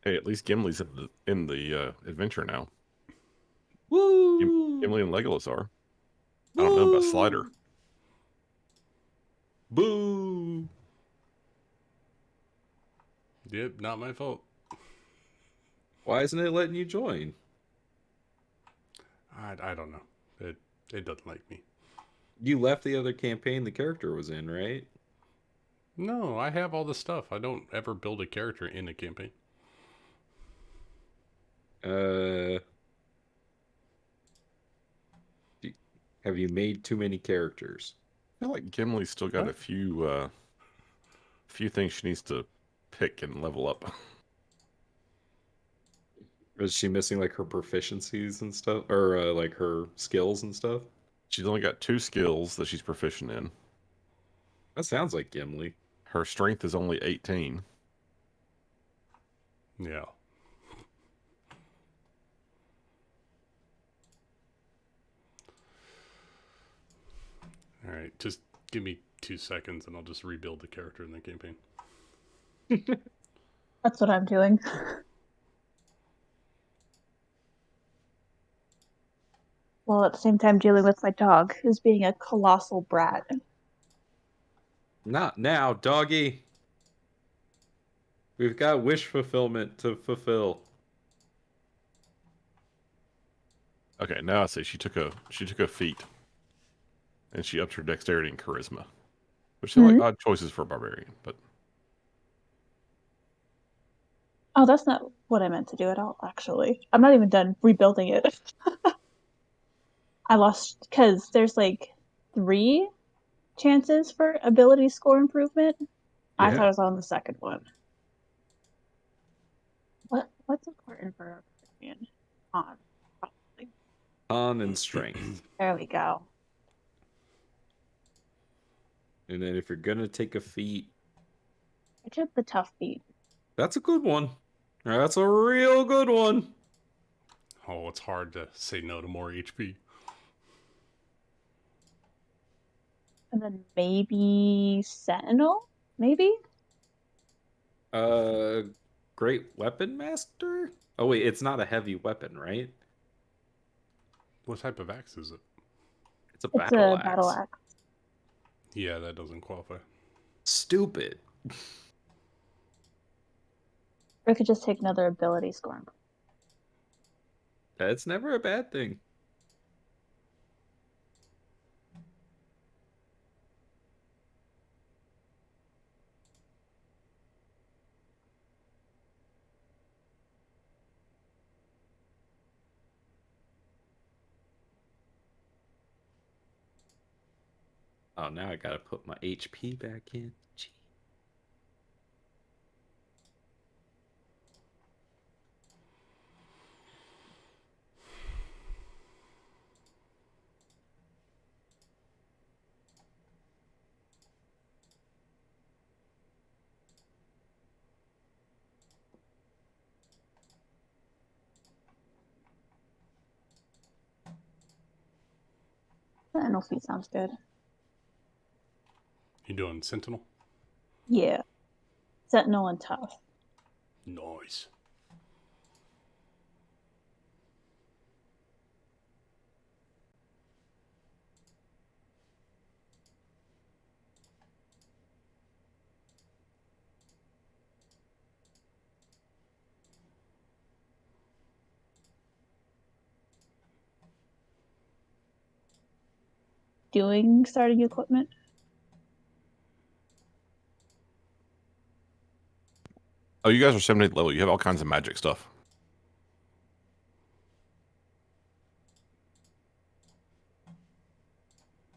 Hey, at least Gimli's in the adventure now. Woo! Gimli and Legolas are. I don't know about Slider. Woo! Boo! Yep, not my fault. Why isn't it letting you join? I don't know. It doesn't like me. You left the other campaign the character was in, right? No, I have all the stuff. I don't ever build a character in a campaign. Uh, do- have you made too many characters? I feel like Gimli's still got a What? few things she needs to pick and level up. Is she missing like her proficiencies and stuff, or like her skills and stuff? She's only got 2 skills that she's proficient in. That sounds like Gimli. Her strength is only 18. Yeah. All right, just give me 2 seconds and I'll just rebuild the character in the campaign. That's what I'm doing. While at the same time dealing with my dog, who's being a colossal brat. Not now, doggy. We've got wish fulfillment to fulfill. Okay, now I see she took a feat, and she upped her dexterity and charisma, which seem like Mhm. odd choices for a barbarian. But Oh, that's not what I meant to do at all, actually. I'm not even done rebuilding it. I lost because there's like 3 chances for ability score improvement. I thought Yeah, I was on the second one. What's important for a barbarian? On. Probably. on and strength. There we go. And then if you're gonna take a feat, I took the tough beat. that's a good one. That's a real good one. Oh, it's hard to say no to more HP. And then maybe Sentinel? Maybe? Uh, great weapon master. Oh wait, it's not a heavy weapon, right? What type of axe is it? It's a It's battle a battle axe. axe. Yeah, that doesn't qualify. Stupid. Or I could just take another ability score. That's never a bad thing. Oh, now I gotta put my HP back in. Gee. Sentinel feat sounds good. You doing Sentinel? Yeah. Sentinel and tough. Nice. Doing starting equipment. oh, you guys are 78th level. You have all kinds of magic stuff.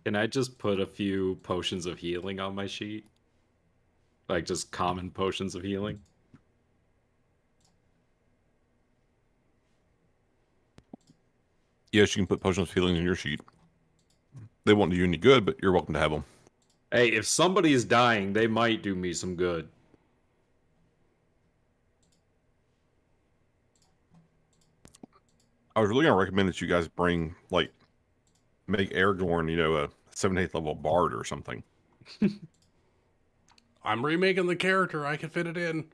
Can I just put a few potions of healing on my sheet? Like just common potions of healing? Yes, you can put potions of healing in your sheet. They won't do you any good, but you're welcome to have them. Hey, if somebody is dying, they might do me some good. I was really gonna recommend that you guys make Aragorn, a 78th level bard or something. I'm remaking the character. I can fit it in.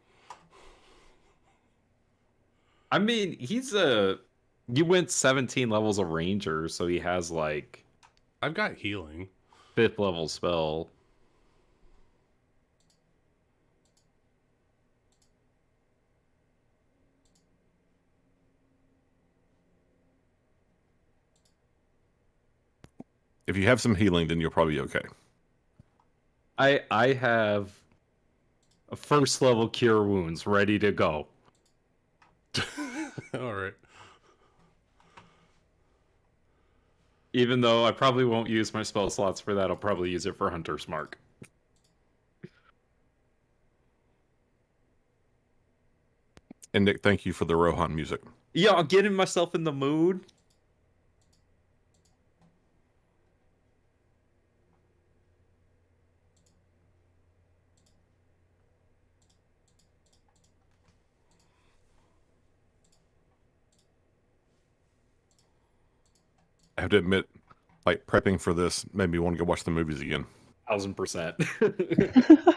I mean, you went 17 levels of ranger, so he has like I've got healing. 5th level spell. If you have some healing, then you'll probably be okay. I have a 1st level cure wounds ready to go. All right. Even though I probably won't use my spell slots for that, I'll probably use it for Hunter's Mark. And Nick, thank you for the Rohan music. Yeah, I'm getting myself in the mood. I have to admit, like prepping for this made me want to go watch the movies again. 1000%.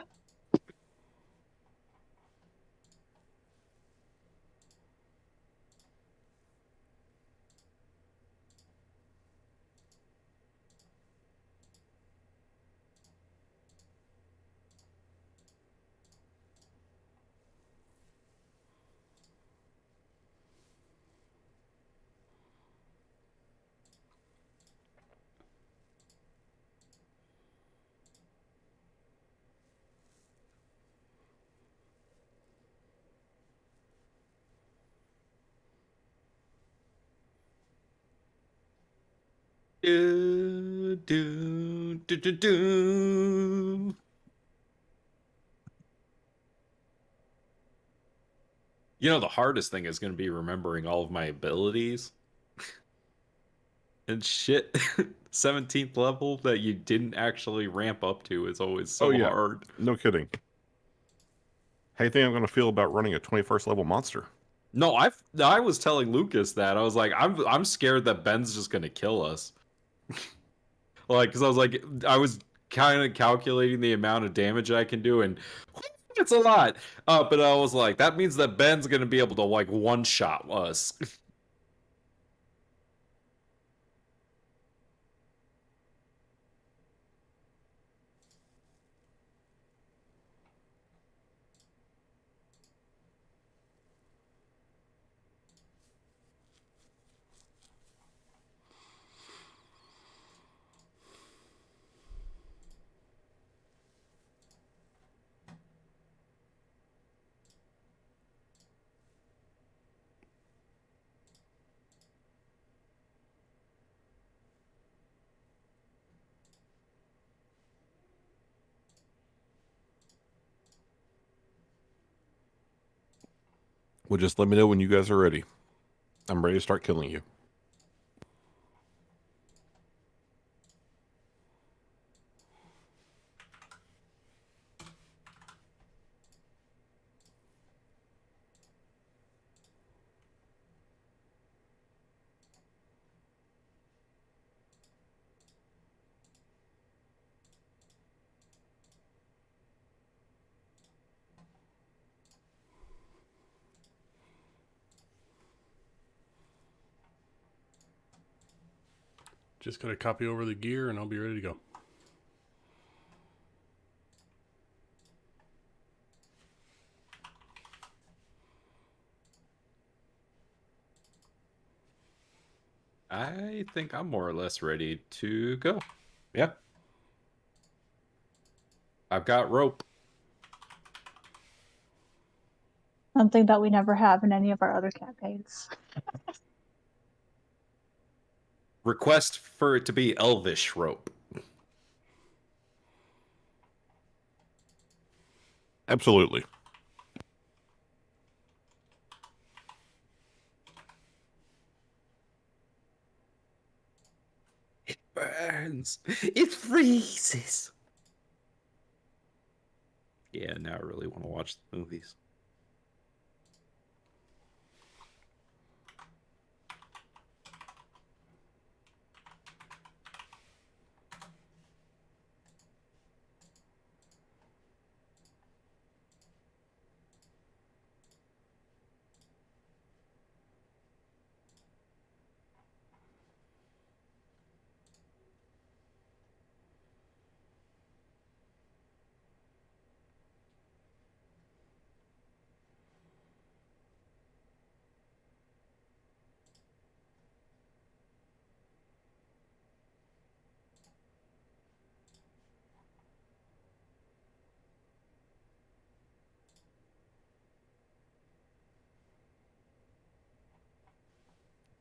Do, do, do, do, do. You know, the hardest thing is going to be remembering all of my abilities. And shit, 17th level that you didn't actually ramp up to is always so hard. No kidding. How do you think I'm going to feel about running a 21st level monster? No, I was telling Lucas that. I was like, I'm scared that Ben's just going to kill us. Like, because I was kind of calculating the amount of damage I can do, and it's a lot. But I was like, that means that Ben's gonna be able to like one-shot us. Well, just let me know when you guys are ready. I'm ready to start killing you. Just gotta copy over the gear and I'll be ready to go. I think I'm more or less ready to go. Yeah. I've got rope. Something that we never have in any of our other campaigns. Request for it to be elvish rope. Absolutely. It burns. It freezes. Yeah, now I really want to watch the movies.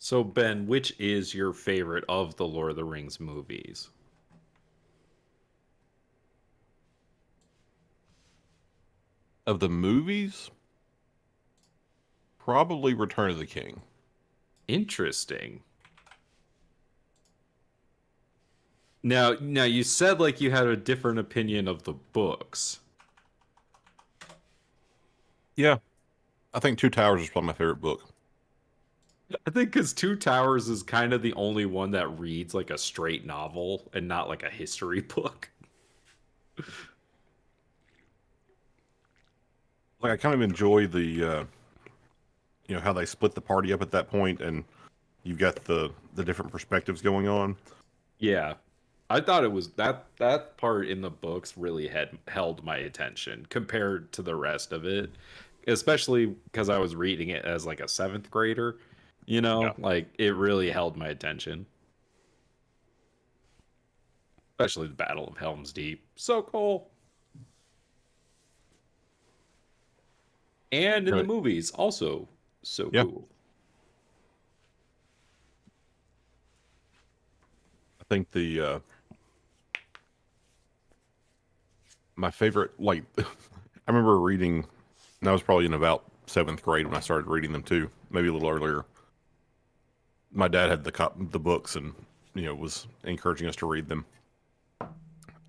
So Ben, which is your favorite of the Lord of the Rings movies? Of the movies, probably Return of the King. Interesting. Now you said like you had a different opinion of the books. Yeah, I think Two Towers is probably my favorite book. I think because Two Towers is kind of the only one that reads like a straight novel and not like a history book. Like I kind of enjoy the how they split the party up at that point, and you've got the different perspectives going on. Yeah. I thought it was that part in the books really had held my attention compared to the rest of it, especially because I was reading it as like a seventh grader. Yeah. Like it really held my attention. Especially the Battle of Helm's Deep. So cool. And in the Right. movies, also so Yeah. cool. I think my favorite, like, I remember reading, and I was probably in about seventh grade when I started reading them too, maybe a little earlier. My dad had the books and, was encouraging us to read them.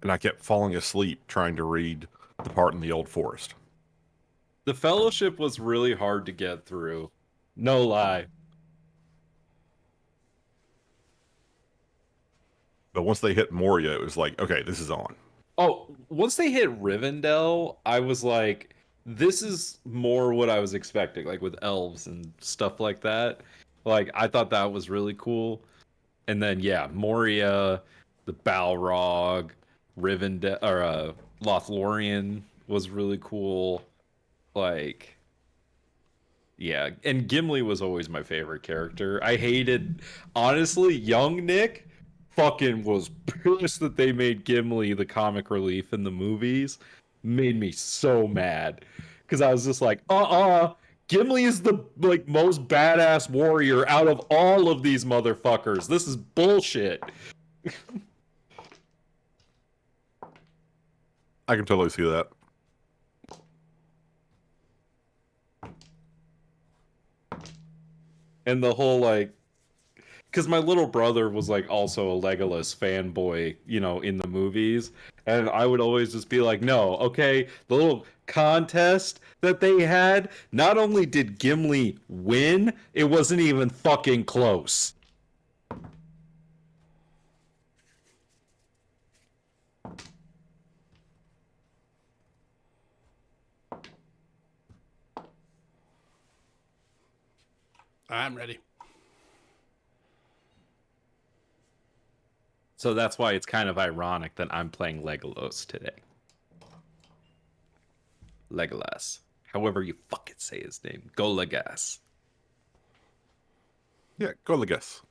And I kept falling asleep trying to read the part in the Old Forest. The Fellowship was really hard to get through. No lie. But once they hit Moria, it was like, okay, this is on. Oh, once they hit Rivendell, I was like, this is more what I was expecting, like with elves and stuff like that. Like, I thought that was really cool. And then, yeah, Moria, the Balrog, Rivendell, or Lothlorien was really cool. Like, yeah, and Gimli was always my favorite character. I hated, honestly, young Nick fucking was pissed that they made Gimli the comic relief in the movies. Made me so mad because I was just like, Gimli is the like most badass warrior out of all of these motherfuckers. This is bullshit. I can totally see that. And the whole like because my little brother was like also a Legolas fanboy, in the movies. And I would always just be like, no, okay, the little contest that they had, not only did Gimli win, it wasn't even fucking close. I'm ready. So that's why it's kind of ironic that I'm playing Legolas today. Legolas. However you fucking say his name. Go Legas. Yeah, go the guess.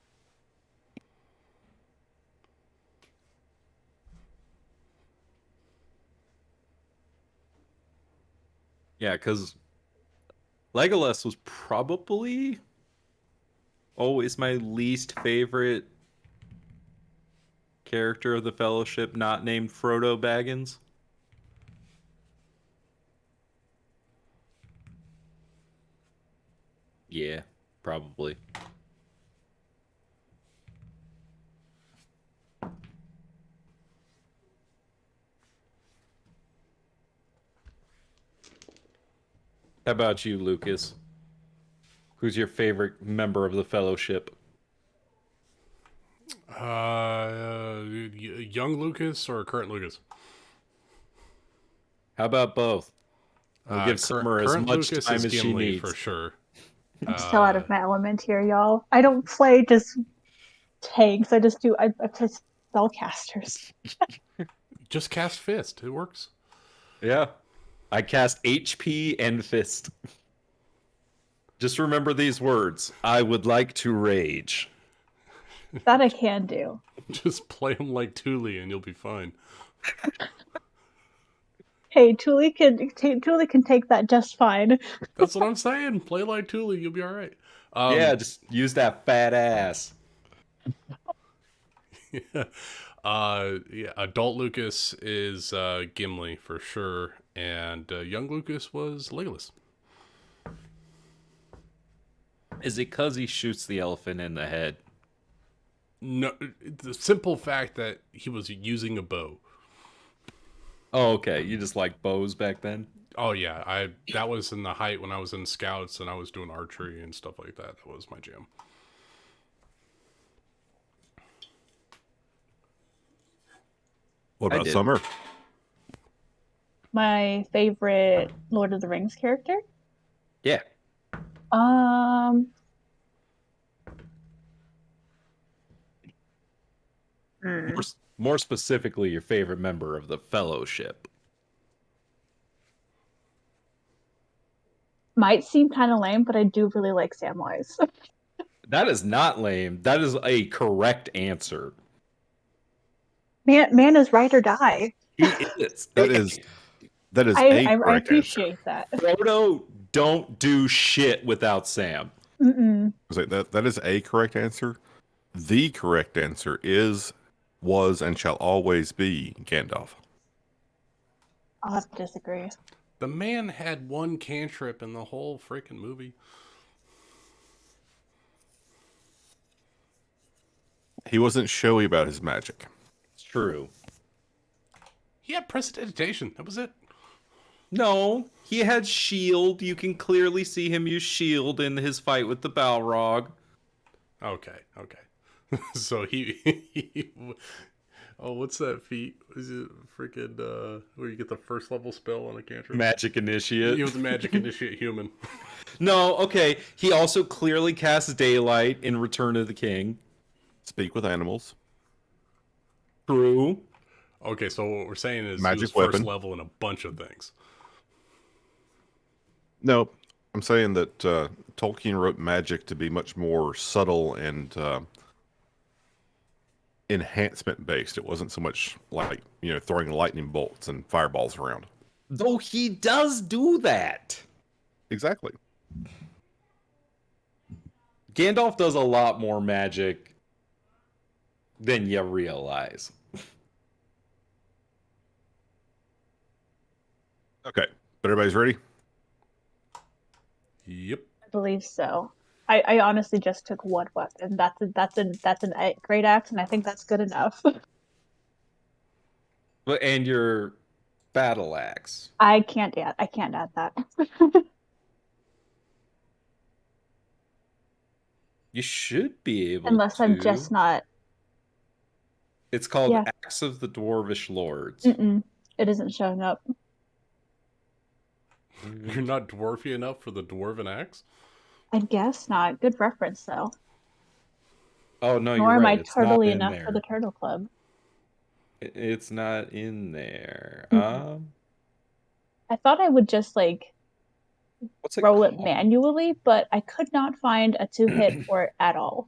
Yeah, because Legolas was probably always my least favorite character of the Fellowship, not named Frodo Baggins. Yeah, probably. How about you, Lucas? Who's your favorite member of the Fellowship? Young Lucas or current Lucas? How about both? We'll give Summer as current much Lucas time is as she Gimli needs. for sure. I'm so out of my element here, y'all. I don't play just tanks. I play spellcasters. Just cast Fist. It works. Yeah. I cast HP and Fist. Just remember these words. I would like to rage. That I can do. Just play him like Thule and you'll be fine. Hey, Thule can take that just fine. That's what I'm saying. Play like Thule, you'll be all right. Yeah, just use that fat ass. Yeah, adult Lucas is Gimli for sure, and young Lucas was Legolas. Is it because he shoots the elephant in the head? No, the simple fact that he was using a bow. Oh, okay. You just like bows back then? Oh yeah, that was in the height when I was in scouts and I was doing archery and stuff like that. That was my jam. What I about did. Summer? My favorite Lord of the Rings character? Yeah. Um, More specifically, your favorite member of the Fellowship. might seem kind of lame, but I do really like Samwise. That is not lame. That is a correct answer. Man is ride or die. He is. That is I correct answer. appreciate that. Frodo don't do shit without Sam. Mm-mm. I was like, that is a correct answer. The correct answer is, was, and shall always be Gandalf. I'll have to disagree. The man had one cantrip in the whole freaking movie. He wasn't showy about his magic. It's true. He had prestidigitation. That was it. No, he had shield. You can clearly see him use shield in his fight with the Balrog. Okay. So oh, what's that feat? Is it freaking where you get the first level spell on a cantrip? Magic initiate. He was a magic initiate human. No, okay. He also clearly casts daylight in Return of the King. Speak with animals. True. Okay, so what we're saying is Magic he was weapon. first level in a bunch of things. No, I'm saying that Tolkien wrote magic to be much more subtle and enhancement based. It wasn't so much like, throwing lightning bolts and fireballs around. Though he does do that. Exactly. Gandalf does a lot more magic than you realize. Okay, but everybody's ready? Yep. I believe so. I honestly just took one weapon. That's an great axe, and I think that's good enough. But and your battle axe. I can't add that. You should be able Unless to. I'm just not. It's called Yeah. Axe of the Dwarvish Lords. Mm-mm. It isn't showing up. You're not dwarfy enough for the dwarven axe? I guess not. Good reference though. Oh no, Nor you're am right. I It's not turtly in enough there. for the Turtle Club. It's not in there. I thought I would just What's it roll it called? manually, but I could not find a 2-hit for it at all.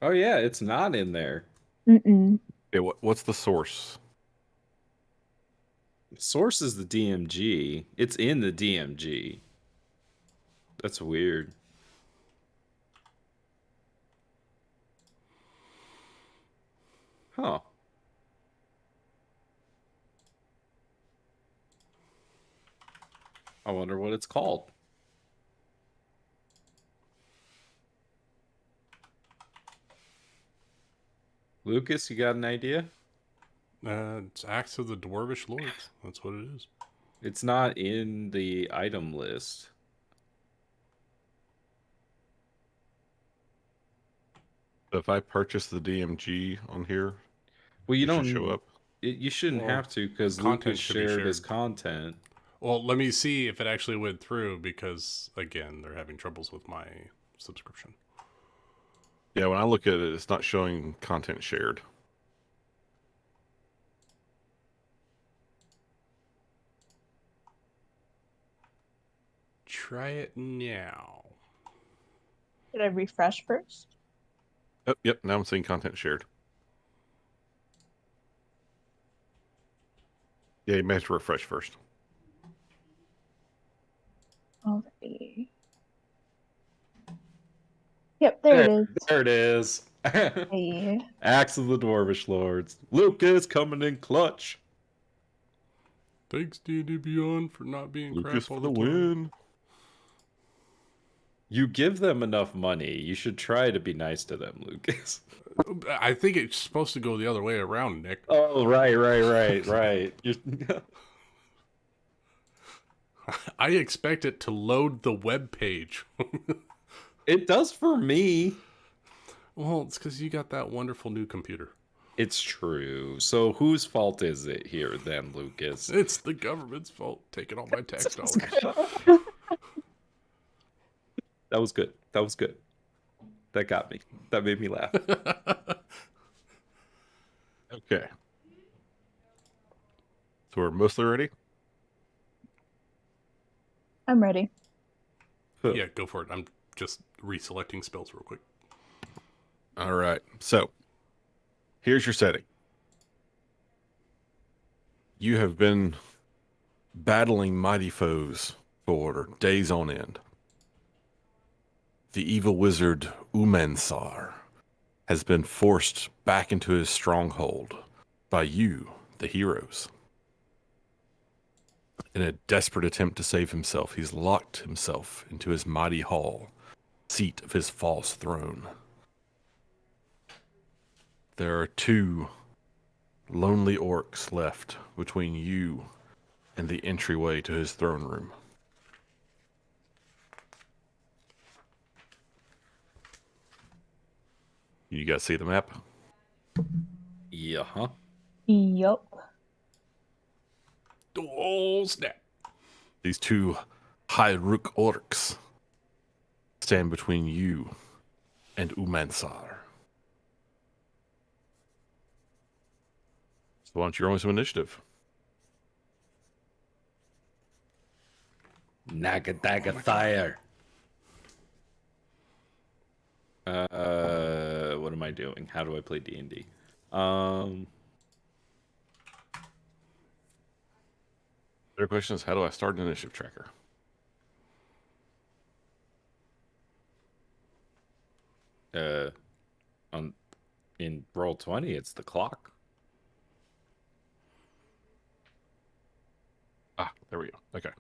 Oh yeah, it's not in there. Mm-mm. Okay, what's the source? Source is the DMG. It's in the DMG. That's weird. Huh. I wonder what it's called. Lucas, you got an idea? It's Axe of the Dwarvish Lords. That's what it is. It's not in the item list. So if I purchase the DMG on here, Well, you it should don't. show up. You shouldn't Well, have to because content Lucas should be shared his shared. content. Well, let me see if it actually went through because, again, they're having troubles with my subscription. Yeah, when I look at it, it's not showing content shared. Try it now. Should I refresh first? Oh, yep, now I'm seeing content shared. Yeah, you may have to refresh first. Alrighty. Yep, there it is. There it is. Hey. Axe of the Dwarvish Lords. Lucas coming in clutch. Thanks, D&D Beyond, for not being Lucas crap all for the the time. win. You give them enough money. You should try to be nice to them, Lucas. I think it's supposed to go the other way around, Nick. Oh, right. I expect it to load the web page. It does for me. Well, it's because you got that wonderful new computer. It's true. So whose fault is it here then, Lucas? It's the government's fault, taking all my tax dollars. That was good. That got me. That made me laugh. Okay. So we're mostly ready? I'm ready. Yeah, go for it. I'm just reselecting spells real quick. All right. So here's your setting. You have been battling mighty foes for days on end. The evil wizard Umansar has been forced back into his stronghold by you, the heroes. In a desperate attempt to save himself, he's locked himself into his mighty hall, seat of his false throne. There are 2 lonely orcs left between you and the entryway to his throne room. You guys see the map? Yeah, huh? Yup. Oh, snap. These 2 Hyruk orcs stand between you and Umansar. So why don't you roll me some initiative? Nagadagathyre. What am I doing? How do I play D&D? Their question is, how do I start an initiative tracker? In Roll20, it's the clock. Ah, there we go. Okay.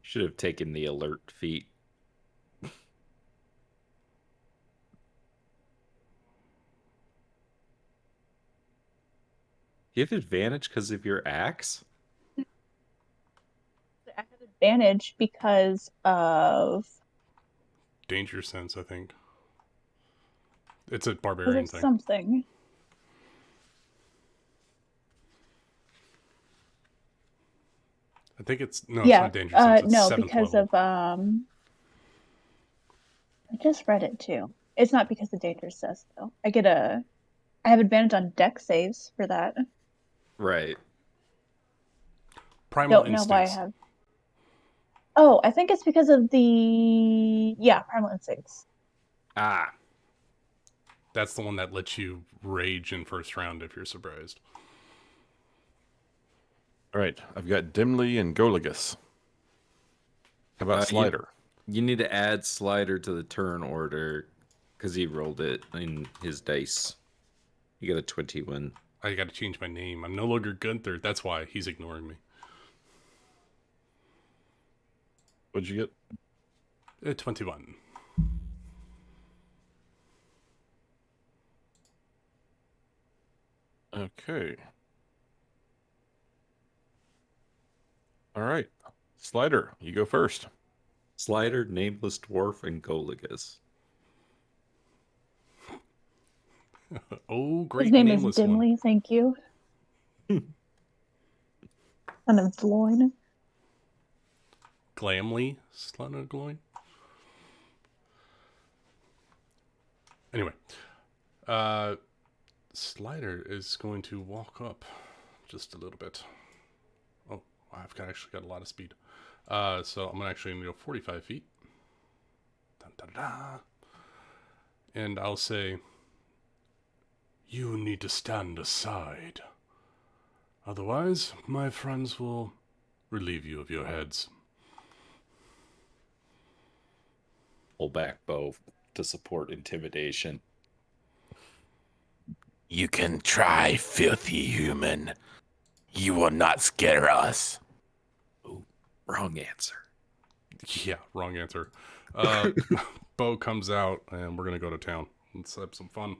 Should have taken the alert feat. You have advantage because of your axe? I have advantage because of Danger sense, I think. It's a barbarian thing. something. I think it's... No, it's not danger sense. It's no, 7th because level. of I just read it too. It's not because of danger says though. I have advantage on deck saves for that. Right. Primal Don't know why I instincts. have. Oh, I think it's because of the primal instincts. Ah. That's the one that lets you rage in first round if you're surprised. All right. I've got Dimly and Goligus. How about Slider? You need to add Slider to the turn order because he rolled it in his dice. You got a 21. I gotta change my name. I'm no longer Gunther. That's why he's ignoring me. What'd you get? 21. Okay. All right. Slider, you go first. Slider, Nameless Dwarf, and Goligus. Oh, great His name is nameless Dimly, one. thank you. Son of Gloin. Glamly, Slunagloin. Anyway, Slider is going to walk up just a little bit. Oh, I've actually got a lot of speed. So I'm actually going to go 45 feet. Dun, dun, dun. And I'll say, You need to stand aside. Otherwise, my friends will relieve you of your heads. Pull back bow to support intimidation. You can try, filthy human. You will not scare us. Ooh, wrong answer. Yeah, wrong answer. Bo comes out, and we're going to go to town. Let's have some fun.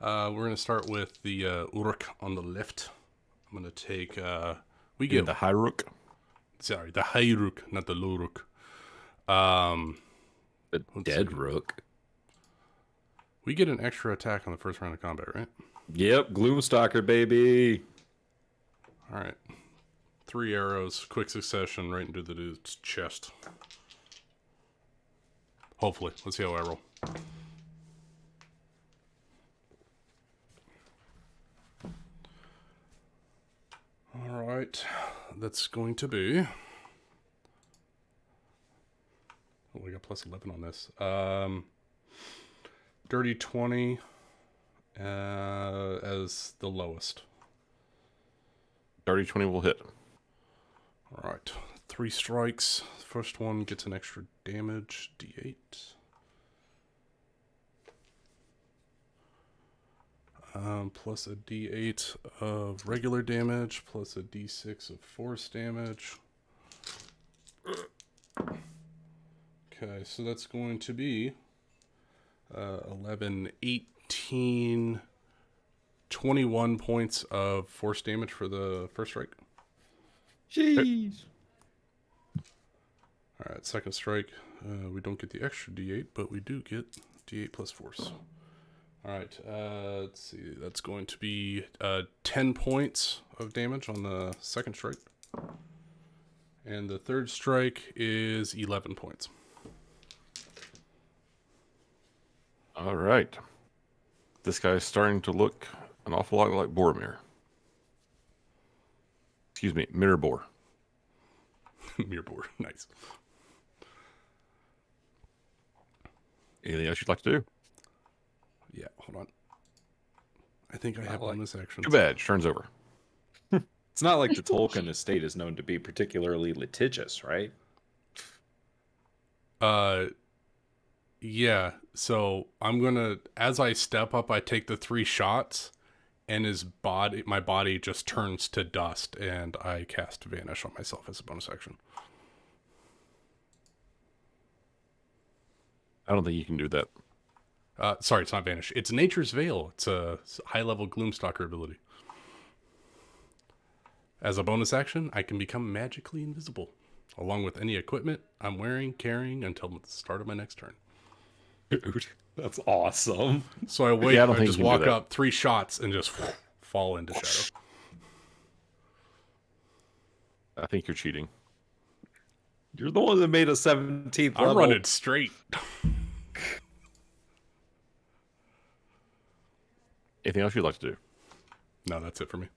We're going to start with the Uruk on the left. I'm going to take... we Get get... the Hyruk. Sorry, the Hayruk, not the Luruk. The dead rook. We get an extra attack on the first round of combat, right? Yep, Gloomstalker, baby. All right. 3 arrows, quick succession, right into the dude's chest. Hopefully. Let's see how I roll. All right. That's going to be... Oh, we got plus 11 on this. Dirty 20 as the lowest. Dirty 20 will hit. All right. 3 strikes. First one gets an extra damage, D8. Plus a D8 of regular damage, plus a D6 of force damage. Okay, so that's going to be 11, 18, 21 points of force damage for the first strike. Jeez. All right, second strike. We don't get the extra D8, but we do get D8 plus force. All right, let's see. That's going to be 10 points of damage on the second strike. And the third strike is 11 points. All right. This guy is starting to look an awful lot like Boromir. Excuse me, Mirror. Mirror. Nice. Anything else you'd like to do? Yeah, hold on. I think I have bonus actions. Too bad. Turns over. It's not like the Tolkien estate is known to be particularly litigious, right? Yeah. So I'm gonna, as I step up, I take the 3 shots, and my body just turns to dust, and I cast Vanish on myself as a bonus action. I don't think you can do that. Sorry, it's not Vanish. It's Nature's Veil. It's a high-level Gloomstalker ability. As a bonus action, I can become magically invisible, along with any equipment I'm carrying until the start of my next turn. Dude, that's awesome. So I wait, Yeah, I don't I think just you can do walk that. up, 3 shots, and just fall into shadow. I think you're cheating. You're the one that made a 17th level. I'm running straight. Anything else you'd like to do? No, that's it for me.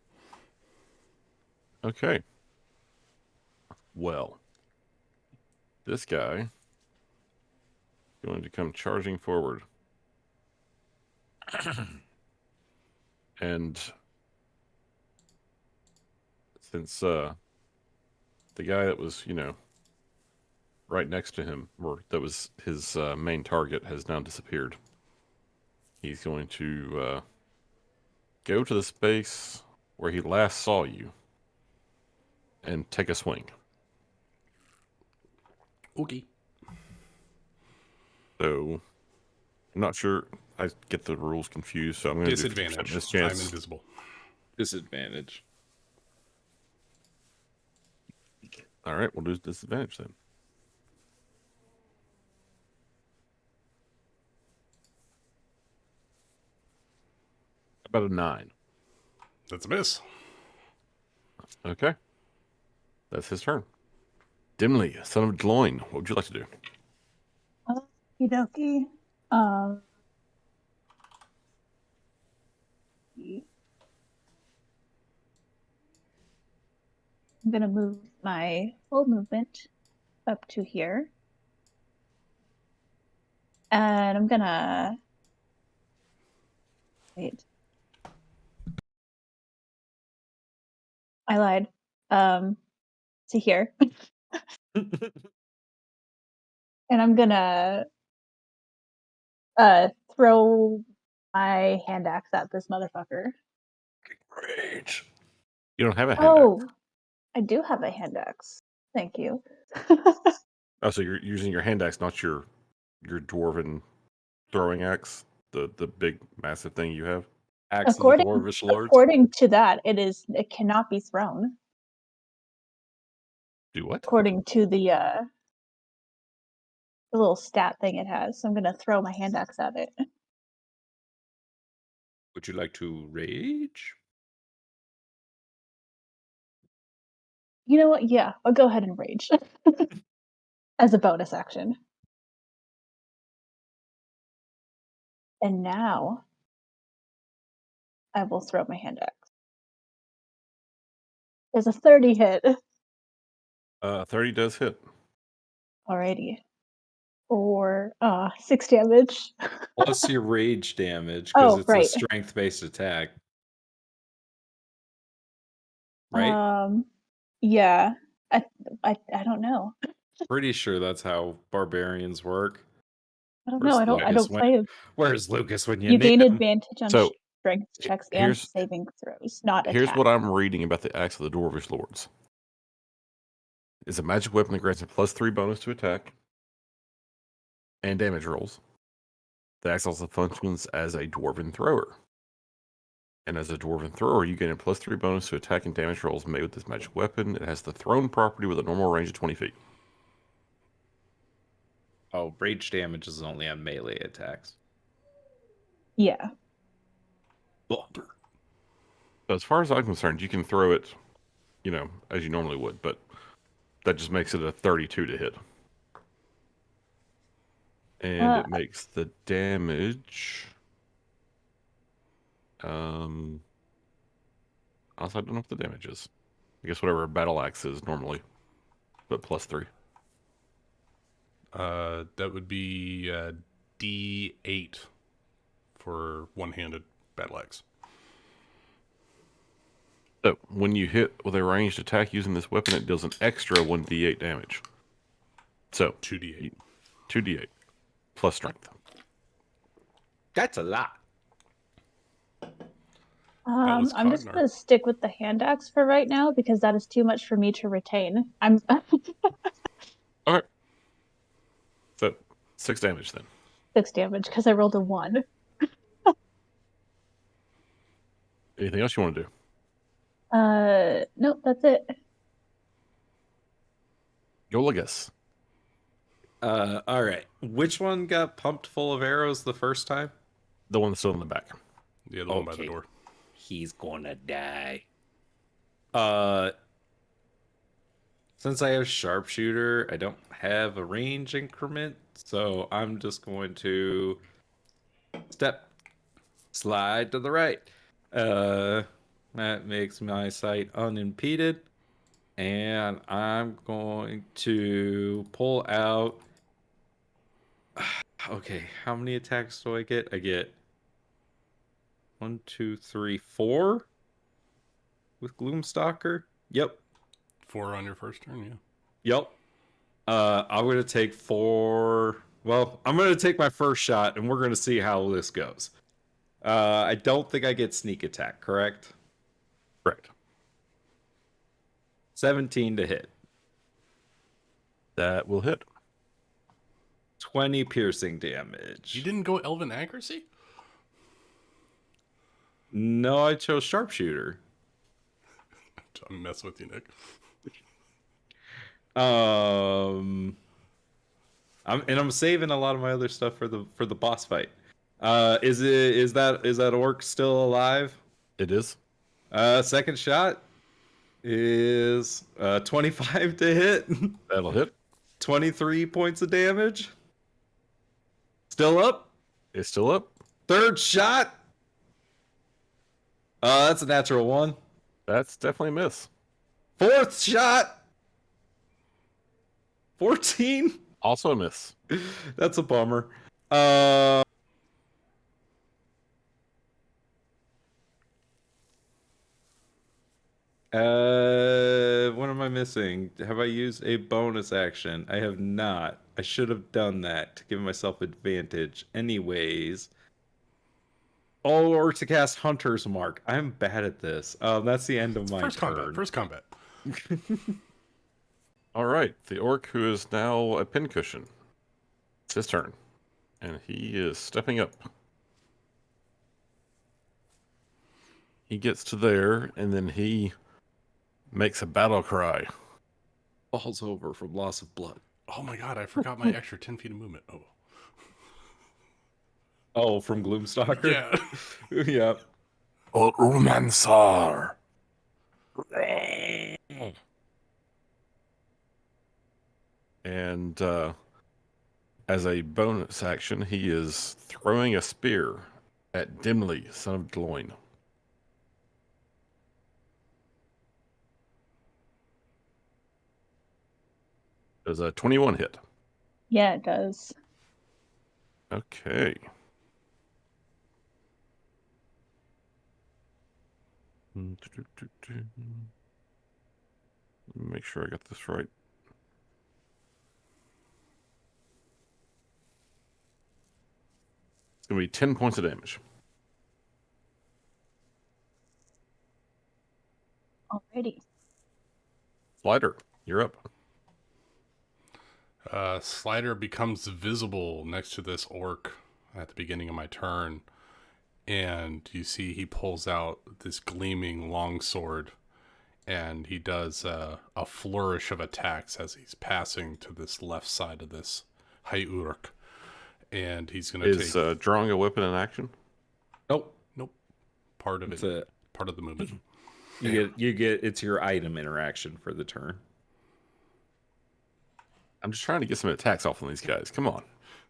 Okay. Well, this guy is going to come charging forward. And since the guy that was, right next to him, or that was his main target, has now disappeared, he's going to go to the space where he last saw you and take a swing. Okay. So, I'm not sure. I get the rules confused, so I'm going to do 50% Disadvantage. miss I'm chance. invisible. Disadvantage. All right, we'll do disadvantage then. About a 9. That's a miss. Okay. That's his turn. Dimly, son of Gloin, what would you like to do? Okie dokie. I'm gonna move my full movement up to here. And I'm gonna wait. I lied. To here. And I'm gonna throw my hand axe at this motherfucker. Rage. You don't have a hand axe. Oh, I do have a hand axe. Thank you. Oh, so you're using your hand axe, not your dwarven throwing axe, the big massive thing you have. Axe of the Dwarvish Lords. According to that, it cannot be thrown. Do what? According to the little stat thing it has. So I'm gonna throw my hand axe at it. Would you like to rage? You know what? Yeah, I'll go ahead and rage as a bonus action. And now I will throw my hand axe. There's a 30 hit. 30 does hit. Alrighty. Or 6 damage. Plus your rage damage, because it's right. a strength-based attack. Right? Yeah. I don't know. Pretty sure that's how barbarians work. I don't know. I don't play. Where's Lucas when You need gain him? advantage on So, strength checks and saving throws, not Here's attack. what I'm reading about the Axe of the Dwarvish Lords. It's a magic weapon that grants a +3 bonus to attack and damage rolls. The axe also functions as a dwarven thrower. And as a dwarven thrower, you gain a +3 bonus to attack and damage rolls made with this magic weapon. It has the thrown property with a normal range of 20 feet. Oh, rage damage is only on melee attacks. Yeah. Bumper. So as far as I'm concerned, you can throw it, as you normally would, but that just makes it a 32 to hit. And it makes the damage. Also, I don't know what the damage is. I guess whatever a battle axe is normally, but +3. That would be D8 for one-handed battle axe. So when you hit with a ranged attack using this weapon, it deals an extra 1d8 damage. So 2d8. 2d8 plus strength. That's a lot. I'm just gonna stick with the hand axe for right now because that is too much for me to retain. I'm All right. So 6 damage then. 6 damage because I rolled a 1. Anything else you want to do? Nope, that's it. Goligus. All right. Which one got pumped full of arrows the first time? The one that's still in the back. The other one by the door. He's gonna die. Since I have sharpshooter, I don't have a range increment, so I'm just going to slide to the right. That makes my sight unimpeded. And I'm going to pull out. Okay, how many attacks do I get? I get 1, 2, 3, 4 with Gloomstalker. Yep. 4 on your first turn, yeah. Yep. I'm gonna take 4. Well, I'm gonna take my first shot, and we're gonna see how this goes. I don't think I get sneak attack, correct? Correct. 17 to hit. That will hit. 20 piercing damage. You didn't go elven accuracy? No, I chose sharpshooter. I'm messing with you, Nick. I'm saving a lot of my other stuff for the boss fight. Is that orc still alive? It is. Second shot is 25 to hit. That'll hit. 23 points of damage. Still up. It's still up. Third shot. That's a natural 1. That's definitely a miss. Fourth shot. 14. Also a miss. That's a bummer. Uh, what am I missing? Have I used a bonus action? I have not. I should have done that to give myself advantage. Anyways. Oh, or to cast Hunter's Mark. I'm bad at this. That's the end of my First turn. combat. First combat. All right, the orc who is now a pincushion. It's his turn, and he is stepping up. He gets to there, and then he makes a battle cry. Falls over from loss of blood. Oh my god, I forgot my extra 10 feet of movement. Oh. Oh, from Gloomstalker? Yeah. Yeah. Ulmansar. And as a bonus action, he is throwing a spear at Dimly, son of Gloin. Does a 21 hit? Yeah, it does. Okay. Make sure I got this right. It's going to be 10 points of damage. Alrighty. Slider, you're up. Slider becomes visible next to this orc at the beginning of my turn. And you see he pulls out this gleaming longsword. And he does a flourish of attacks as he's passing to this left side of this high urk. And he's going to Is drawing a weapon in action? Nope. part of It's it. Part of the movement. You get it's your item interaction for the turn. I'm just trying to get some attacks off on these guys. Come on.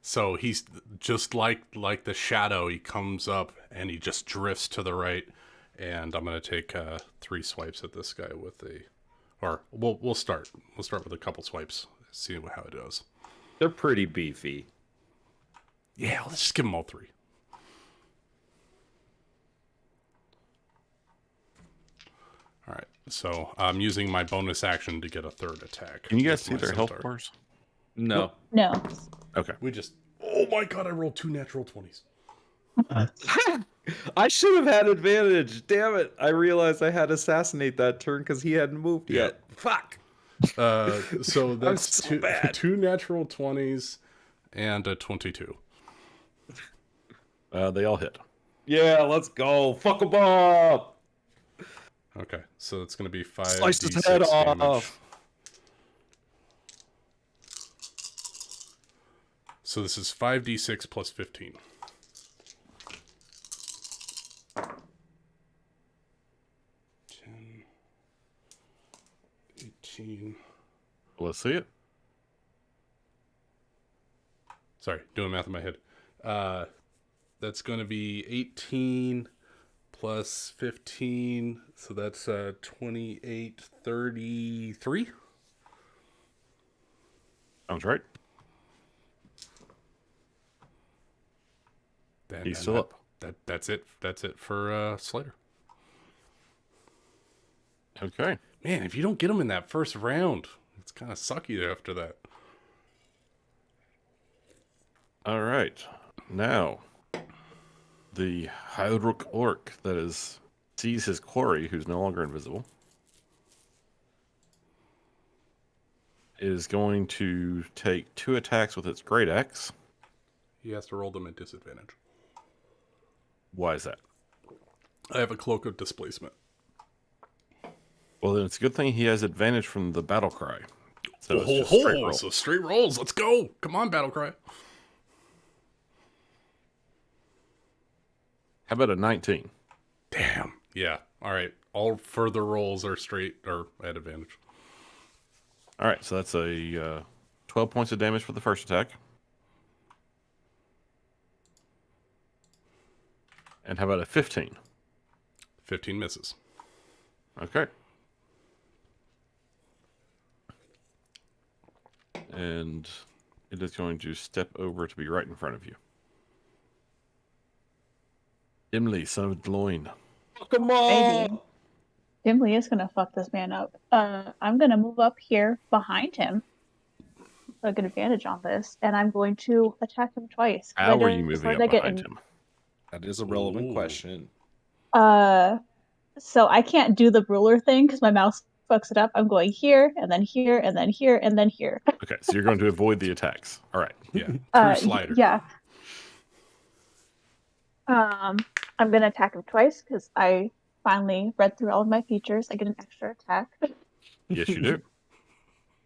So he's just like the shadow. He comes up and he just drifts to the right. And I'm gonna take 3 swipes at this guy with we'll start with a couple swipes. See how it goes. They're pretty beefy. Yeah, let's just give them all 3. All right. So I'm using my bonus action to get a 3rd attack. Can you guys with see my their health scimitar. bars? No. No. Okay. Oh my god! I rolled 2 natural 20s. I should have had advantage. Damn it. I realized I had assassinate that turn because he hadn't moved yet. Fuck. So that's so bad. 2 natural 20s and a 22. They all hit. Yeah, let's go. Fuck them up. Okay, so it's going to be 5 Slice his d6 head damage. off. So this is 5d6 plus 15. 10, 18. Let's see it. Sorry, doing math in my head. That's going to be 18 plus 15. So that's 28, 33. Sounds right. He's still up. That's it. That's it for Slater. Okay. Man, if you don't get him in that first round, it's kind of sucky after that. All right. Now, the Hyruk orc that sees his quarry, who's no longer invisible, is going to take 2 attacks with its great axe. He has to roll them at disadvantage. Why is that? I have a cloak of displacement. Well, then it's a good thing he has advantage from the battle cry. So it's just straight roll. So straight rolls. Let's go. Come on, battle cry. How about a 19? Damn. Yeah. All right. All further rolls are straight or at advantage. All right, so that's a 12 points of damage for the first attack. And how about a 15? 15 misses. Okay. And it is going to step over to be right in front of you. Dimly, son of Deloitte. Come Maybe. on. Dimly is gonna fuck this man up. I'm gonna move up here behind him. So I get advantage on this, and I'm going to attack him twice. 'Cause How I are you know as moving hard as up I get behind in. him? That is a relevant Ooh. question. So I can't do the ruler thing because my mouse fucks it up. I'm going here, and then here, and then here, and then here. Okay, so you're going to avoid the attacks. All right. Yeah, true slider. Yeah. I'm gonna attack him twice because I finally read through all of my features. I get an extra attack, Yes, you do.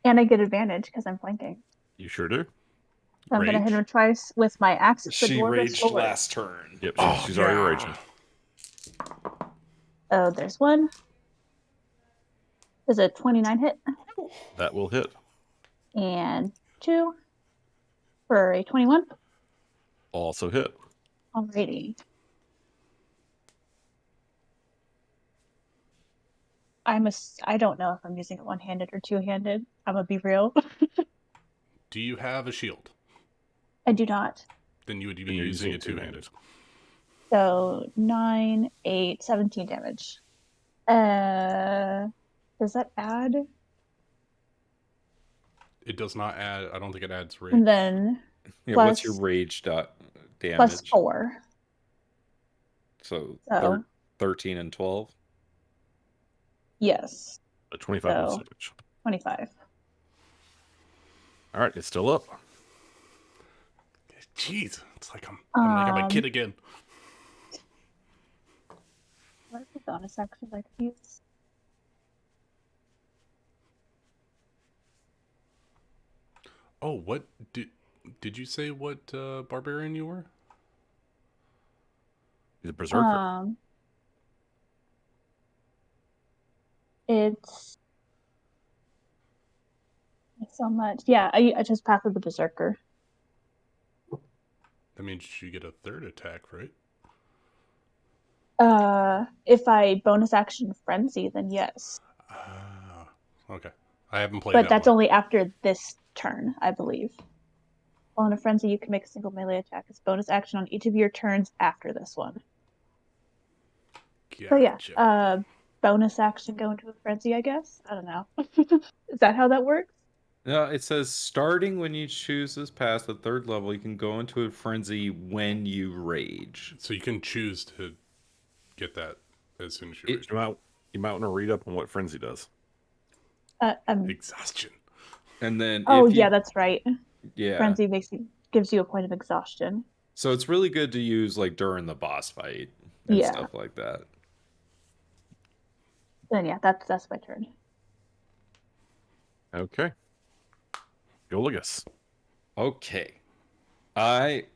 and I get advantage because I'm flanking. You sure do. So I'm gonna hit Rage? him twice with my axe. The She dwarven raged sword. last turn. Yep, Oh, she's already yeah. raging. Oh, there's one. There's a 29 hit, That will hit. and 2 for a 21. Also hit. Alrighty. I don't know if I'm using it one-handed or two-handed. I'm gonna be real. Do you have a shield? I do not. Then you would be Then you're using using it two-handed. So 9, 8, 17 damage. Does that add? It does not add. I don't think it adds rage. And then Yeah, plus, what's your rage damage? plus 4. So, So 13 and 12. yes, A 25 So- percentage. 25. All right, it's still up. Jeez, it's like I'm a kid again. What are the bonus actions I could use? Oh, what did you say? What barbarian you were? He's a berserker. It's so much. Yeah, I just Path of the Berserker. That means you get a third attack, right? If I bonus action Frenzy, then yes. Okay. I haven't played But that that's one. only after this turn, I believe. While in a Frenzy, you can make a single melee attack as bonus action on each of your turns after this one. Gotcha. So yeah, bonus action go into a Frenzy, I guess? I don't know. Is that how that works? No, it says starting when you choose this pass the third level, you can go into a frenzy when you rage. So you can choose to get that as soon as you It- rage. You might want to read up on what Frenzy does. Exhaustion. And then Oh if you, yeah, that's right. yeah. Frenzy gives you a point of exhaustion. So it's really good to use like during the boss fight and Yeah. stuff like that. Then yeah, that's my turn. Okay. Goligus. Okay. I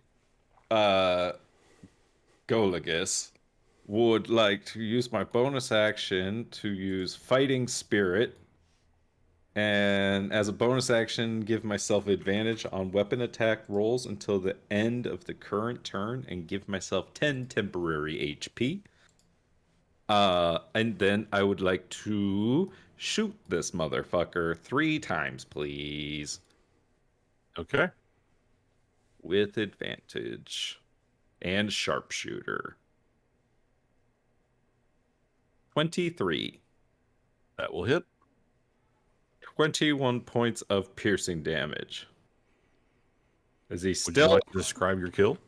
Goligus would like to use my bonus action to use Fighting Spirit, and as a bonus action give myself advantage on weapon attack rolls until the end of the current turn and give myself 10 temporary HP. And then I would like to shoot this motherfucker 3 times, please, Okay. with advantage and sharpshooter. 23. That will hit. 21 points of piercing damage. Is he Would still? you like to describe your kill?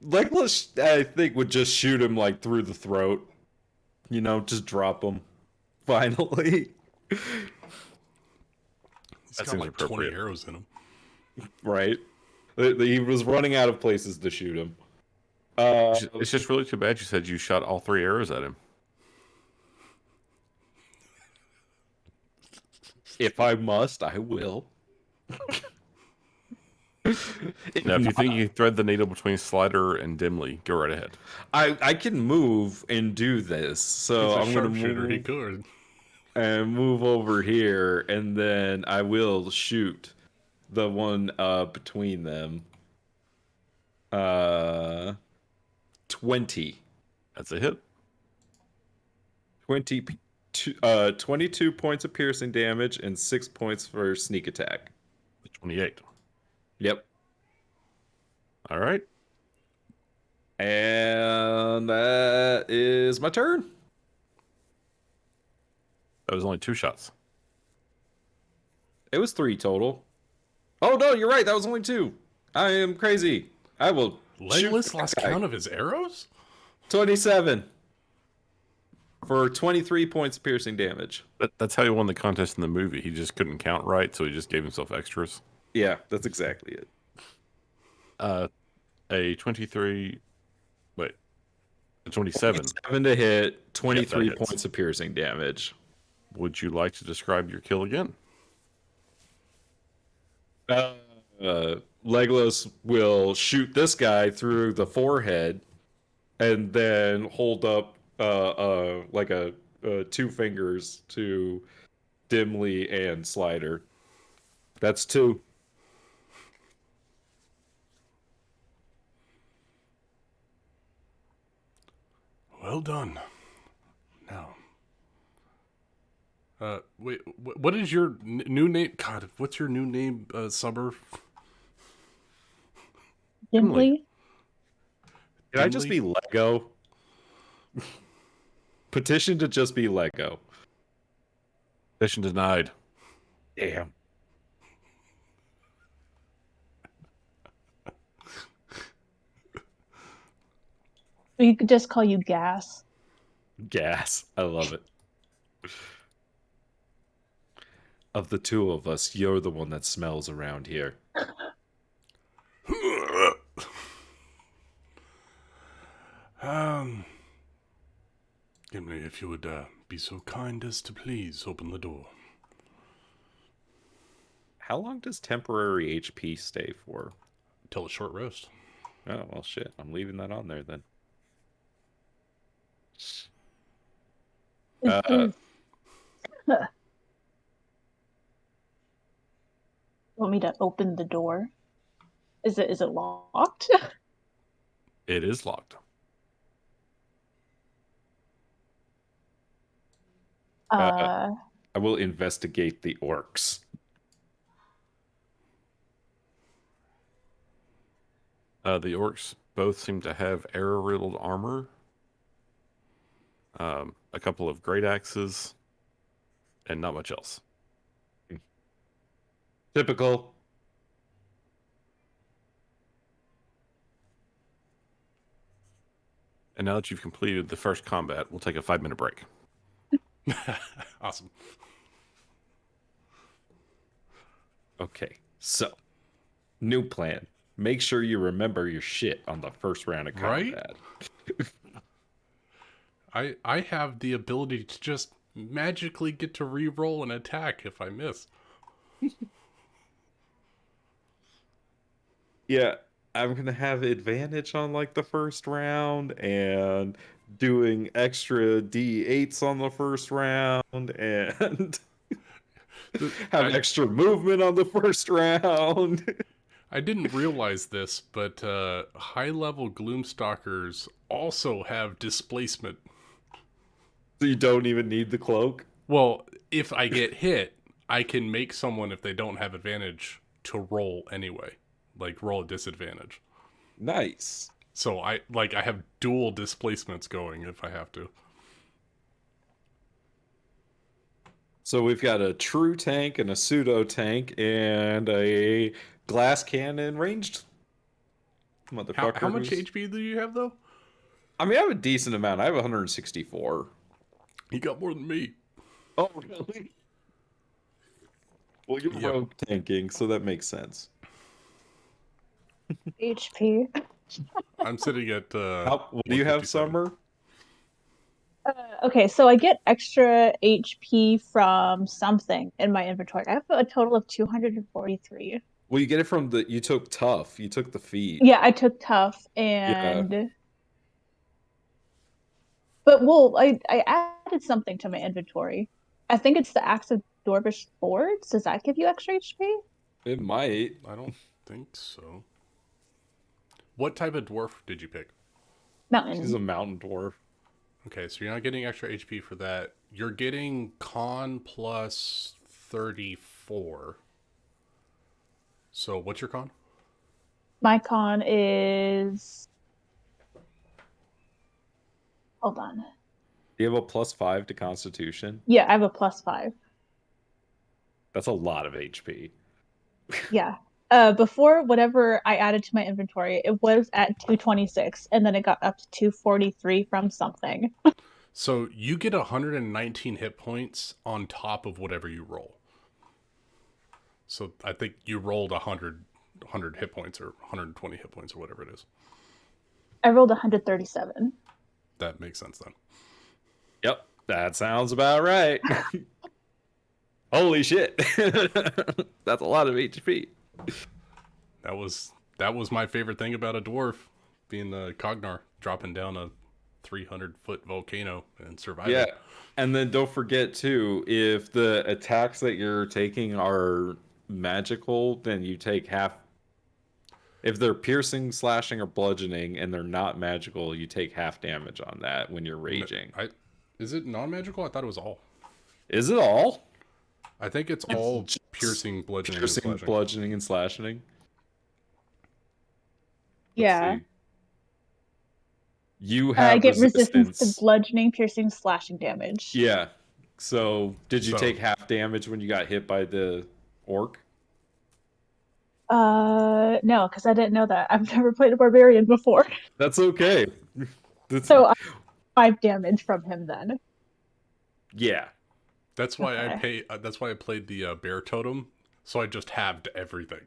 Legless, I think, would just shoot him like through the throat. You know, just drop him. Finally. He's That got seems like 20 appropriate. arrows in him. Right? He was running out of places to shoot him. It's just really too bad you said you shot all 3 arrows at him. If I must, I will. Now, if you think you can thread the needle between Slider and Dimly, go right ahead. I can move and do this, so He's a I'm gonna sharpshooter. He move could. and move over here, and then I will shoot the one between them. 20. That's a hit. 22 points of piercing damage and 6 points for sneak attack. 28. Yep. All right. And that is my turn. That was only 2 shots. It was 3 total. Oh no, you're right. That was only 2. I am crazy. I will shoot Legolas that lost guy. count of his arrows? 27 for 23 points of piercing damage. That's how he won the contest in the movie. He just couldn't count right, so he just gave himself extras. Yeah, that's exactly it. A 23. Wait. A 27. 7 to hit, 23 hits. points of piercing damage. Would you like to describe your kill again? Legolas will shoot this guy through the forehead and then hold up like a 2 fingers to Dimly and Slider. That's 2. Well done. Now. Wait, what is your new name? God, what's your new name, Summer? Dimly? Can I just be Lego? Petition to just be Lego. Petition denied. Damn. We could just call you Gas. Gas. I love it. Of the 2 of us, you're the one that smells around here. Gimli, if you would be so kind as to please open the door. How long does temporary HP stay for? Till a short rest. Oh, well, shit. I'm leaving that on there then. Want me to open the door? Is it locked? It is locked. I will investigate the orcs. The orcs both seem to have arrow-riddled armor, a couple of great axes, and not much else. Typical. And now that you've completed the first combat, we'll take a 5-minute break. Awesome. Okay, so new plan. Make sure you remember your shit on the first round of combat. Right? I have the ability to just magically get to re-roll an attack if I miss. Yeah, I'm gonna have advantage on like the first round and doing extra D8s on the first round and have extra movement on the first round. I didn't realize this, but high-level Gloomstalkers also have displacement. So you don't even need the cloak? Well, if I get hit, I can make someone, if they don't have advantage, to roll anyway. Like, roll a disadvantage. Nice. So I have dual displacements going if I have to. So we've got a true tank and a pseudo tank and a glass cannon ranged motherfucker. How much HP do you have, though? I mean, I have a decent amount. I have 164. You got more than me. Oh, really? Well, you're rogue tanking, so that makes sense. HP. I'm sitting at. What do you have, 157. Summer? Okay, so I get extra HP from something in my inventory. I have a total of 243. Well, you get it from you took tough. You took the feat. Yeah, I took tough and. But I added something to my inventory. I think it's the Axe of Dwarvish Lords. Does that give you extra HP? It might. I don't think so. What type of dwarf did you pick? Mountain. She's a mountain dwarf. Okay, so you're not getting extra HP for that. You're getting con plus 34. So what's your con? My con is. Hold on. Do you have a +5 to Constitution? Yeah, I have a +5. That's a lot of HP. Yeah. Before whatever I added to my inventory, it was at 226, and then it got up to 243 from something. So you get 119 hit points on top of whatever you roll. So I think you rolled 100 hit points or 120 hit points or whatever it is. I rolled 137. That makes sense then. Yep, that sounds about right. Holy shit. That's a lot of HP. That was my favorite thing about a dwarf, being the Cognar, dropping down a 300-foot volcano and surviving. Yeah, and then don't forget too, if the attacks that you're taking are magical, then you take half. If they're piercing, slashing, or bludgeoning, and they're not magical, you take half damage on that when you're raging. Is it non-magical? I thought it was all. Is it all? I think it's all just piercing, bludgeoning, Piercing, and slashing. bludgeoning, and slashing. Let's Yeah. see. You I have get resistance resistance. to bludgeoning, piercing, slashing damage. Yeah. So, did you So- take half damage when you got hit by the orc? No, because I didn't know that. I've never played a barbarian before. That's okay. So I 5 damage from him then. Yeah. That's why Okay. that's why I played the bear totem. So I just halved everything.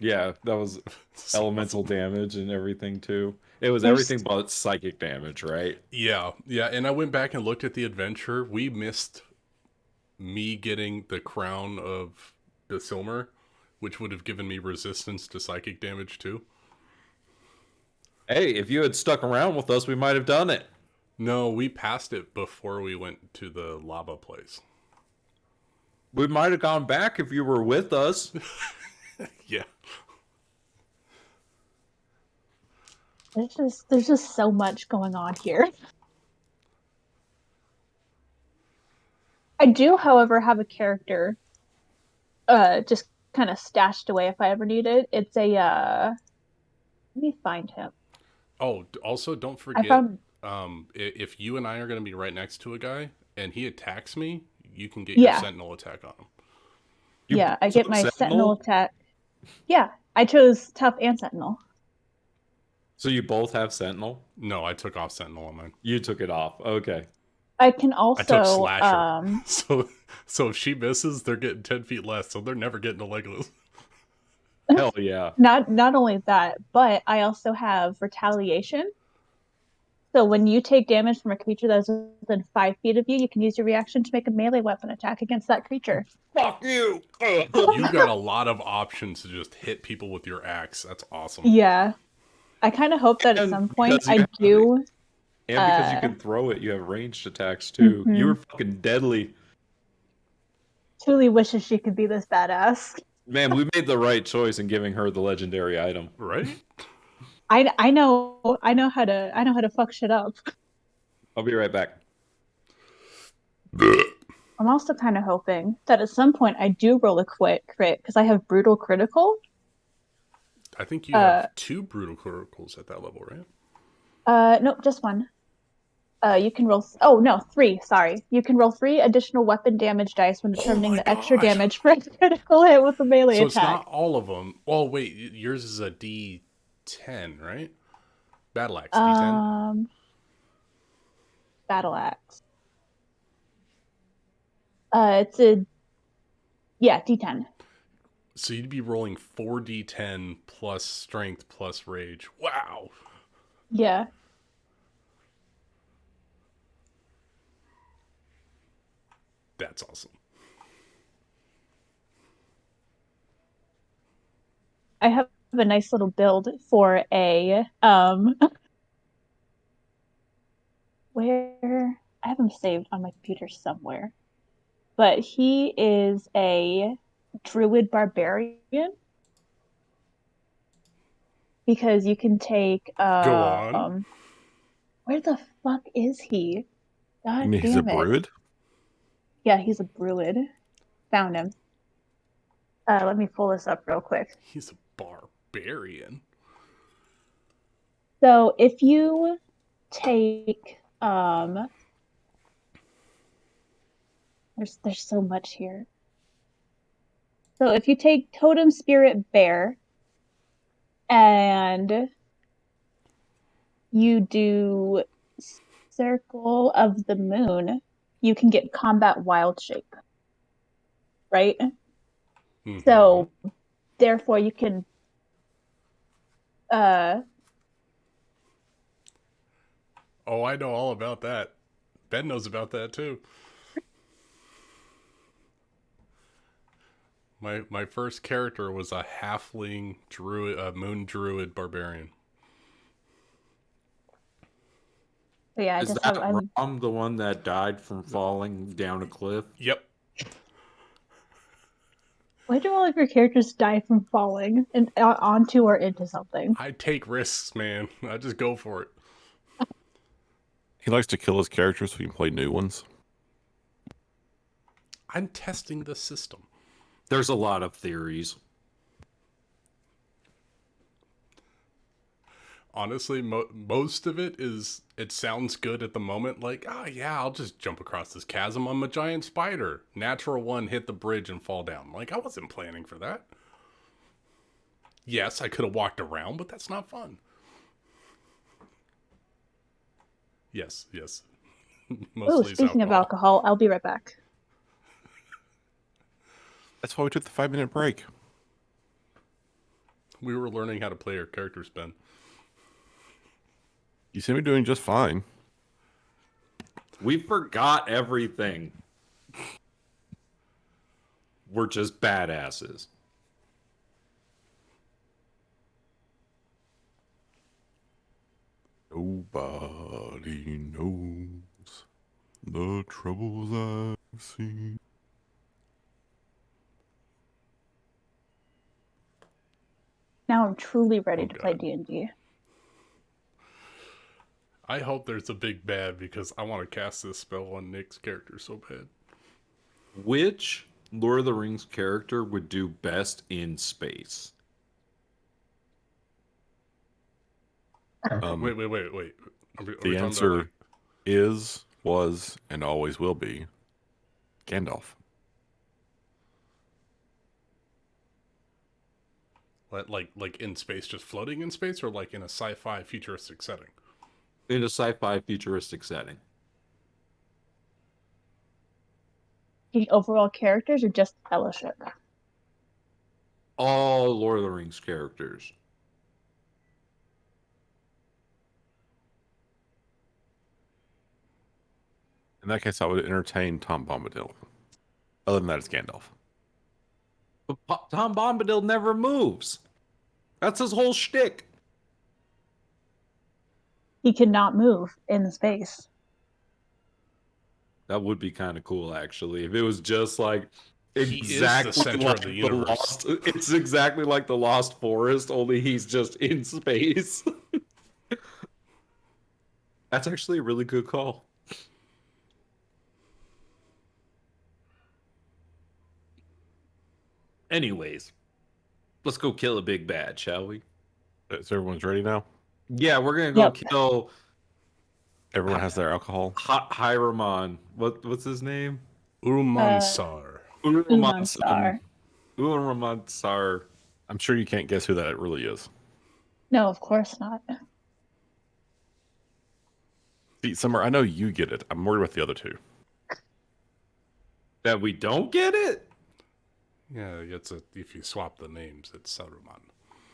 Yeah, that was So elemental awesome. damage and everything too. It was There's- everything but psychic damage, right? Yeah. And I went back and looked at the adventure. We missed me getting the crown of Basilmer, which would have given me resistance to psychic damage too. Hey, if you had stuck around with us, we might have done it. No, we passed it before we went to the lava place. We might have gone back if you were with us. Yeah. There's just so much going on here. I do, however, have a character just kind of stashed away if I ever need it. It's a let me find him. Oh, also don't I forget, found if you and I are going to be right next to a guy and he attacks me, you can get Yeah. your sentinel attack on him. You yeah, I get took my sentinel attack. Yeah, I chose tough and sentinel. So you both have sentinel? No, I took off sentinel on mine. You took it off. Okay. I can I took also slasher. So if she misses, they're getting 10 feet less, so they're never getting a Legolas. Hell yeah. not only that, but I also have retaliation. So when you take damage from a creature that's within 5 feet of you, you can use your reaction to make a melee weapon attack against that creature. Fuck you. You got a lot of options to just hit people with your axe. That's awesome. Yeah. I kind of hope that at And some point because you I have do. And because you Uh, can throw it, you have ranged attacks too. Mhm. You were fucking deadly. Truly wishes she could be this badass. Man, we made the right choice in giving her the legendary item. Right? I know how to fuck shit up. I'll be right back. I'm also kind of hoping that at some point I do roll a crit because I have brutal critical. I think you have 2 brutal criticals at that level, right? Nope, just one. You can roll. Oh no, 3. Sorry, you can roll 3 additional weapon damage dice when determining my the extra gosh. damage for a critical hit with a melee So it's attack. not all of them. Oh, wait, yours is a D10, right? Battle axe, D10? Battle axe. It's a D10. So you'd be rolling 4d10 plus strength plus rage. Wow. Yeah. That's awesome. I have a nice little build for a where I have him saved on my computer somewhere. But he is a druid barbarian because you can take Go on. where the fuck is he? God I mean, he's a damn it. druid. Yeah, he's a druid. Found him. Let me pull this up real quick. He's a barbarian. So if you take there's so much here. So if you take Totem Spirit Bear and you do Circle of the Moon, you can get Combat Wild Shape. Right? Mm-hmm. So therefore you can Oh, I know all about that. Ben knows about that too. My first character was a halfling druid, moon druid barbarian. yeah, I Is just that have Rom the one that died from falling down a cliff? Yep. why do all of your characters die from falling and onto or into something? I take risks, man. I just go for it. He likes to kill his characters so he can play new ones. I'm testing the system. There's a lot of theories. Honestly, most of it sounds good at the moment. Like, oh yeah, I'll just jump across this chasm. I'm a giant spider. Natural one, hit the bridge and fall down. Like, I wasn't planning for that. Yes, I could have walked around, but that's not fun. Yes. Oh, Mostly speaking of alcohol, I'll be right back. That's why we took the 5-minute break. We were learning how to play our characters, Ben. You seem to be doing just fine. We forgot everything. We're just badasses. Nobody knows the troubles I've seen. Now I'm truly ready Oh, to play God. D&D. I hope there's a big bad because I want to cast this spell on Nick's character so bad. Which Lord of the Rings character would do best in space? Wait. Are we The talking about, answer is, was, and always will be Gandalf. like in space, just floating in space, or like in a sci-fi futuristic setting? In a sci-fi futuristic setting. The overall characters or just Fellowship? All Lord of the Rings characters. In that case, I would entertain Tom Bombadil. Other than that, it's Gandalf. But Tom Bombadil never moves. That's his whole shtick. He cannot move in space. That would be kind of cool, actually, if it was just like He is the exactly center like of the universe. Lost. It's exactly like the Lost Forest, only he's just in space. That's actually a really good call. Anyways, let's go kill a big bad, shall we? So everyone's ready now? Yeah, we're gonna go Yep. kill Everyone has their alcohol? Hiramon. What's his name? Urumansar. Umansar. Uramantsar. I'm sure you can't guess who that really is. No, of course not. See, Summer, I know you get it. I'm worried about the other two. That we don't get it? Yeah, if you swap the names, it's Saruman.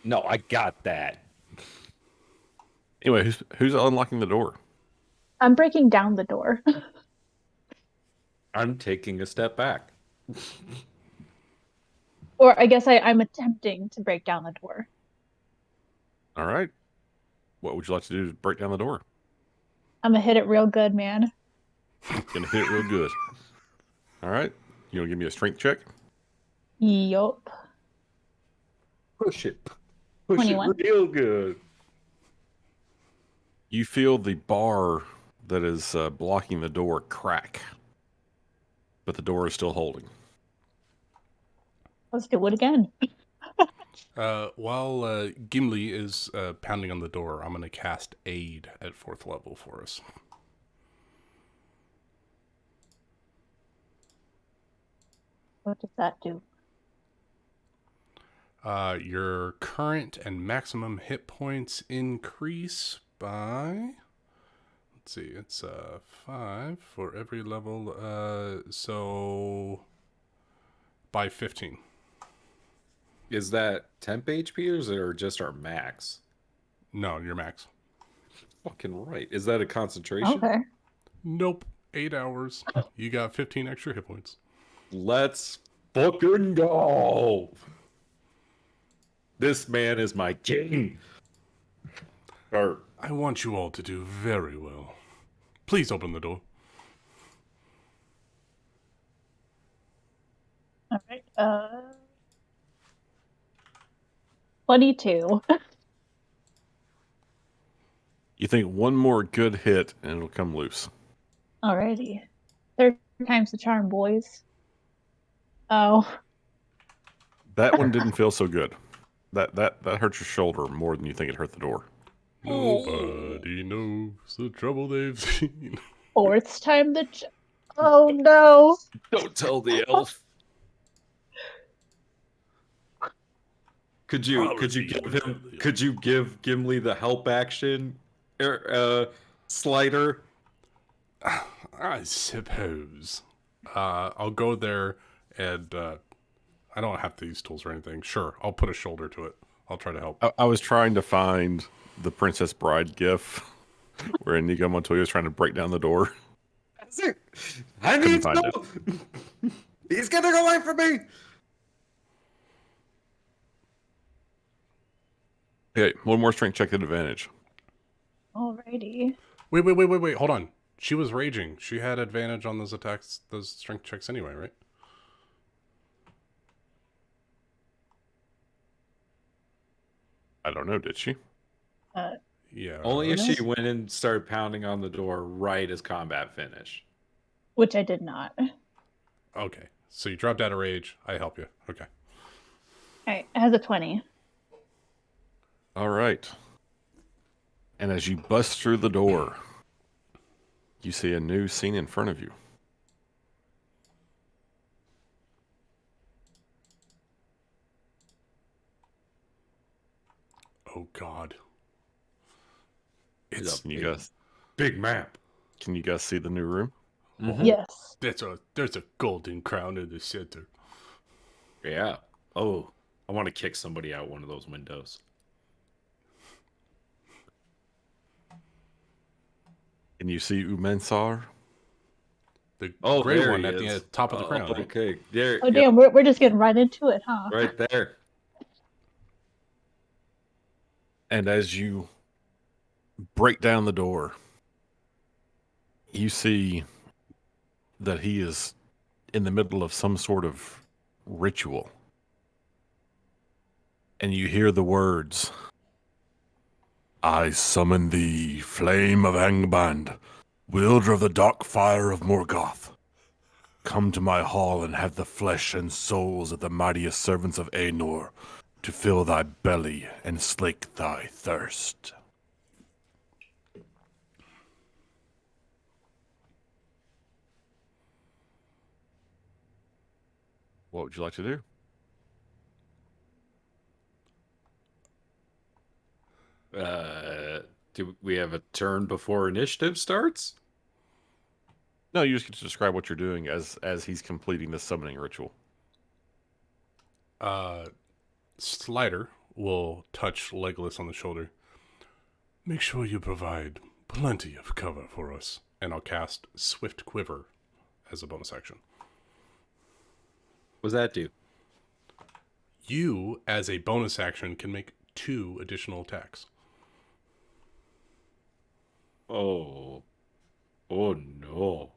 No, I got that. Anyway, who's unlocking the door? I'm breaking down the door. I'm taking a step back. Or I guess I'm attempting to break down the door. All right. What would you like to do to break down the door? I'm gonna hit it real good, man. Gonna hit it real good. All right. You want to give me a strength check? Yup. Push it. Push 21. it real good. You feel the bar that is blocking the door crack, but the door is still holding. Let's do it again. While Gimli is pounding on the door, I'm going to cast Aid at 4th level for us. What does that do? Your current and maximum hit points increase by... Let's see, it's 5 for every level, so by 15. Is that temp HP or just our max? No, your max. Fucking right. Is that a concentration? Okay. Nope, 8 hours. You got 15 extra hit points. Let's fucking go. This man is my king. Or I want you all to do very well. Please open the door. All right. 22. You think one more good hit and it'll come loose. Alrighty. Third time's the charm, boys. Oh. That one didn't feel so good. That hurt your shoulder more than you think it hurt the door. Nobody knows the trouble they've seen. Fourth time the oh no. don't tell the elf. Could you give Gimli the help action slider? I suppose. I'll go there and I don't have these tools or anything. Sure, I'll put a shoulder to it. I'll try to help. I was trying to find the Princess Bride gif where Inigo Montoya is trying to break down the door. I Couldn't need find to. He's getting away from me. Okay, one more strength check at advantage. Alrighty. Wait. Hold on. She was raging. She had advantage on those attacks, those strength checks anyway, right? I don't know, did she? Yeah. Only if Yes. she went and started pounding on the door right as combat finished. Which I did not. Okay. So you dropped out of rage. I help you. Okay. Alright, it has a 20. All right. And as you bust through the door, you see a new scene in front of you. Oh God. It's It's a Can you guys big map. can you guys see the new room? Mhm. Yes. there's a golden crown in the center. Yeah. Oh, I want to kick somebody out one of those windows. Can you see Umensar? The Oh, gray there one he at is. the top of the crown. Right? Okay, there. Oh damn, we're just getting right into it, huh? right there. And as you break down the door, you see that he is in the middle of some sort of ritual. And you hear the words, I summon thee, flame of Angerband, wielder of the dark fire of Morgoth. Come to my hall and have the flesh and souls of the mightiest servants of Aenor to fill thy belly and slake thy thirst. What would you like to do? Do we have a turn before initiative starts? No, you just get to describe what you're doing as he's completing this summoning ritual. Slider will touch Legolas on the shoulder. Make sure you provide plenty of cover for us. And I'll cast Swift Quiver as a bonus action. What does that do? You, as a bonus action, can make 2 additional attacks. Oh no.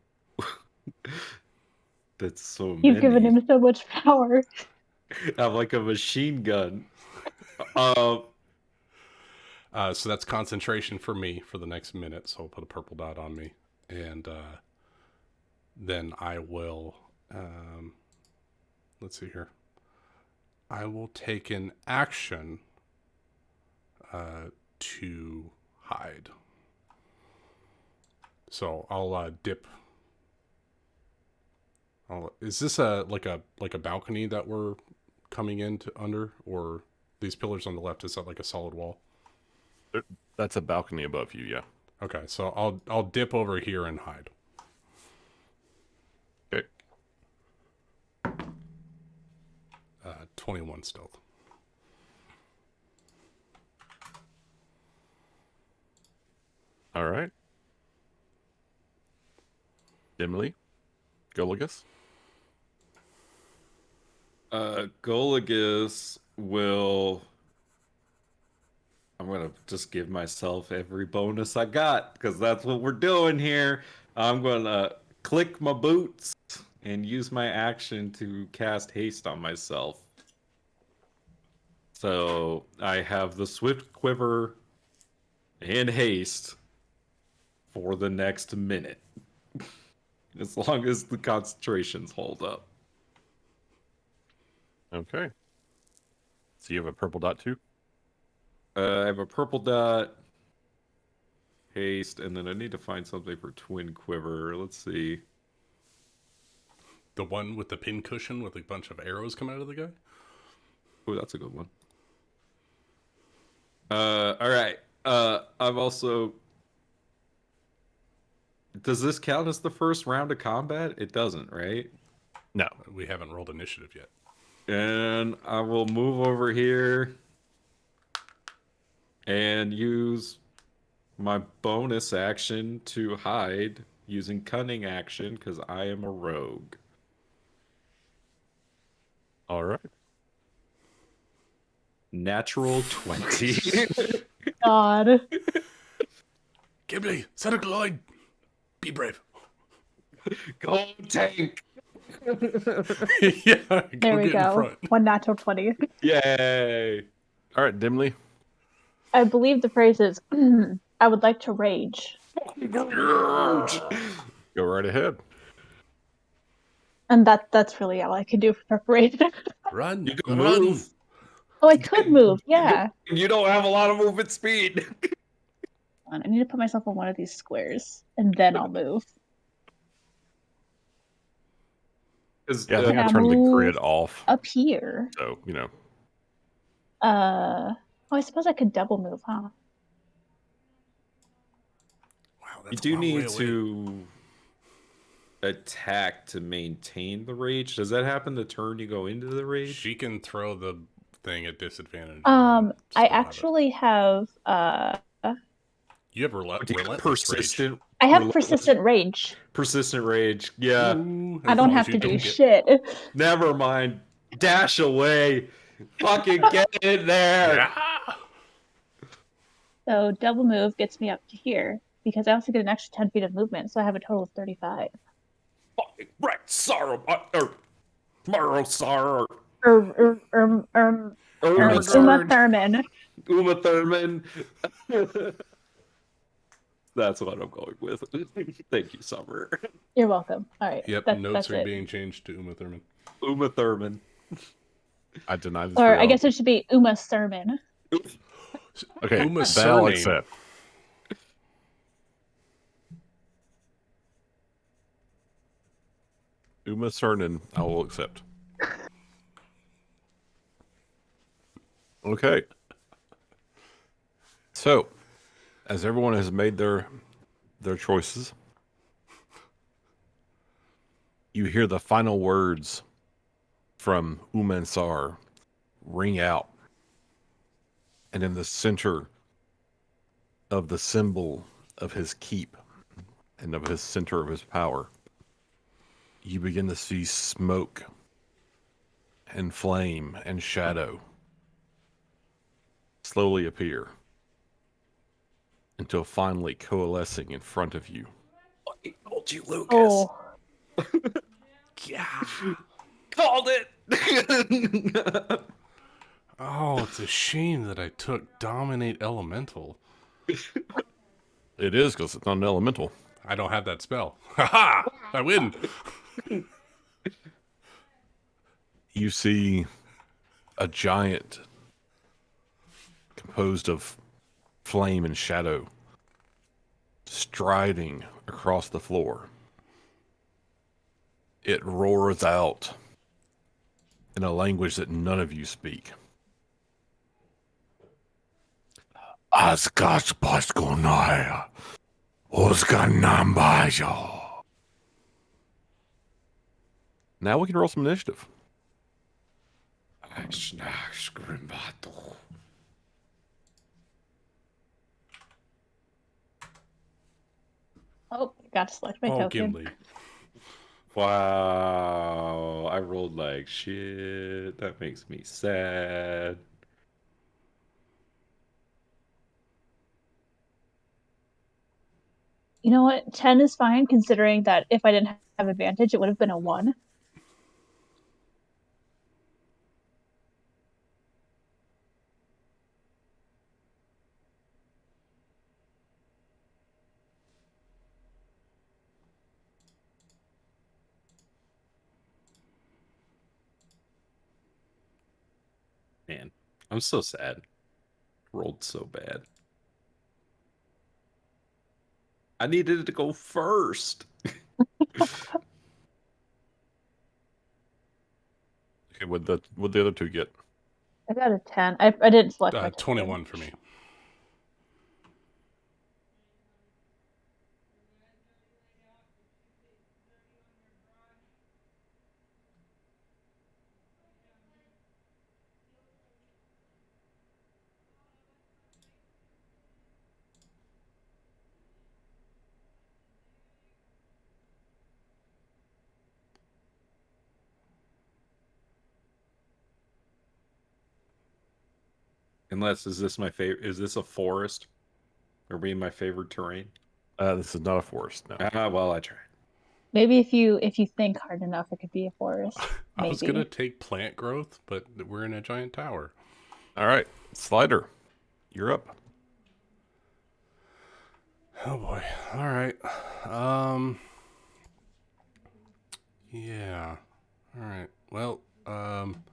That's so You've many. given him so much power. I'm like a machine gun. So that's concentration for me for the next minute. So I'll put a purple dot on me. And then I will... let's see here. I will take an action to hide. So I'll dip. Is this like a balcony that we're coming into under, or these pillars on the left? Is that like a solid wall? That's a balcony above you, yeah. Okay, so I'll dip over here and hide. Okay. 21 stealth. All right. Dimly. Goligus. Goligus will. I'm gonna just give myself every bonus I got because that's what we're doing here. I'm gonna click my boots and use my action to cast haste on myself. So I have the swift quiver and haste for the next minute, as long as the concentrations hold up. Okay. So you have a purple dot too? I have a purple dot, haste, and then I need to find something for twin quiver. Let's see. The one with the pin cushion with a bunch of arrows coming out of the guy? Oh, that's a good one. All right. I've also. Does this count as the first round of combat? It doesn't, right? No. We haven't rolled initiative yet. And I will move over here and use my bonus action to hide using cunning action because I am a rogue. All right. Natural 20. God. Ghibli, set a glide. Be brave. Go tank. Yeah, There we get in go. front. One natural 20. Yay. All right, Dimly. I believe the phrase is, I would like to rage. Go right ahead. And that's really all I can do for preparation. Run, You can run. move. Oh, I could move. Yeah. You don't have a lot of movement speed. Hold on, I need to put myself on one of these squares, and then I'll move. Yeah, I think I Yeah, turned the move grid off. Up here. So, you know. Oh, I suppose I could double move, huh? Wow, You that's do a long way need away. to attack to maintain the rage. Does that happen the turn you go into the rage? She can throw the thing at disadvantage. I still have it. actually have You have Do you have relentless persistent? I have relentless- persistent rage. Persistent rage. rage. Yeah. Ooh, I as don't long have as to you do don't get- shit. Never mind. Dash away. Fucking get in there. Yeah. So double move gets me up to here because I also get an extra 10 feet of movement, so I have a total of 35. Fucking right. Sorrow. Tomorrow, sorrow. Uma Thurman. Uma Thurman. That's what I'm going with. Thank you, Summer. You're welcome. All right. Yep, that's notes are it. being changed to Uma Thurman. Uma Thurman. I deny this. Or I guess it should be Uma Thurman. Okay, Uma that I'll surname. accept. Uma Cernan, I will accept. Okay. So, as everyone has made their choices, you hear the final words from Umansar ring out. And in the center of the symbol of his keep and of his center of his power, you begin to see smoke and flame and shadow slowly appear until finally coalescing in front of you. I told you, Lucas. Oh, Yeah. Called it. Oh, it's a shame that I took Dominate Elemental. It is because it's not an elemental. I don't have that spell. Ha-ha! I win. You see a giant composed of flame and shadow striding across the floor. It roars out in a language that none of you speak. Askas paskonaya, oskanambajo. Now we can roll some initiative. Oh, got to select my Oh, token. Gimli. Wow, I rolled like shit. That makes me sad. You know what? 10 is fine, considering that if I didn't have advantage, it would have been a 1. Man, I'm so sad. Rolled so bad. I needed it to go first. Okay, what'd the other two get? I got a 10. I didn't select my token. 21 for me. Unless, is this my favorite? Is this a forest? Are we in my favorite terrain? This is not a forest. No. Well, I tried. Maybe if you think hard enough, it could be a forest. I was Maybe. going to take plant growth, but we're in a giant tower. All right, Slider, you're up. Oh boy. All right. Yeah. All right. Well, I'm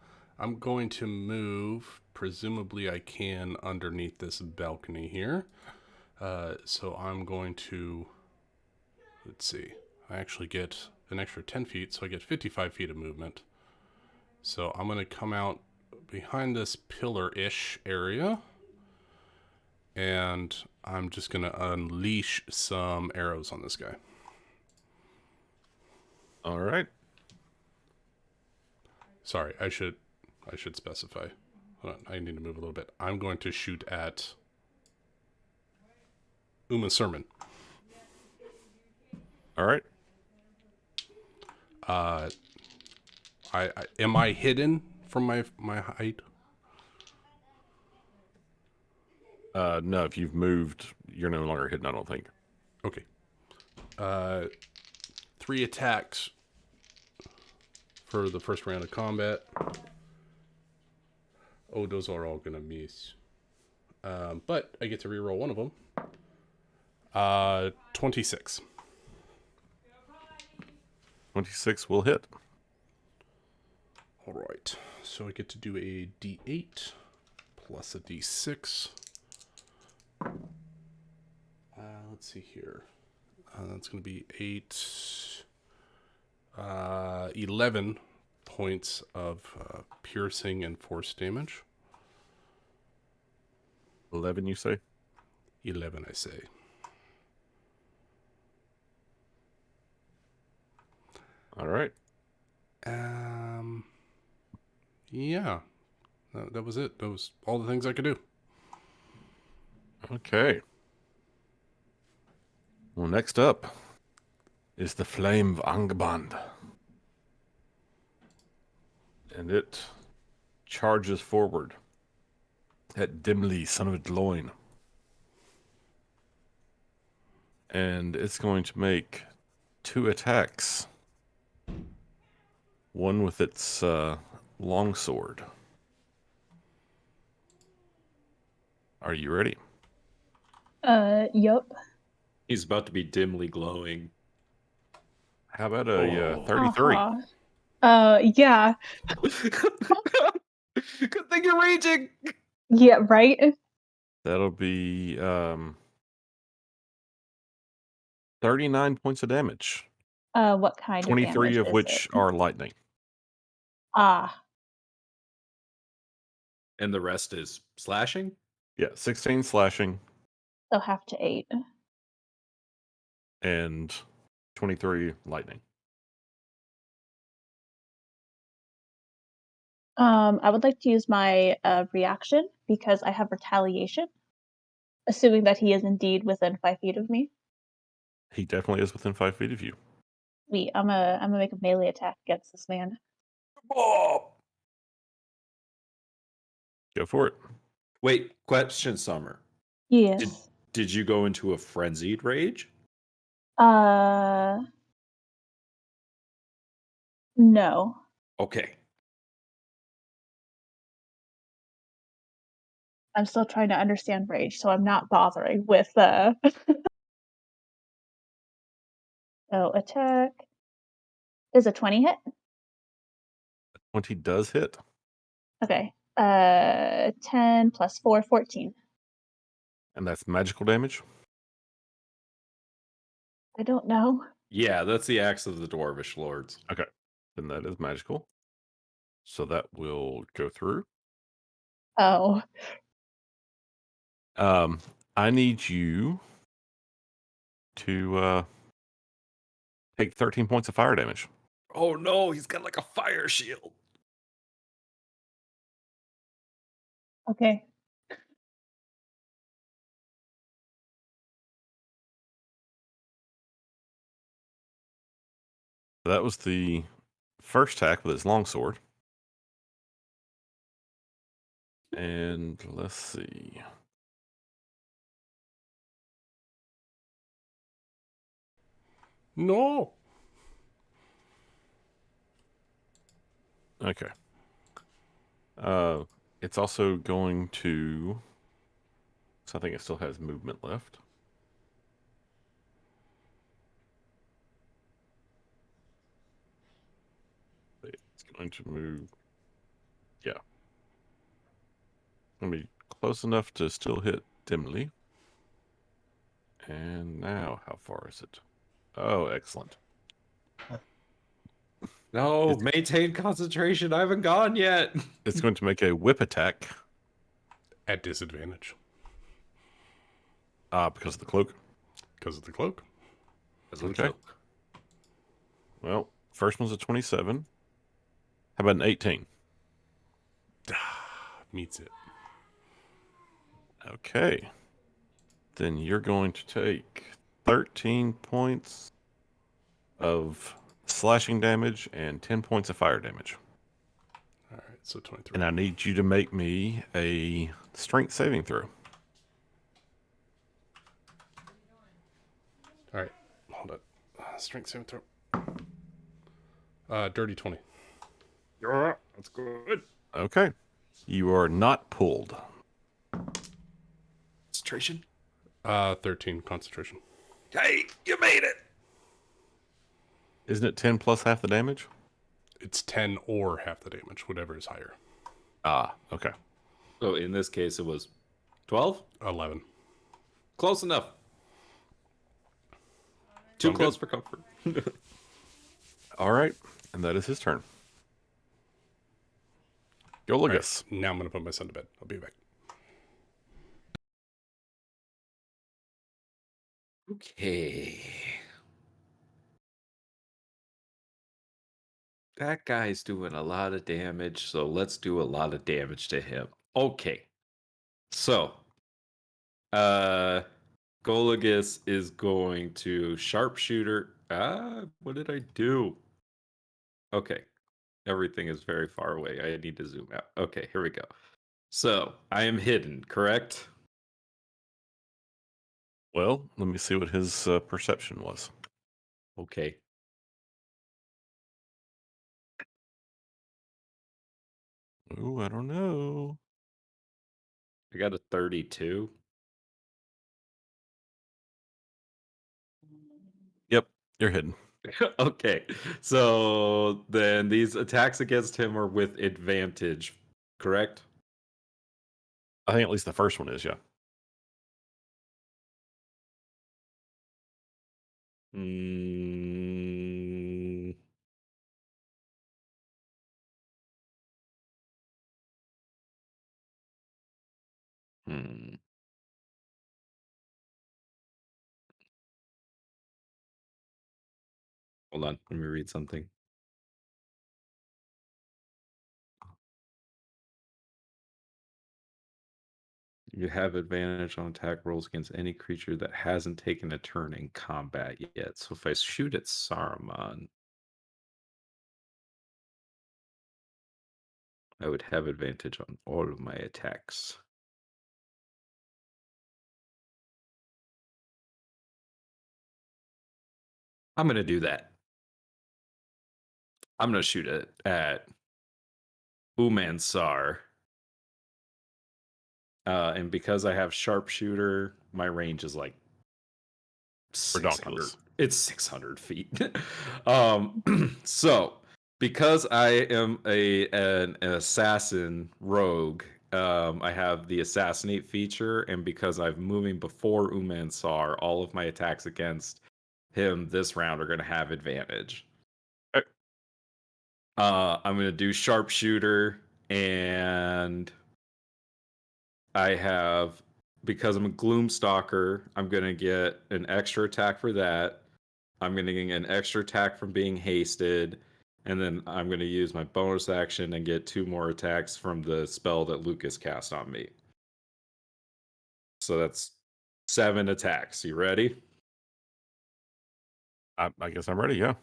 going to move. Presumably I can underneath this balcony here. So I'm going to, let's see. I actually get an extra 10 feet, so I get 55 feet of movement. So I'm going to come out behind this pillar-ish area. And I'm just going to unleash some arrows on this guy. All right. Sorry, I should specify. Hold on, I need to move a little bit. I'm going to shoot at Uma Sermon. All right. Am I hidden from my height? No, if you've moved, you're no longer hidden, I don't think. Okay. 3 attacks for the first round of combat. Oh, those are all gonna miss. But I get to reroll one of them. 26. 26 will hit. All right. So I get to do a D8 plus a D6. Let's see here. That's going to be 11 points of piercing and force damage. 11, you say? 11, I say. All right. Yeah. That was it. That was all the things I could do. Okay. Well, next up is the Flame of Angerband. And it charges forward at Dimly, son of Dloin. And it's going to make 2 attacks. One with its longsword. Are you ready? Yup. He's about to be dimly glowing. How about a 33? Yeah. Good thing you're raging. Yeah, right? That'll be 39 points of damage. What kind of 23 damage of is which it? are lightning. Ah, And the rest is slashing? Yeah, 16 slashing so half to 8. and 23 lightning. I would like to use my reaction because I have retaliation, assuming that he is indeed within 5 feet of me. He definitely is within 5 feet of you. Sweet, I'm gonna make a melee attack against this man. Oh! Go for it. Wait, question, Summer. Yes. Did you go into a frenzied rage? Uh, no. Okay. I'm still trying to understand rage, so I'm not bothering with So attack is a 20 hit. 20 does hit. Okay. 10 plus 4, 14. And that's magical damage. I don't know. Yeah, that's the axe of the Dwarvish Lords. Okay. Then that is magical. So that will go through. Oh, I need you to take 13 points of fire damage. Oh no, he's got like a fire shield. okay. That was the first attack with his longsword. And let's see. No. Okay. It's also going to. So I think it still has movement left. It's going to move. Yeah. Going to be close enough to still hit dimly. And now, how far is it? Oh, excellent. No, maintain concentration. I haven't gone yet. It's going to make a whip attack At disadvantage. because of the cloak. Because of the cloak. Okay. Well, first one's a 27. How about an 18? Meets it. Okay. Then you're going to take 13 points of slashing damage and 10 points of fire damage. All right, so 23. And I need you to make me a strength saving throw. All right, hold up. Strength saving throw. Dirty 20. Yeah, that's good. Okay. You are not pulled. Concentration. 13 concentration. Hey, you made it. Isn't it 10 plus half the damage? It's 10 or half the damage, whatever is higher. Ah, okay. So in this case, it was 12. 11. Close enough. Too Sound close good? for comfort. All right. And that is his turn. All right, Goligus. now I'm going to put my son to bed. I'll be back. Okay. That guy's doing a lot of damage, so let's do a lot of damage to him. Okay. So, Goligus is going to sharpshooter. What did I do? Okay. Everything is very far away. I need to zoom out. Okay, here we go. So, I am hidden, correct? Well, let me see what his perception was. Okay. Ooh, I don't know. I got a 32. Yep, you're hidden. Okay. So then these attacks against him are with advantage correct? I think at least the first one is, yeah. Mm, hmm. Hold on, let me read something. You have advantage on attack rolls against any creature that hasn't taken a turn in combat yet. So if I shoot at Saruman, I would have advantage on all of my attacks. I'm going to do that. I'm going to shoot it at Umansar. And because I have sharpshooter, my range is like 600. Ridiculous. It's 600 feet. So because I am an assassin rogue, I have the assassinate feature, and because I'm moving before Umansar, all of my attacks against him this round are going to have advantage. Okay. I'm going to do sharpshooter, and I have, because I'm a Gloomstalker, I'm going to get an extra attack for that. I'm going to get an extra attack from being hasted, and then I'm going to use my bonus action and get 2 more attacks from the spell that Lucas cast on me. So that's 7 attacks. You ready? I guess I'm ready, yeah.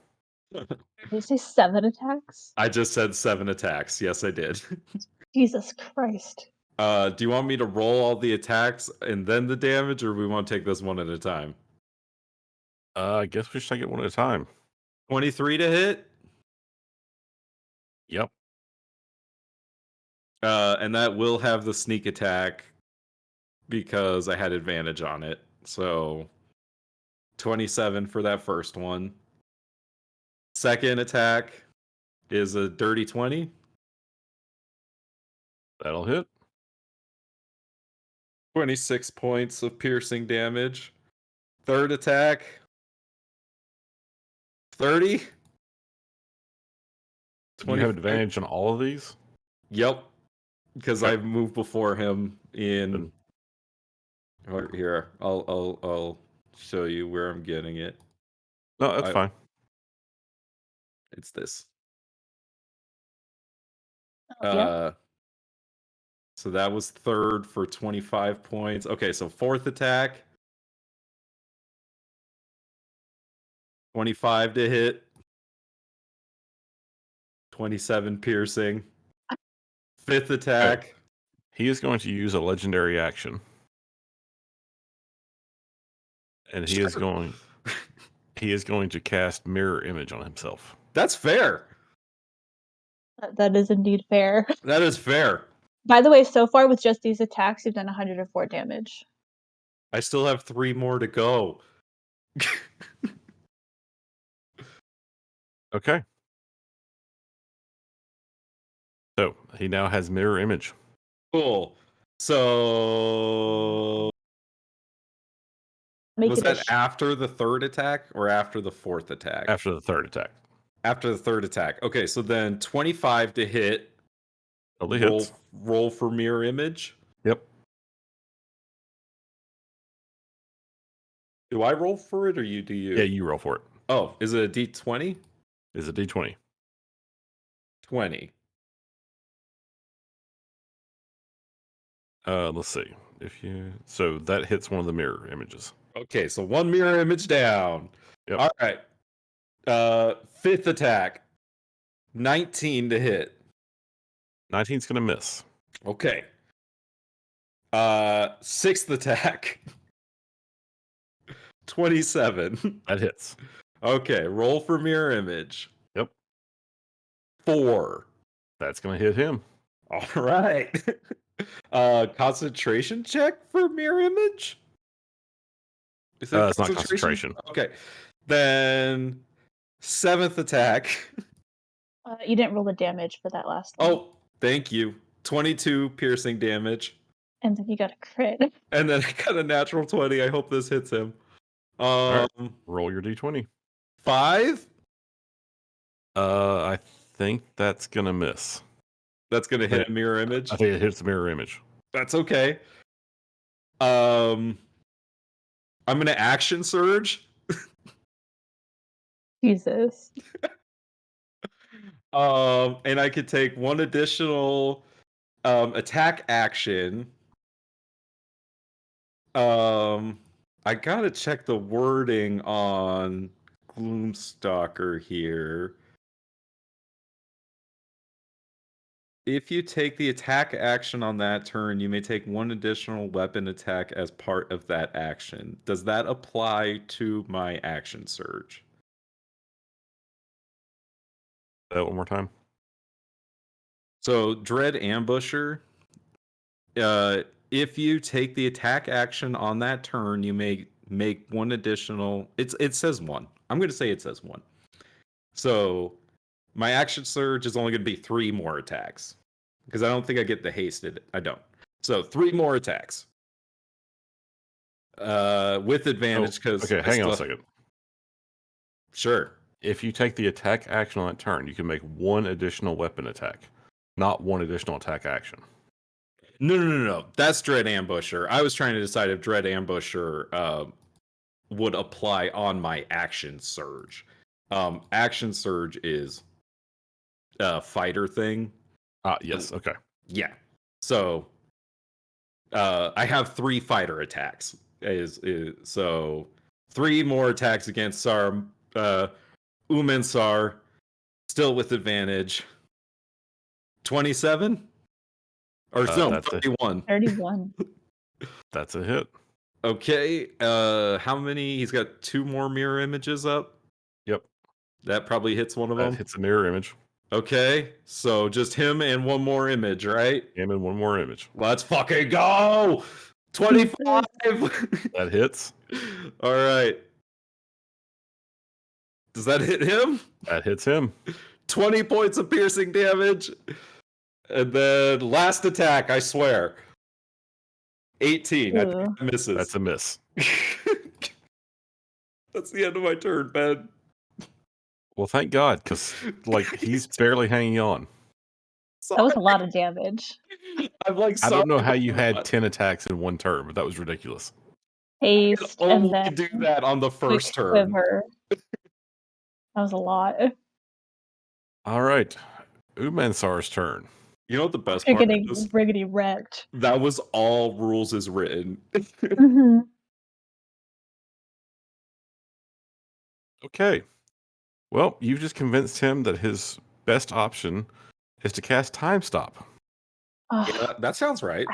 Did you say 7 attacks? I just said 7 attacks. Yes, I did. Jesus Christ. Do you want me to roll all the attacks and then the damage, or we want to take this one at a time? I guess we should take it one at a time. 23 to hit? Yep. And that will have the sneak attack because I had advantage on it. So 27 for that first one. Second attack is a dirty 20. That'll hit. 26 points of piercing damage. Third attack, 30. You have advantage on all of these? Yep. Because Okay. I've moved before him in. Good. Here, I'll show you where I'm getting it. No, that's fine. It's this. Yeah. So that was third for 25 points. Okay, so fourth attack. 25 to hit. 27 piercing. Fifth attack. Okay. He is going to use a legendary action. And he is going to cast mirror image on himself. That's fair. That is indeed fair. That is fair. By the way, so far with just these attacks, you've done 104 damage. I still have 3 more to go. Okay. So he now has mirror image. Cool. So was that after the third attack or after the fourth attack? After the third attack. After the third attack. Okay, so then 25 to hit. Totally hits. Roll for mirror image. Yep. Do I roll for it or do you? Yeah, you roll for it. Oh, is it a D20? It's a D20. 20. Let's see. So that hits one of the mirror images. Okay, so 1 mirror image down. Yep. All right. Fifth attack. 19 to hit. 19's gonna miss. Okay. Sixth attack. 27. That hits. Okay, roll for mirror image. Yep. 4. That's gonna hit him. All right. Concentration check for mirror image? Is it it's not concentration. Okay. Then 7th attack. You didn't roll the damage for that last one. Oh, thank you. 22 piercing damage. And then you got a crit. And then I got a natural 20. I hope this hits him. right. Roll your d20. 5? I think that's gonna miss. That's gonna hit a mirror image. I think it hits the mirror image. That's okay. I'm gonna action surge. Jesus. And I could take one additional attack action. I gotta check the wording on Gloomstalker here. If you take the attack action on that turn, you may take one additional weapon attack as part of that action. Does that apply to my action surge? Say that one more time. So, Dread Ambusher, if you take the attack action on that turn, you may make one additional. It says one. I'm going to say it says one. So, my action surge is only going to be 3 more attacks because I don't think I get the hasted. I don't. So 3 more attacks with advantage because. Okay, hang on a second. Sure. If you take the attack action on that turn, you can make one additional weapon attack, not one additional attack action. No. That's Dread Ambusher. I was trying to decide if Dread Ambusher would apply on my action surge. Action surge is a fighter thing. Yes. Okay. Yeah. So I have 3 fighter attacks. So 3 more attacks against Sar Umensar, still with advantage. 27? Or no, 31. 31. That's a hit. Okay. How many? He's got 2 more mirror images up. Yep. That probably hits one of them. That hits a mirror image. Okay. So just him and one more image, right? Him and one more image. Let's fucking go! 25! That hits. All right. Does that hit him? That hits him. 20 points of piercing damage. And then last attack, I swear. 18. I think that misses. That's a miss. That's the end of my turn, Ben. Well, thank God, because he's barely hanging on. That was a lot of damage. I'm like, I don't know how you had 10 attacks in one turn, but that was ridiculous. Haste I and only then do that on the first turn. Quiver. That was a lot. All right, Umansar's turn. You know what the best You're part getting is? riggedy wrecked. That was all rules is written. Mm-hmm. Okay. Well, you've just convinced him that his best option is to cast Time Stop. Yeah, that sounds right.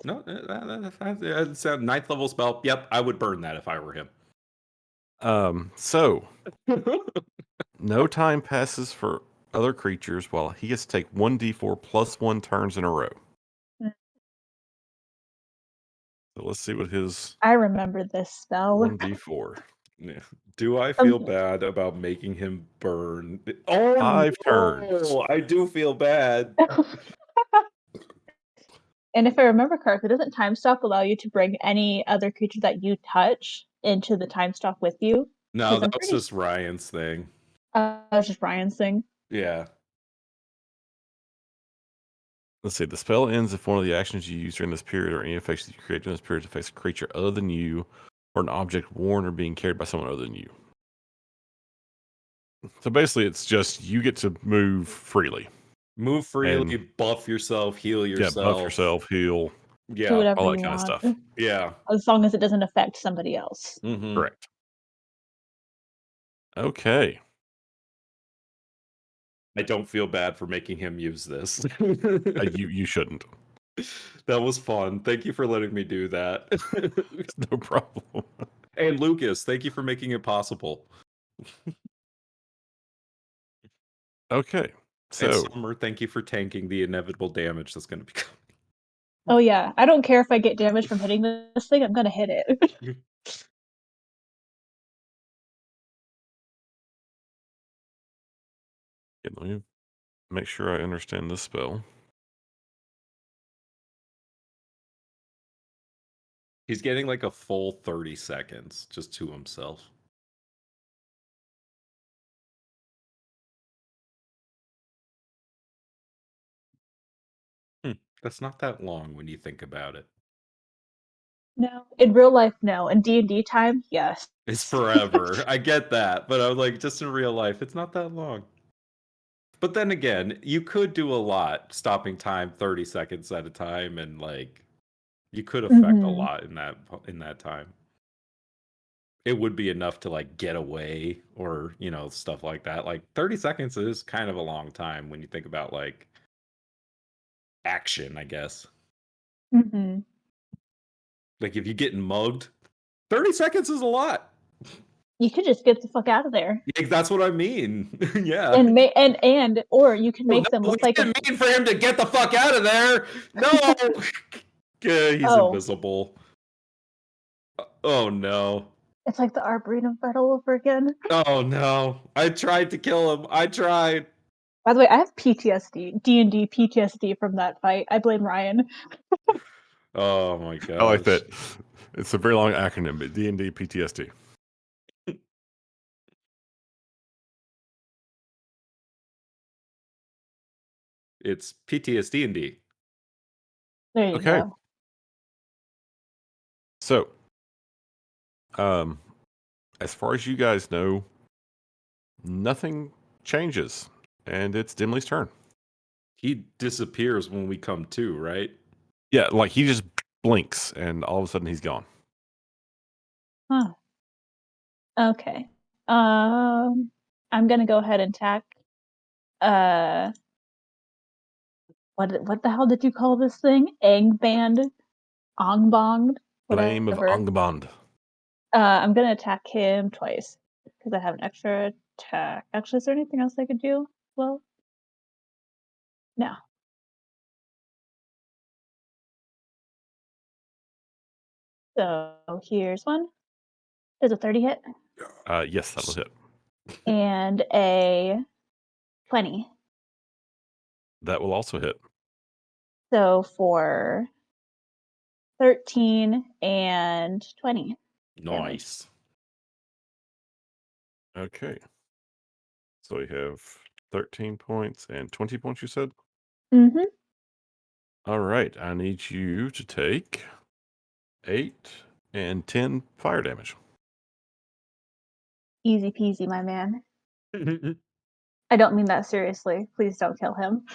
No, that's a 9th level spell. Yep, I would burn that if I were him. So no time passes for other creatures while he gets to take 1d4 plus 1 turns in a row. So let's see what his I remember this spell. 1d4. Yeah. Do I feel bad about making him burn? Oh, 5 turns. I do feel bad. And if I remember correctly, doesn't Time Stop allow you to bring any other creature that you touch into the Time Stop with you? No, that was just Ryan's thing. That was just Ryan's thing. Yeah. Let's see. The spell ends if one of the actions you use during this period or any effects that you create during this period affects a creature other than you or an object worn or being carried by someone other than you. So basically, it's just you get to move freely. Move freely, buff yourself, heal yourself. Yeah, buff yourself, heal. Yeah, do whatever all that you kind of want. stuff. Yeah. As long as it doesn't affect somebody else. Mm-hmm. Correct. Okay. I don't feel bad for making him use this. You shouldn't. That was fun. Thank you for letting me do that. No problem. And Lucas, thank you for making it possible. Okay. So, and Summer, thank you for tanking the inevitable damage that's going to be coming. Oh yeah, I don't care if I get damage from hitting this thing. I'm gonna hit it. let me make sure I understand this spell. He's getting like a full 30 seconds just to himself. That's not that long when you think about it. No, in real life, no. In D&D time, yes. It's forever. I get that, but I'm like, just in real life, it's not that long. But then again, you could do a lot, stopping time 30 seconds at a time, and like, you could affect a lot in that time. It would be enough to like get away or, stuff like that. Like 30 seconds is kind of a long time when you think about like action, I guess. Mm-hmm. Like if you're getting mugged, 30 seconds is a lot. You could just get the fuck out of there. Yeah, that's what I mean. Yeah. Or you can make them look we like didn't mean for him to get the fuck out of there. No. Yeah, he's invisible. Oh no. It's like the Arboretum fight all over again. Oh no. I tried to kill him. I tried. By the way, I have PTSD, D&D PTSD from that fight. I blame Ryan. Oh my god. I like that. It's a very long acronym, but D&D PTSD. It's PTSD and D. There you go. So, as far as you guys know, nothing changes, and it's Dimly's turn. He disappears when we come to, right? Yeah, like he just blinks, and all of a sudden he's gone. Huh. Okay. I'm gonna go ahead and attack. What the hell did you call this thing? Angband? Ongbonged? Flame of Whatever. Angerband. I'm gonna attack him twice because I have an extra attack. Actually, is there anything else I could do? Well, no. So here's one. Does a 30 hit? Yes, that'll hit. And a 20. That will also hit. So for 13 and 20. Nice. Okay. So we have 13 points and 20 points, you said? Mm-hmm. All right. I need you to take 8 and 10 fire damage. Easy peasy, my man. I don't mean that seriously. Please don't kill him.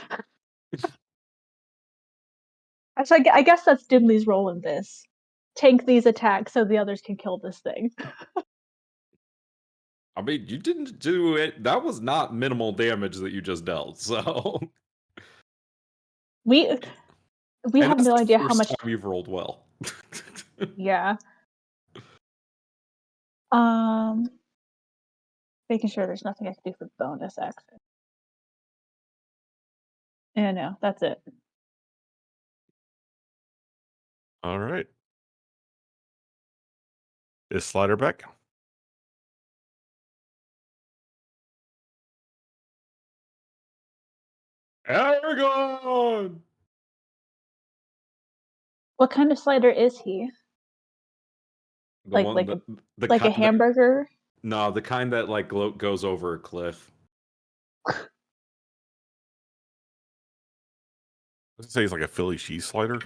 Actually, I guess that's Dimly's role in this. Tank these attacks so the others can kill this thing. I mean, you didn't do it. That was not minimal damage that you just dealt. So We have no idea how much time you've rolled well. Yeah. Making sure there's nothing I can do for bonus action. Yeah, no, that's it. All right. Is Slider back? Aragon! What kind of slider is he? The A hamburger? No, the kind that like goes over a cliff. Let's say he's like a Philly cheese slider.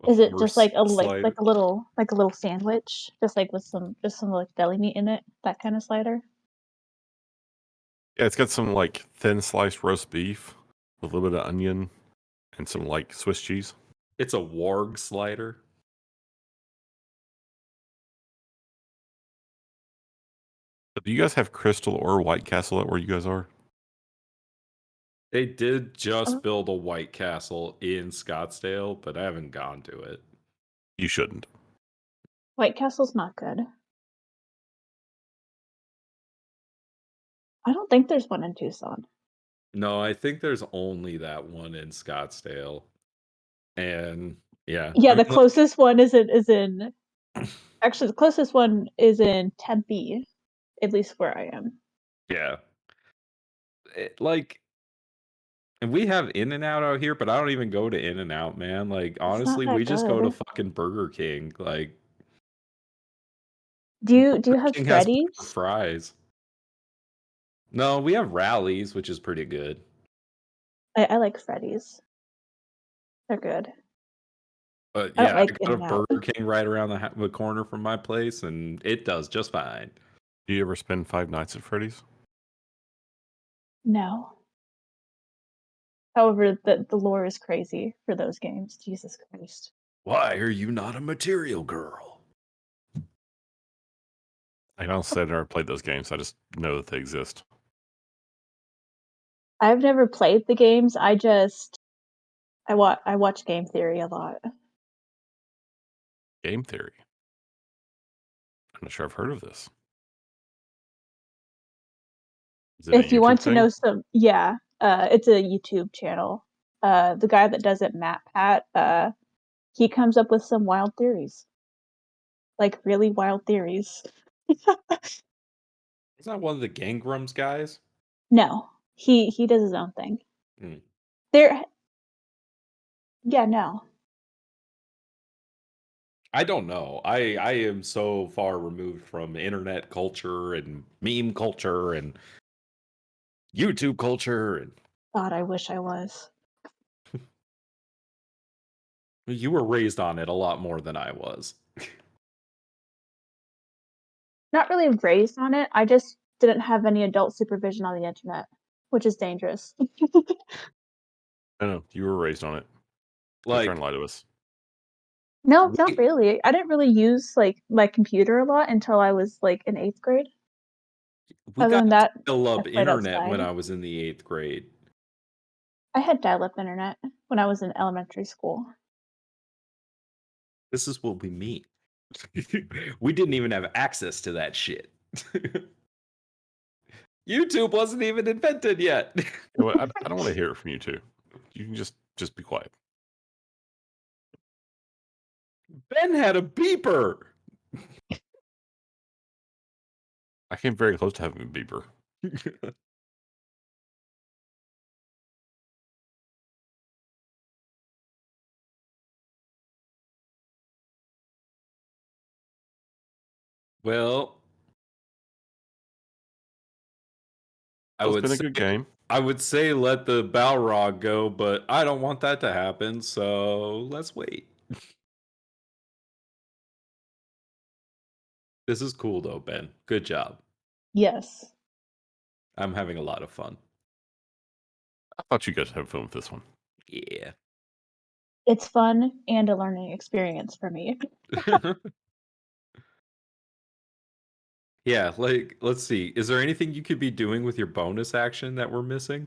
Is it just like a little sandwich, just like with some like deli meat in it, that kind of slider? Yeah, it's got some like thin sliced roast beef with a little bit of onion and some like Swiss cheese. It's a warg slider. Do you guys have Crystal or White Castle at where you guys are? They did just build a White Castle in Scottsdale, but I haven't gone to it. You shouldn't. White Castle's not good. I don't think there's one in Tucson. No, I think there's only that one in Scottsdale. And yeah. Yeah, the closest one is in actually the closest one is in Tempe, at least where I am. Yeah. like, and we have In-N-Out out here, but I don't even go to In-N-Out, man. Like, not honestly, that we just go to good. fucking Burger King. Like, Do you Burger have King has better Freddy's? fries. No, we have Rallies, which is pretty good. I like Freddy's. They're good. But I don't yeah, I like got a In-N-Out. Burger King right around the corner from my place, and it does just fine. Do you ever spend 5 nights at Freddy's? No. However, the lore is crazy for those games. Jesus Christ. Why are you not a material girl? I honestly have never played those games. I just know that they exist. I've never played the games. I watch Game Theory a lot. Game Theory. I'm not sure I've heard of this. Is it a If you YouTube want to thing? know some, yeah, it's a YouTube channel. The guy that does it, Matt Pat, he comes up with some wild theories, like really wild theories. Is that one of the Gangrams guys? No, he does his own thing. Hmm. There, yeah, no. I don't know. I am so far removed from internet culture and meme culture and YouTube culture, and God, I wish I was. you were raised on it a lot more than I was. Not really raised on it. I just didn't have any adult supervision on the internet, which is dangerous. I know. You were raised on it. Don't try Like, and lie to us. No, not we, really. I didn't really use like my computer a lot until I was like in 8th grade. we Other got than that, I dial-up played internet when outside. I was in the 8th grade. I had dial-up internet when I was in elementary school. This is what we mean. We didn't even have access to that shit. YouTube wasn't even invented yet. You know what? I don't want to hear it from you two. You can just be quiet. Ben had a beeper. I came very close to having a beeper. Well, I It's would been a say good game. I would say let the Balrog go, but I don't want that to happen, so let's wait. This is cool though, Ben. Good job. Yes. I'm having a lot of fun. I thought you guys had fun with this one. Yeah. It's fun and a learning experience for me. Yeah, like let's see. Is there anything you could be doing with your bonus action that we're missing?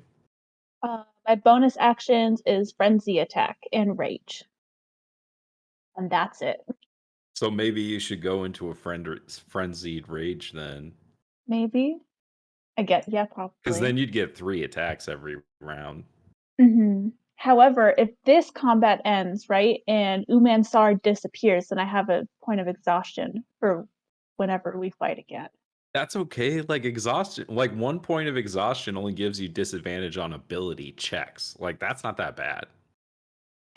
My bonus actions is Frenzy Attack and Rage. And that's it. So maybe you should go into a frenzied rage then. Maybe. Yeah, Because probably. then you'd get 3 attacks every round. However, if this combat ends, right, and Umansar disappears, then I have a point of exhaustion for whenever we fight again. That's okay. Like exhaustion, like 1 point of exhaustion only gives you disadvantage on ability checks. Like that's not that bad.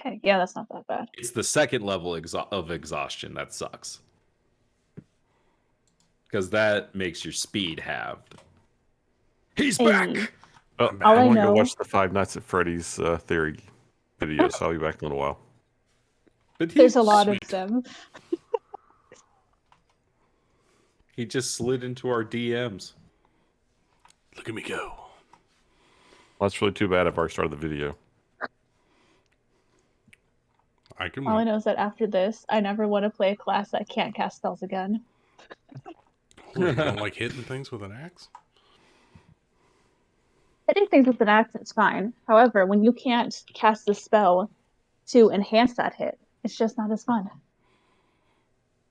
Okay, yeah, that's not that bad. It's the second level of exhaustion that sucks. Because that makes your speed halved. He's Hey, back! Well, all I I want to go know, watch the 5 Nights at Freddy's theory video, so I'll be back in a little while. But there's a lot Sweet. of them. he just slid into our DMs. Look at me go. Well, that's really too bad. I've already started the video. I can All I win. know is that after this, I never want to play a class that can't cast spells again. What, you don't like hitting things with an axe? Hitting things with an axe is fine. However, when you can't cast the spell to enhance that hit, it's just not as fun.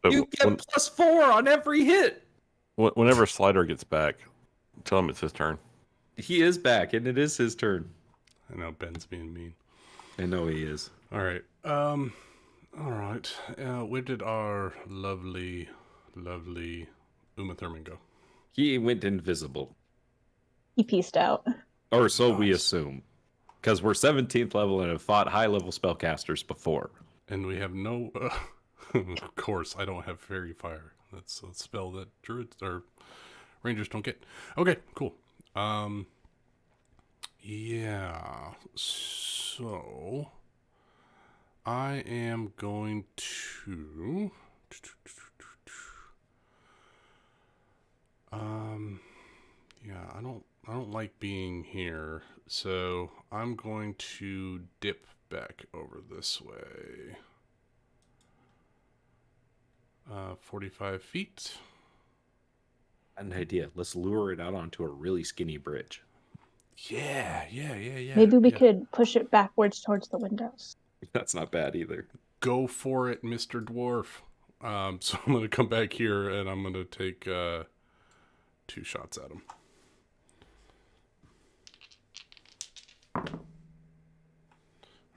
But You get +4 on every hit! whenever Slider gets back, tell him it's his turn. He is back, and it is his turn. I know Ben's being mean. I know he is. All right. All right. Where did our lovely Uma Thurman go? He went invisible. He pieced out. Or so we Nice. assume. Because we're 17th level and have fought high-level spellcasters before. And we have no... of course, I don't have Fairy Fire. That's a spell that druids or rangers don't get. Okay, cool. Yeah. So... I am going to... Yeah, I don't like being here, so I'm going to dip back over this way. 45 feet. An idea. Let's lure it out onto a really skinny bridge. Yeah. Maybe we could push it backwards towards the windows. That's not bad either. Go for it, Mr. Dwarf. So I'm going to come back here and I'm going to take 2 shots at him.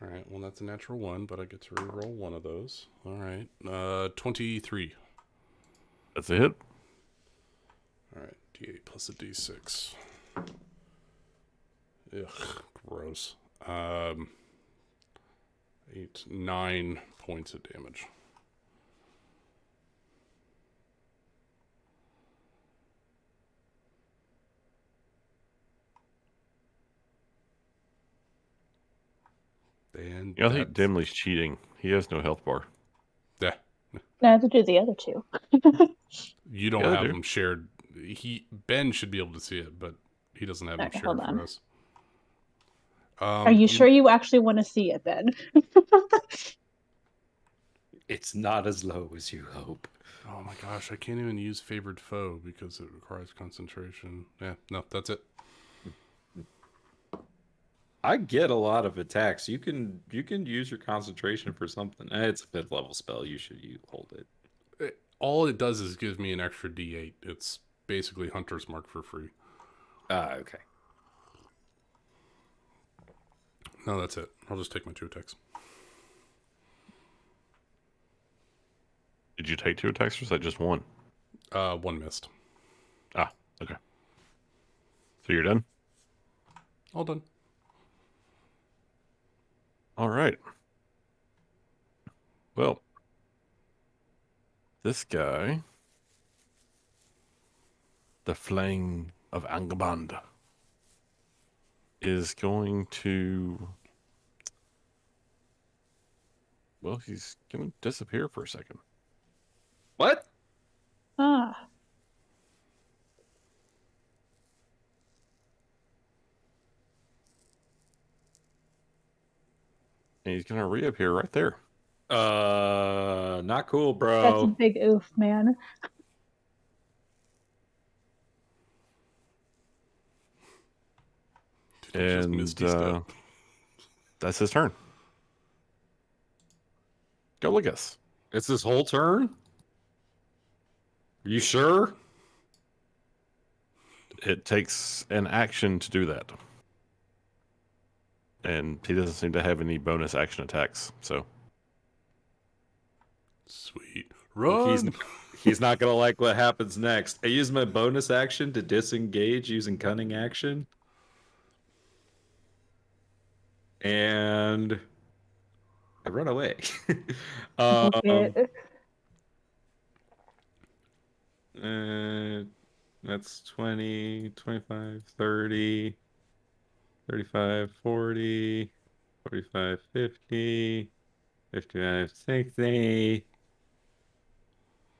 All right, well, that's a natural 1, but I get to reroll one of those. All right, 23. That's a hit. All right, D8 plus a D6. Ugh, gross. 9 points of damage. And I think Dimly's cheating. He has no health bar. yeah, Neither do the other two. you don't Yeah, I have do. them shared. Ben should be able to see it, but he doesn't have them Okay, shared hold for on. us. Are you sure you actually want to see it then? It's not as low as you hope. Oh my gosh, I can't even use favored foe because it requires concentration. Yeah, no, that's it. I get a lot of attacks. You can use your concentration for something. It's a 5th level spell. You hold it. All it does is give me an extra D8. It's basically Hunter's Mark for free. Okay. No, that's it. I'll just take my 2 attacks. Did you take 2 attacks or is that just 1? 1 missed. Ah, okay. So you're done? All done. All right. Well, this guy, the Flang of Angerband, is going to... Well, he's going to disappear for a second. What? Ah, And he's going to reappear right there. Not cool, that's a bro. big oof, man. Did he just And Misty Step? that's his turn. Go look us. It's this whole turn? Are you sure? It takes an action to do that. And he doesn't seem to have any bonus action attacks, so... Sweet. Run! He's not gonna like what happens next. I use my bonus action to disengage using cunning action. And I run away. Okay. That's 20, 25, 30, 35, 40, 45, 50, 55, 60,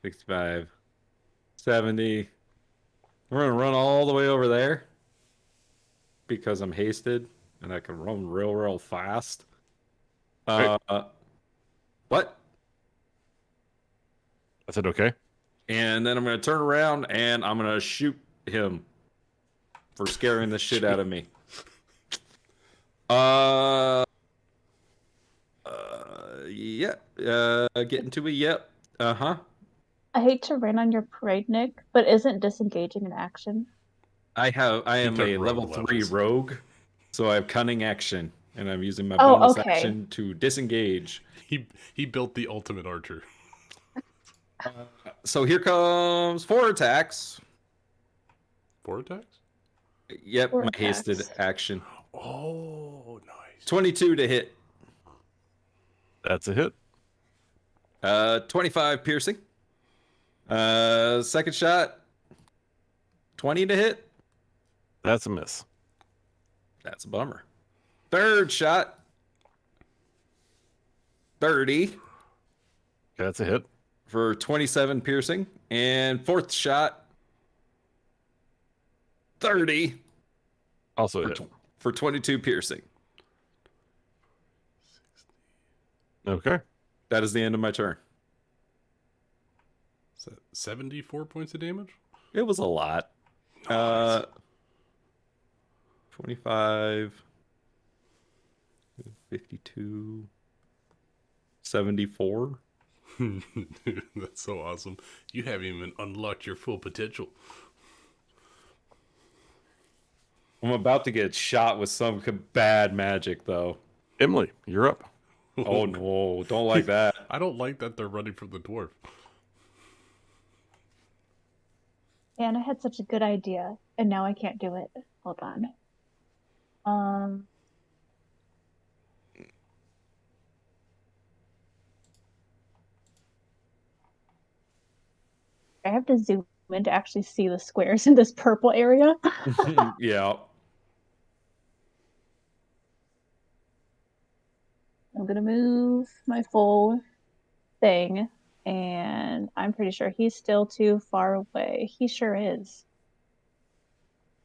65, 70. We're going to run all the way over there because I'm hasted and I can run real fast. Right. What? I said okay. And then I'm going to turn around and I'm going to shoot him for scaring the shit out of me. Yeah. Get into a yep. Uh-huh. I hate to rain on your parade, Nick, but isn't disengaging an action? I am took a rogue level 3 levels. rogue, so I have cunning action, and I'm using my Oh, bonus okay. action to disengage. He built the ultimate archer. So here comes 4 attacks. 4 attacks? Yep, Or my hasted attacks. action. Oh, nice. 22 to hit. That's a hit. 25 piercing. Second shot. 20 to hit. That's a miss. That's a bummer. Third shot. 30 That's a hit. for 27 piercing. And fourth shot. 30 Also a for, hit. for 22 piercing. Okay. That is the end of my turn. Is that 74 points of damage? It was a lot. Nice. 25, 52, 74. That's so awesome. You haven't even unlocked your full potential. I'm about to get shot with some bad magic, though. Emily, you're up. Oh no, don't like that. I don't like that they're running from the dwarf. And I had such a good idea, and now I can't do it. Hold on. I have to zoom in to actually see the squares in this purple area. Yeah. I'm gonna move my full thing, and I'm pretty sure he's still too far away. He sure is.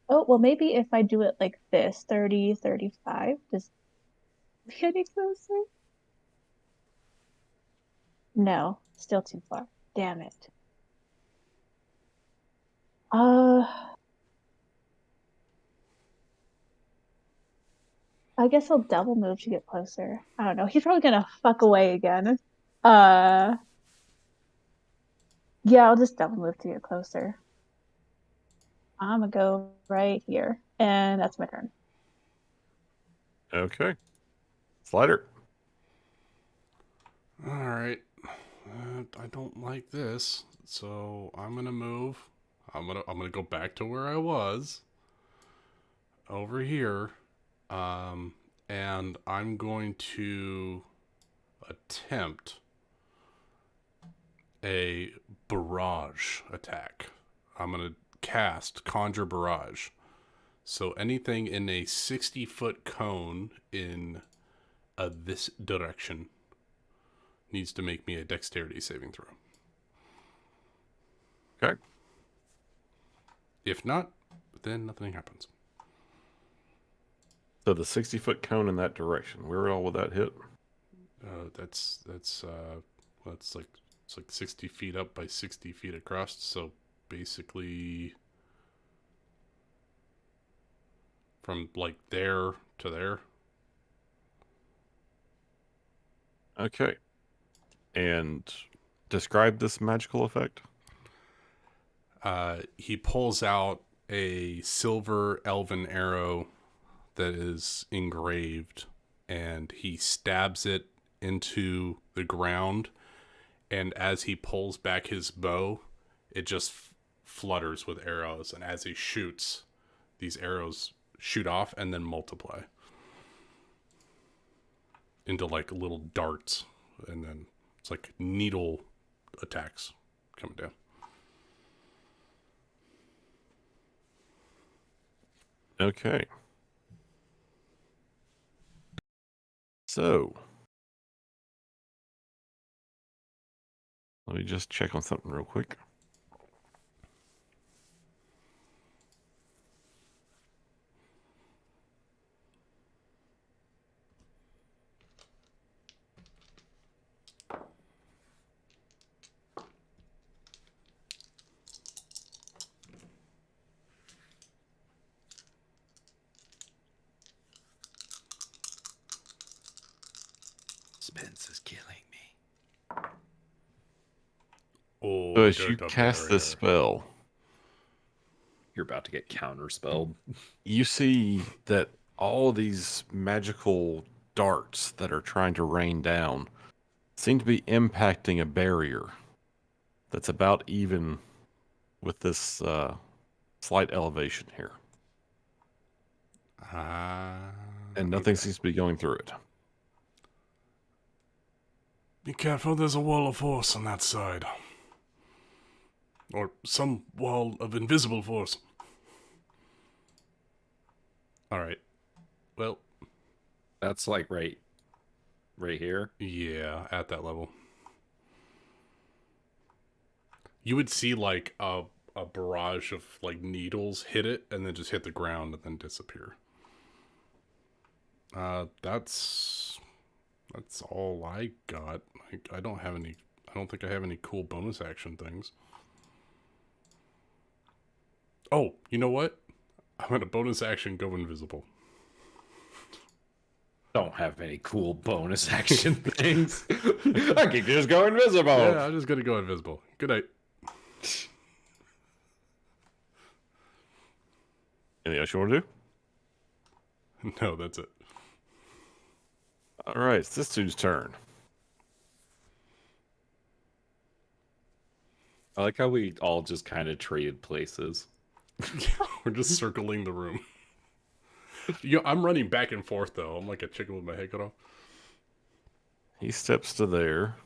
Oh, well, maybe if I do it like this, 30, 35, does it get any closer? No, still too far. Damn it. I guess I'll double move to get closer. I don't know. He's probably gonna fuck away again. Uh, yeah, I'll just double move to get closer. I'm gonna go right here, and that's my turn. Okay. Slider. All right. I don't like this, so I'm gonna move. I'm gonna go back to where I was. Over here, and I'm going to attempt a barrage attack. I'm gonna cast Conjure Barrage. So anything in a 60-foot cone in this direction needs to make me a dexterity saving throw. Okay. If not, then nothing happens. So the 60-foot cone in that direction. Where all would that hit? That's it's like 60 feet up by 60 feet across. So basically, from like there to there. Okay. And describe this magical effect. He pulls out a silver elven arrow that is engraved, and he stabs it into the ground. And as he pulls back his bow, it just flutters with arrows. And as he shoots, these arrows shoot off and then multiply into like little darts. And then it's like needle attacks coming down. Okay. So, let me just check on something real quick. Spence is killing me. Oh, So as you cast this spell, You're about to get counterspelled. you see that all these magical darts that are trying to rain down seem to be impacting a barrier that's about even with this slight elevation here. And nothing seems to be going through it. Be careful, there's a wall of force on that side. Or some wall of invisible force. Alright. Well, That's like right here. yeah, at that level. You would see like a barrage of like needles hit it and then just hit the ground and then disappear. That's all I got. I don't have any. I don't think I have any cool bonus action things. Oh, you know what? I'm gonna bonus action go invisible. Don't have any cool bonus action things. I can just go invisible. Yeah, I'm just gonna go invisible. Good night. Anything else you want to do? No, that's it. All right, it's this dude's turn. I like how we all just kind of traded places. We're just circling the room. I'm running back and forth though. I'm like a chicken with my head cut off. He steps to there,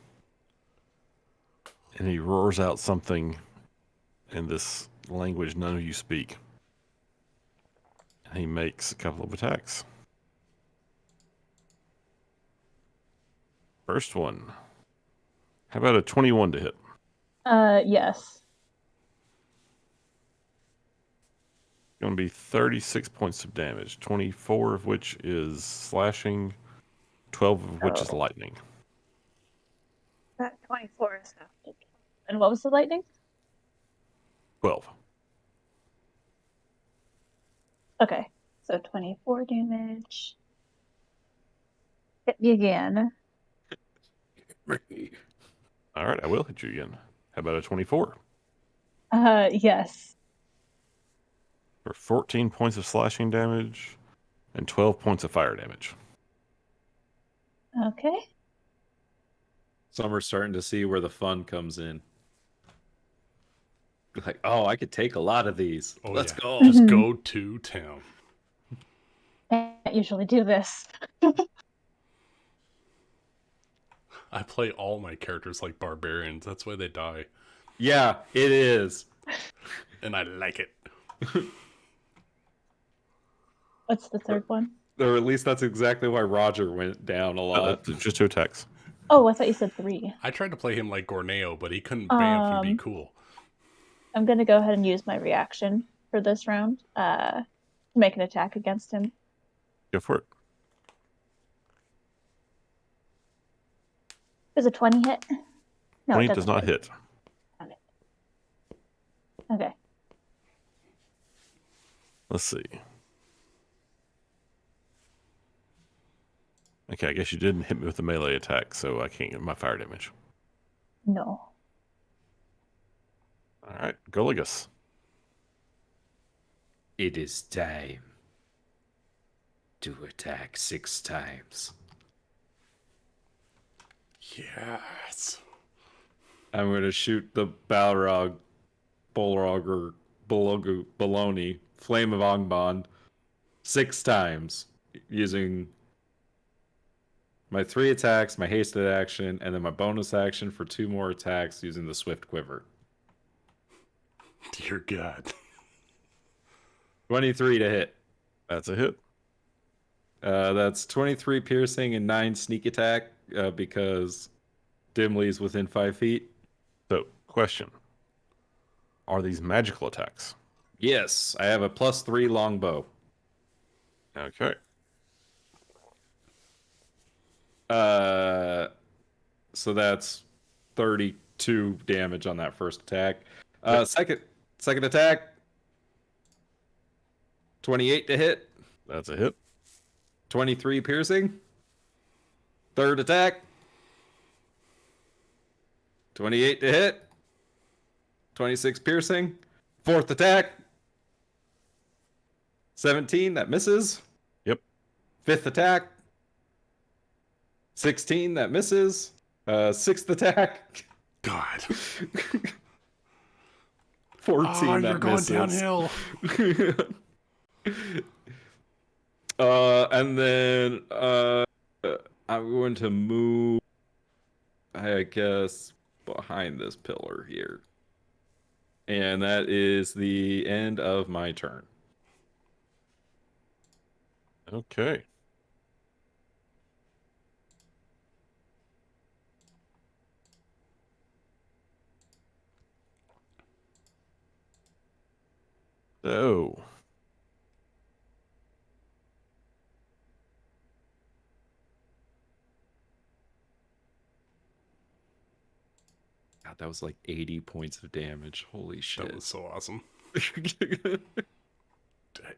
and he roars out something in this language none of you speak. And he makes a couple of attacks. First one. How about a 21 to hit? Yes. Going to be 36 points of damage, 24 of which is slashing, 12 of which is lightning. That 24 is half. And what was the lightning? 12. Okay, so 24 damage. Hit me again. All right, I will hit you again. How about a 24? Yes. For 14 points of slashing damage and 12 points of fire damage. Okay. Some are starting to see where the fun comes in. Like, oh, I could take a lot of these. Oh, Let's yeah. go. Just go to town. Can't usually do this. I play all my characters like barbarians. That's why they die. Yeah, it is. And I like it. What's the third one? Or at least that's exactly why Roger went down a lot. Just 2 attacks. Oh, I thought you said 3. I tried to play him like Gorneo, but he couldn't bamf and be cool. I'm going to go ahead and use my reaction for this round. Make an attack against him. Go for it. Does a 20 hit? No, 20 it does not hit. Damn it. Okay. Let's see. Okay, I guess you didn't hit me with a melee attack, so I can't get my fire damage. No. All right, Goligus. It is time to attack 6 times. Yes. I'm going to shoot the Balrog, Bolrog, or Baloney, Flame of Angband 6 times using my 3 attacks, my hasted action, and then my bonus action for 2 more attacks using the Swift Quiver. Dear God. 23 to hit. That's a hit. That's 23 piercing and 9 sneak attack because Dimly's within 5 feet. So, question. Are these magical attacks? Yes, I have a +3 longbow. Okay. So that's 32 damage on that first attack. Yep. Second attack. 28 to hit. That's a hit. 23 piercing. Third attack. 28 to hit. 26 piercing. Fourth attack. 17, that misses. Yep. Fifth attack. 16, that misses. Sixth attack. God. 14, Oh, that you're going misses. downhill. And then I'm going to move, I guess, behind this pillar here. And that is the end of my turn. Okay. So, God, that was like 80 points of damage. Holy shit. That was so awesome.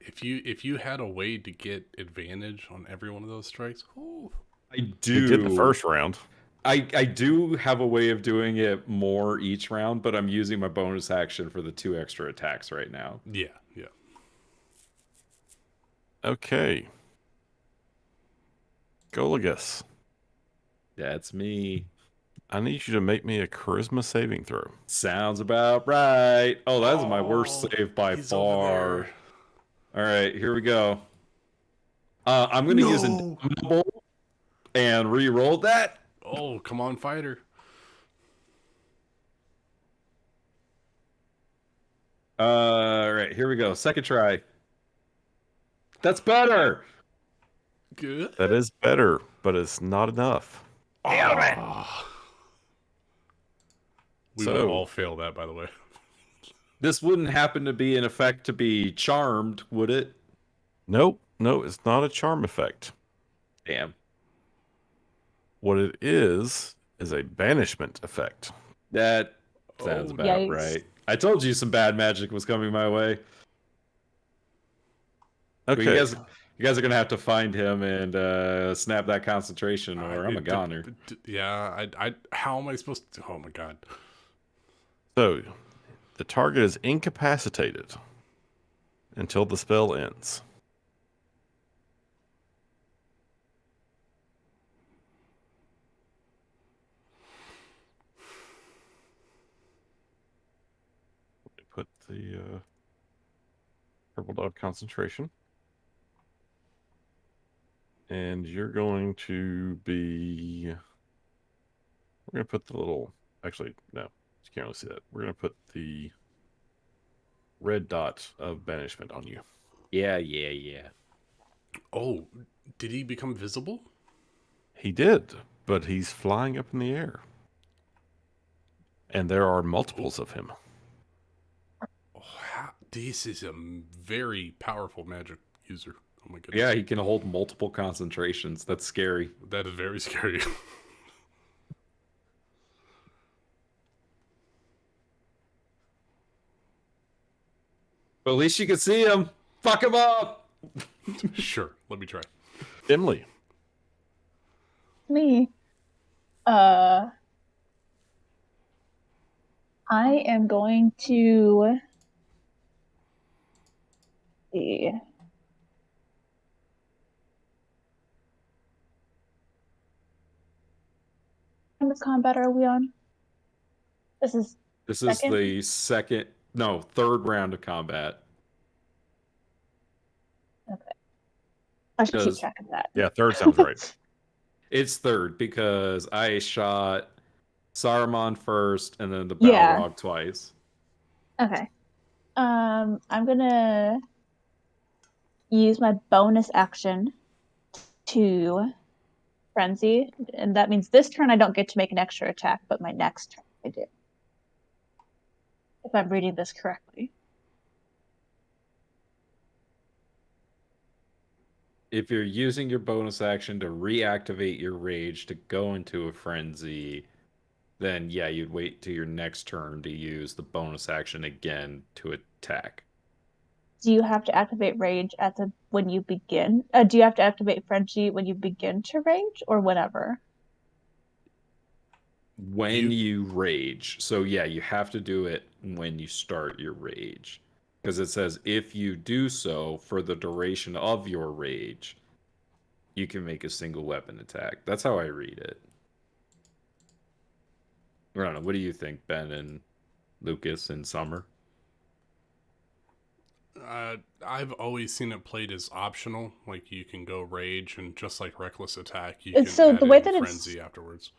If you had a way to get advantage on every one of those strikes, ooh. I he do. did the first round. I do have a way of doing it more each round, but I'm using my bonus action for the 2 extra attacks right now. Yeah, yeah. Okay. Goligus, That's me. I need you to make me a charisma saving throw. Sounds about right. Oh, that's my worst Oh, save by he's over far. there. All right, here we go. I'm going to use No. Indomitable and re-roll that. Oh, come on, fighter. All right, here we go. Second try. That's better. Good. That is better, but it's not enough. Ah. We would So- all fail that, by the way. This wouldn't happen to be an effect to be charmed, would it? Nope, no, it's not a charm effect. Damn. What it is a banishment effect. That sounds Oh, about yikes. right. I told you some bad magic was coming my way. But Okay. you guys are gonna have to find him and snap that concentration, or I'm a goner. Yeah, how am I supposed to? Oh my god. So, the target is incapacitated until the spell ends. Let me put the purple dog concentration. And you're going to be... We're going to put the little... Actually, no. You can't really see that. We're going to put the red dot of banishment on you. Yeah. Oh, did he become visible? He did, but he's flying up in the air. And there are multiples of him. Oh, this is a very powerful magic user. Oh my goodness. Yeah, he can hold multiple concentrations. That's scary. That is very scary. But at least you can see him. Fuck him up. Sure, let me try. Dimly. Me. I am going to see. What kind of combat are we on? This is This Second? is the third round of combat. okay. I should keep Does- track of that. Yeah, third sounds right. It's third because I shot Saruman first and then the Yeah. Balrog twice. Okay. I'm gonna use my bonus action to frenzy, and that means this turn I don't get to make an extra attack, but my next turn I do. If I'm reading this correctly. If you're using your bonus action to reactivate your rage to go into a frenzy, then yeah, you'd wait till your next turn to use the bonus action again to attack. Do you have to activate rage when you begin? Do you have to activate frenzy when you begin to rage, or whenever? When you rage. So yeah, you have to do it when you start your rage. Because it says if you do so for the duration of your rage, you can make a single weapon attack. That's how I read it. I don't know. What do you think, Ben and Lucas and Summer? I've always seen it played as optional. Like you can go rage, and just like reckless attack, you And can so add the way in that it's frenzy afterwards.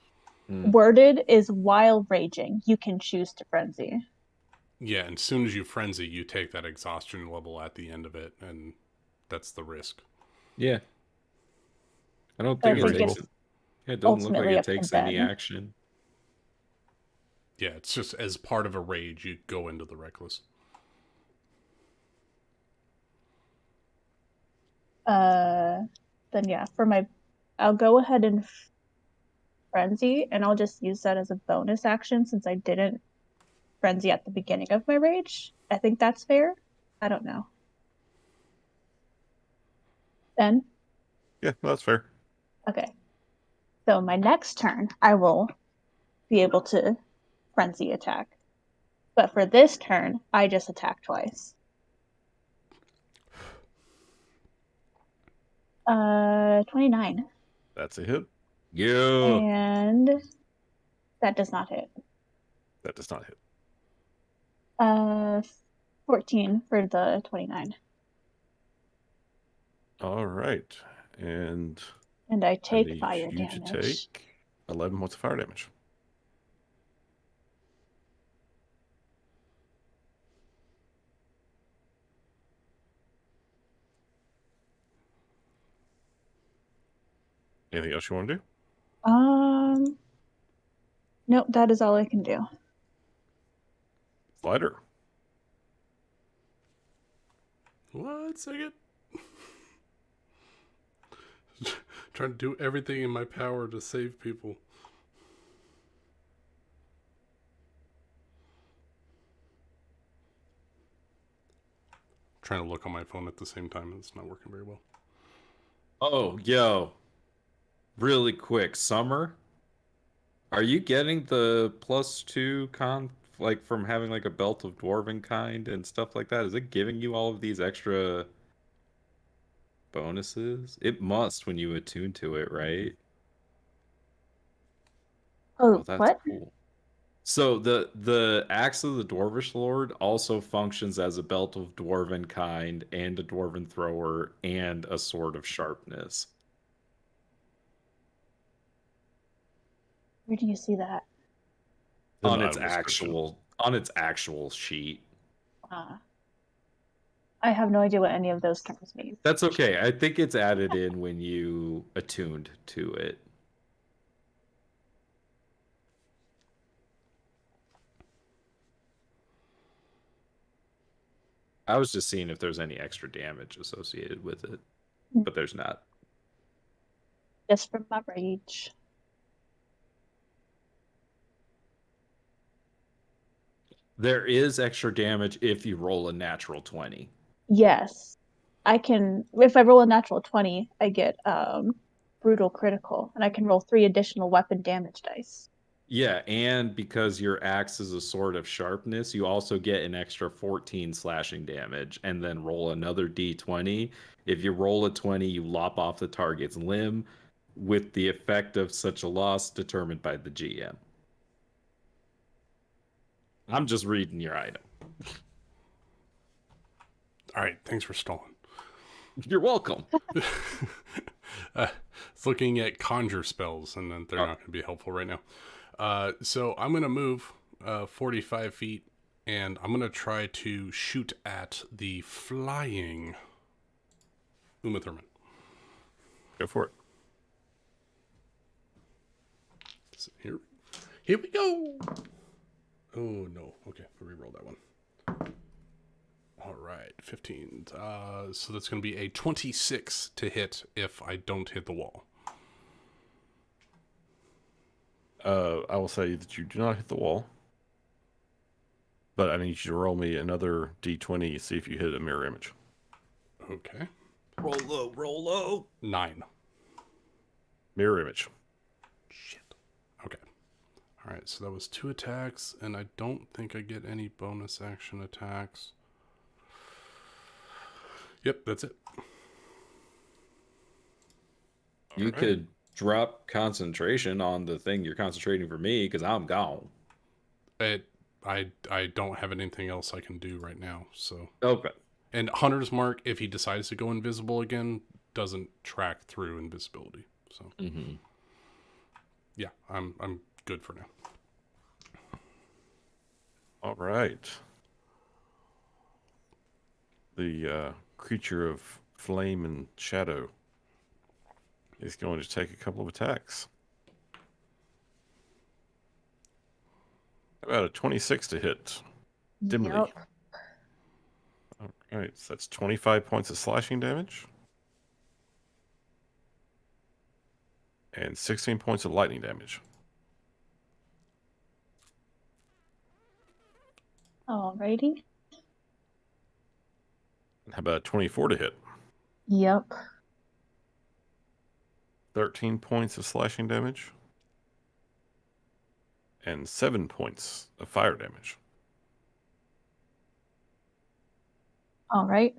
worded is while raging, you can choose to frenzy. Yeah, and as soon as you frenzy, you take that exhaustion level at the end of it, and that's the risk. Yeah. I don't But I think it think reasonable. takes. it's It doesn't look like ultimately it up to takes any Ben. action. Yeah, it's just as part of a rage, you go into the reckless. Then yeah, I'll go ahead and frenzy, and I'll just use that as a bonus action since I didn't frenzy at the beginning of my rage. I think that's fair. I don't know. Ben? Yeah, that's fair. Okay. So my next turn, I will be able to frenzy attack. But for this turn, I just attack twice. 29. That's a hit. Yeah. And that does not hit. That does not hit. 14 for the 29. All right. And And I I take need fire you to damage. take 11 points of fire damage. Anything else you want to do? Nope, that is all I can do. Slider. 1 second. Trying to do everything in my power to save people. Trying to look on my phone at the same time, and it's not working very well. Oh, yo. Really quick, Summer. Are you getting the +2 like from having like a belt of dwarven kind and stuff like that? Is it giving you all of these extra bonuses? It must when you attune to it, right? Oh, Oh, that's what? cool. So the axe of the Dwarvish Lord also functions as a belt of dwarven kind and a dwarven thrower and a sword of sharpness. Where do you see that? In On the its item description. actual sheet. Uh, I have no idea what any of those terms mean. That's okay. I think it's added in when you attuned to it. I was just seeing if there's any extra damage associated with it, but there's not. Just from my rage. There is extra damage if you roll a natural 20. Yes. I can, if I roll a natural 20, I get brutal critical, and I can roll 3 additional weapon damage dice. Yeah, and because your axe is a sword of sharpness, you also get an extra 14 slashing damage and then roll another d20. If you roll a 20, you lop off the target's limb with the effect of such a loss determined by the GM. I'm just reading your item. All right, thanks for stalling. You're welcome. It's looking at conjure spells, and then they're not going to be helpful right now. So I'm going to move 45 feet, and I'm going to try to shoot at the flying Uma Thurman. Go for it. So here we go. Oh, no. Okay, we'll re-roll that one. All right, 15. So that's going to be a 26 to hit if I don't hit the wall. I will say that you do not hit the wall. But I need you to roll me another d20, see if you hit a mirror image. Okay. Roll low, roll low. 9. Mirror image. Shit. Okay. All right, so that was 2 attacks, and I don't think I get any bonus action attacks. Yep, that's it. You could drop concentration on the thing you're concentrating for me because I'm gone. I don't have anything else I can do right now, so. Okay. And Hunter's Mark, if he decides to go invisible again, doesn't track through invisibility. So yeah, I'm good for now. All right. The creature of flame and shadow is going to take a couple of attacks. How about a 26 to hit? Dimly. Yep. All right, so that's 25 points of slashing damage. And 16 points of lightning damage. Alrighty. And how about a 24 to hit? Yep. 13 points of slashing damage. And 7 points of fire damage. All right.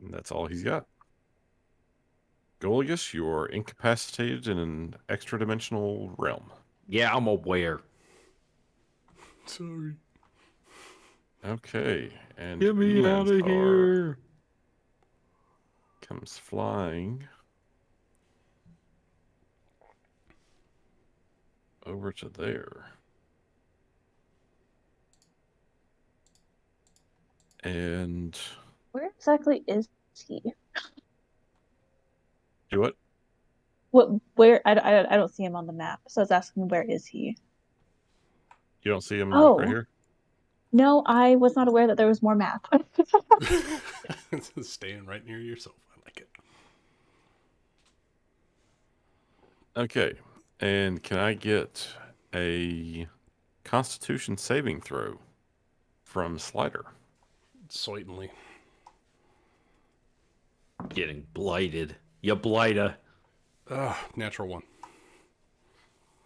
And that's all he's got. Goliath, you're incapacitated in an extra-dimensional realm. Yeah, I'm aware. Sorry. Okay, and Get me out of Ulanzar here. comes flying over to there. And Where exactly is he? do it. What? Where? I don't see him on the map. So I was asking, where is he? You don't see him like right Oh. here? No, I was not aware that there was more map. Staying right near yourself. I like it. Okay, and can I get a Constitution saving throw from Slider? Certainly. Getting blighted. You blighter. Natural 1.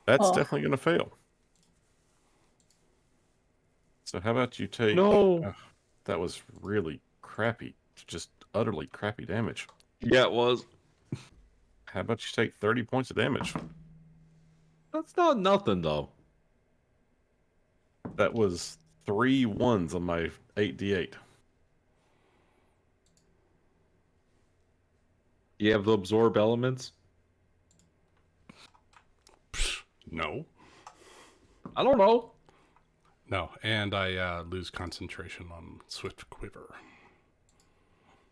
That's Oh. definitely going to fail. So how about you take... No. that was really crappy. Just utterly crappy damage. Yeah, it was. How about you take 30 points of damage? That's not nothing, though. That was 3 1s on my 8d8. You have the absorb elements? No. I don't know. No, and I lose concentration on Swift Quiver.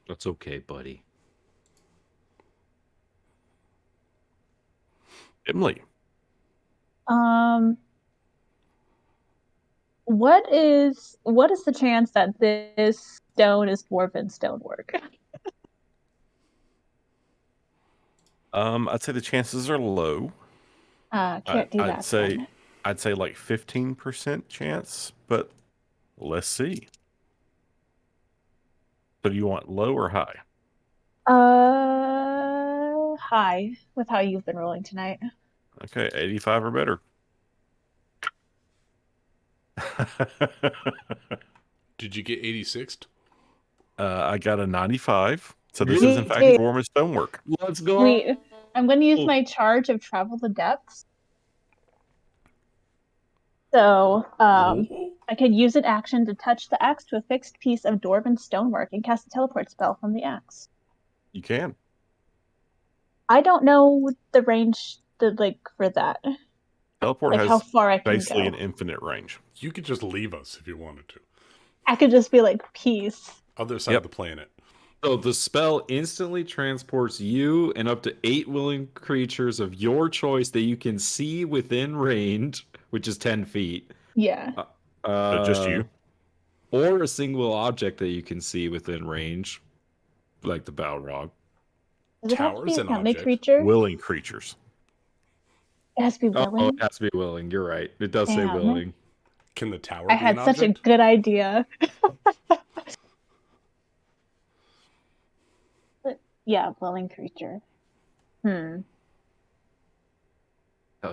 That's okay, buddy. Emily. What is the chance that this stone is dwarven stonework? I'd say the chances are low. Can't do that. Then. I'd say like 15% chance, but let's see. So do you want low or high? High with how you've been rolling tonight. Okay, 85 or better. Did you get 86th? I got a 95. So this Me is in fact too. dwarven stonework. Let's go. Wait, I'm going to use my charge of travel the depths. So, I could use an action to touch the axe to a fixed piece of dwarven stonework and cast a teleport spell from the axe. You can. I don't know the range for that. Teleport Like has how far I can basically go. an infinite range. You could just leave us if you wanted to. I could just be like, peace. Other side of the planet. So the spell instantly transports you and up to 8 willing creatures of your choice that you can see within range, which is 10 feet. Yeah. So just you. Or a single object that you can see within range, like the Balrog. Does it have to Towers be a an friendly object. creature? Willing creatures. It has to be Oh, willing. it has to be willing. You're right. It does say Damn. willing. Can the tower I be had an such object? a good idea. But, yeah, willing creature. Hell,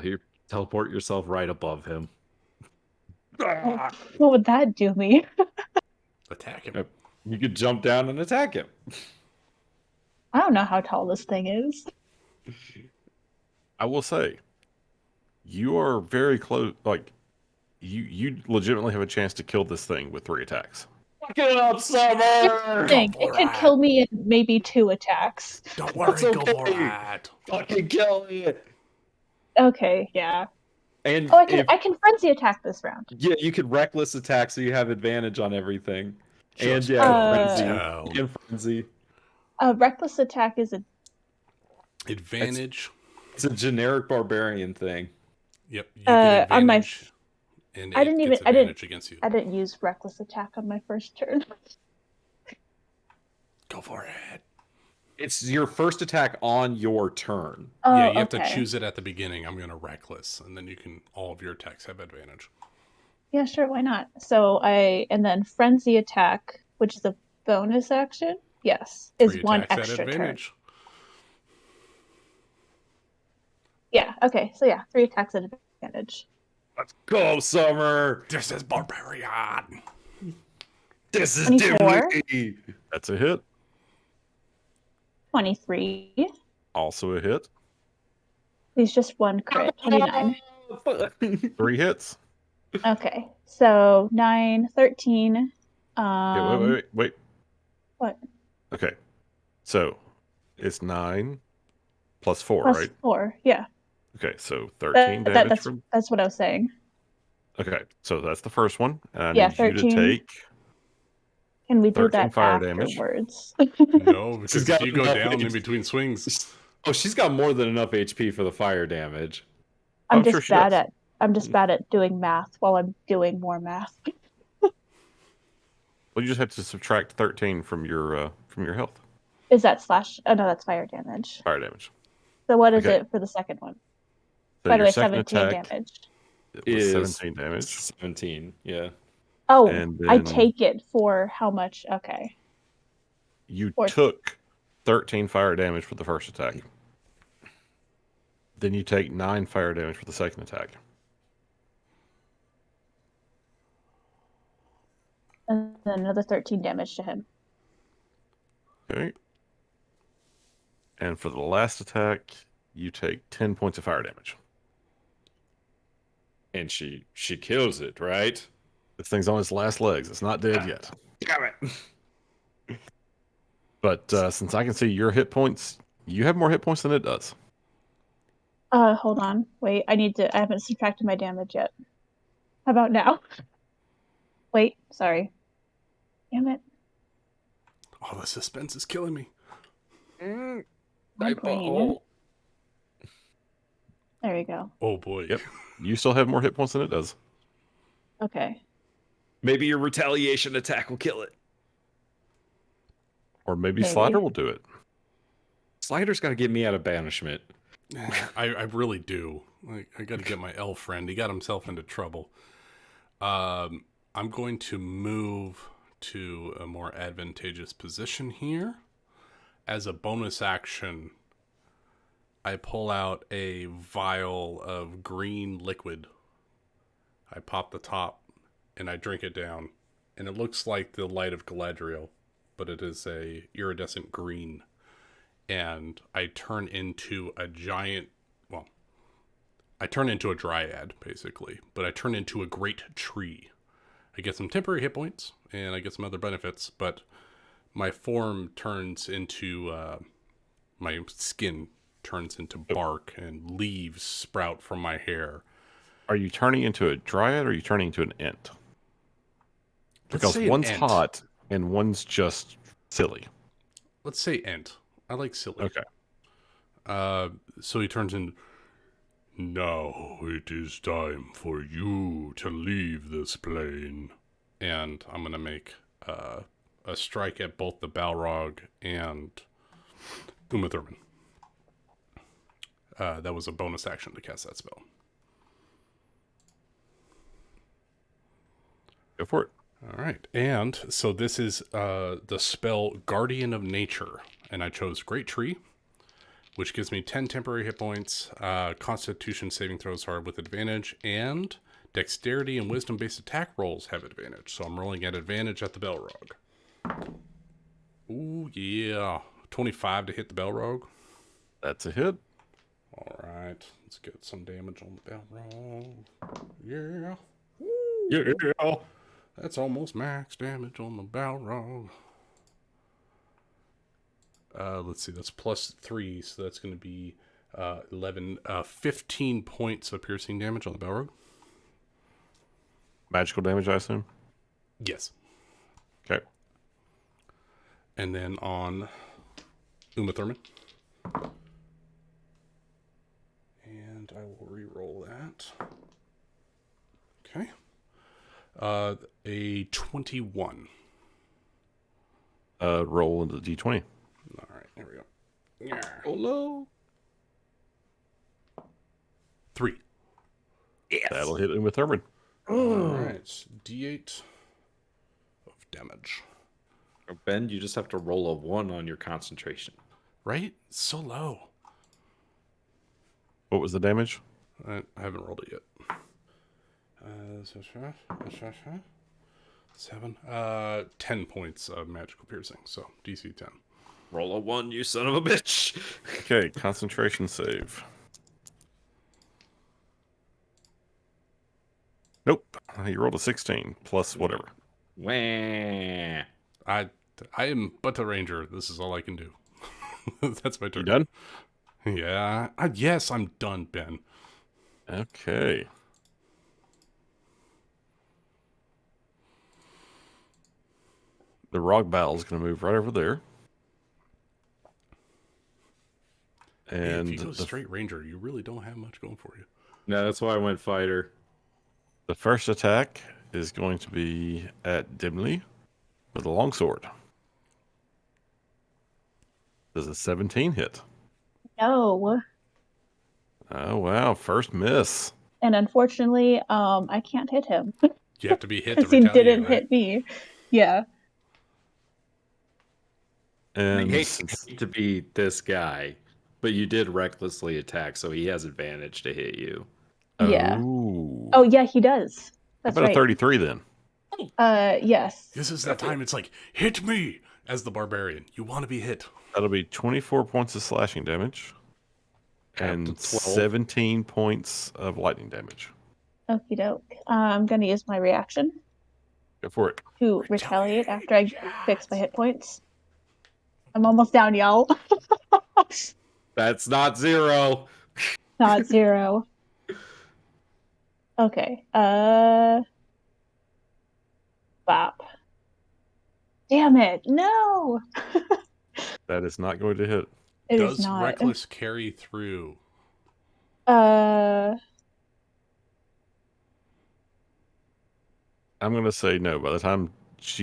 you teleport yourself right above him. What would that do me? Attack him. You could jump down and attack him. I don't know how tall this thing is. I will say, you are very close. Like, you legitimately have a chance to kill this thing with 3 attacks. Fuck it up, Summer! Thing. It could kill me in maybe 2 attacks. Don't worry, That's go for okay. it. Fucking kill me! Okay, yeah. And Oh, if I can frenzy attack this round. yeah, you could reckless attack so you have advantage on everything. And Just yeah, go to frenzy. town. And frenzy. Reckless attack is a Advantage. It's a generic barbarian thing. Yep, you get on my. advantage. And I it didn't gets even. I didn't. advantage against you. I didn't use reckless attack on my first turn. Go for it. It's your first attack on your turn. Oh, Yeah, you have to okay. choose it at the beginning. I'm going to reckless, and then you can all of your attacks have advantage. Yeah, sure. Why not? So and then frenzy attack, which is a bonus action. Yes, is 3 one attacks at extra turn. advantage. Yeah. Okay. So yeah, 3 attacks at advantage. Let's go, Summer! This is barbarian. This is 24. Dimly! That's a hit. 23. Also a hit. He's just 1 crit. 29. 3 hits. Okay. So 9, 13. Yeah, wait. What? Okay. So it's 9 plus 4, Plus right? 4. Yeah. Okay, so 13 damage from. That's what I was saying. Okay, so that's the first one. And I Yeah, need you to 13. take Can we do 13 that fire damage. afterwards? No, because got if you go enough down in HP. between swings, Oh, she's got more than enough HP for the fire damage. I'm I'm sure just she bad does. at I'm just bad at doing math while I'm doing more math. Well, you just have to subtract 13 from your health. Is that slash? Oh no, that's fire damage. Fire damage. So what is Okay. it for the second one? So By the your way, second 17 attack damage. was Is 17 damage. 17, yeah. Oh, And I then take it for how much? Okay. you Or- took 13 fire damage for the first attack. Then you take 9 fire damage for the second attack. And then another 13 damage to him. Okay. And for the last attack, you take 10 points of fire damage. And she kills it, right? This thing's on its last legs. It's not dead yet. Damn it. But since I can see your hit points, you have more hit points than it does. Hold on. Wait, I haven't subtracted my damage yet. How about now? Wait, sorry. Damn it. oh, the suspense is killing me. My brain. There we go. Oh boy. Yep. You still have more hit points than it does. Okay. Maybe your retaliation attack will kill it. Or maybe Maybe. Slider will do it. Slider's got to get me out of banishment. I really do. Like, I got to get my elf friend. He got himself into trouble. I'm going to move to a more advantageous position here. As a bonus action, I pull out a vial of green liquid. I pop the top and I drink it down. And it looks like the light of Galadriel, but it is a iridescent green. And I turn into a giant, well, I turn into a dryad, basically. But I turn into a great tree. I get some temporary hit points, and I get some other benefits, but my form turns into, my skin turns into bark, and leaves sprout from my hair. Are you turning into a dryad or are you turning into an ent? Because say an one's ent. hot and one's just silly. Let's say ent. I like silly. Okay. So he turns in. Now it is time for you to leave this plane. And I'm going to make a strike at both the Balrog and Uma Thurman. That was a bonus action to cast that spell. Go for it. All right. And so this is the spell Guardian of Nature. And I chose Great Tree, which gives me 10 temporary hit points, Constitution saving throws are with advantage, and Dexterity and Wisdom-based attack rolls have advantage. So I'm rolling at advantage at the Balrog. Ooh, yeah. 25 to hit the Balrog. That's a hit. All right. Let's get some damage on the Balrog. Yeah. Yeah. That's almost max damage on the Balrog. Let's see, that's +3, so that's going to be 15 points of piercing damage on the Balrog. Magical damage, I assume. Yes. Okay. And then on Uma Thurman. And I will re-roll that. Okay. A 21. Roll into the d20. All right, there we go. Yeah. Oh no. 3. Yes. That'll hit Uma Thurman. All right, D8 of damage. Ben, you just have to roll a 1 on your concentration. Right? So low. What was the damage? I haven't rolled it yet. 7. 10 points of magical piercing. So DC 10. Roll a 1, you son of a bitch. Okay, concentration save. Nope. You rolled a 16 plus whatever. Wah. I am but a ranger. This is all I can do. That's my You turn. done? Yeah. Yes, I'm done, Ben. Okay. The Rog Battle is going to move right over there. Hey, And if you go straight ranger, you really don't have much going for you. No, that's why I went fighter. the first attack is going to be at Dimly with a longsword. Does a 17 hit? No. Oh, wow. First miss. And unfortunately, I can't hit him You have to be hit to because he retaliate, didn't right? hit me. Yeah. I And hate since, to be this guy, but you did recklessly attack, so he has advantage to hit you. Yeah. oh, Oh, yeah, he does. how That's about a right. 33 then? Yes. This is that time. It's like, hit me as the barbarian. You want to be hit. That'll be 24 points of slashing damage Up to and 12. 17 points of lightning damage. Okie doke. I'm going to use my reaction Go for it. to retaliate after I fix my hit points. I'm almost down, y'all. That's not 0. Not 0. Okay. Bop. Damn it. No. That is not going to hit. It is Does not. reckless carry through? Uh, I'm going to say no. By the time it's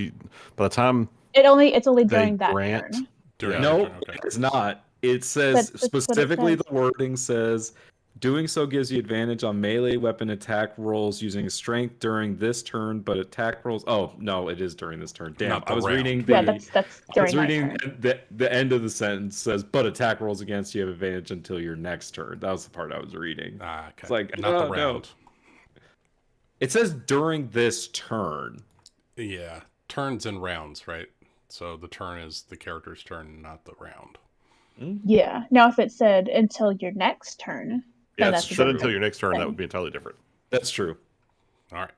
only they during that grant, turn. During Yeah. your No, turn, okay. it's not. It says That's what it specifically says. the wording says doing so gives you advantage on melee weapon attack rolls using strength during this turn, but attack rolls. Oh no, it is during this turn. Damn, Not the I was round. reading the. Yeah, that's I during was my reading turn. the end of the sentence says, but attack rolls against you have advantage until your next turn. That was the part I was reading. Ah, okay. It's like, not the oh, no. round. It says during this turn. Yeah, turns and rounds, right? So the turn is the character's turn, not the round. Yeah. Now, if it said until your next turn, then Yeah, that's it's a said different until your next turn. That thing. would be entirely different. That's true. All right.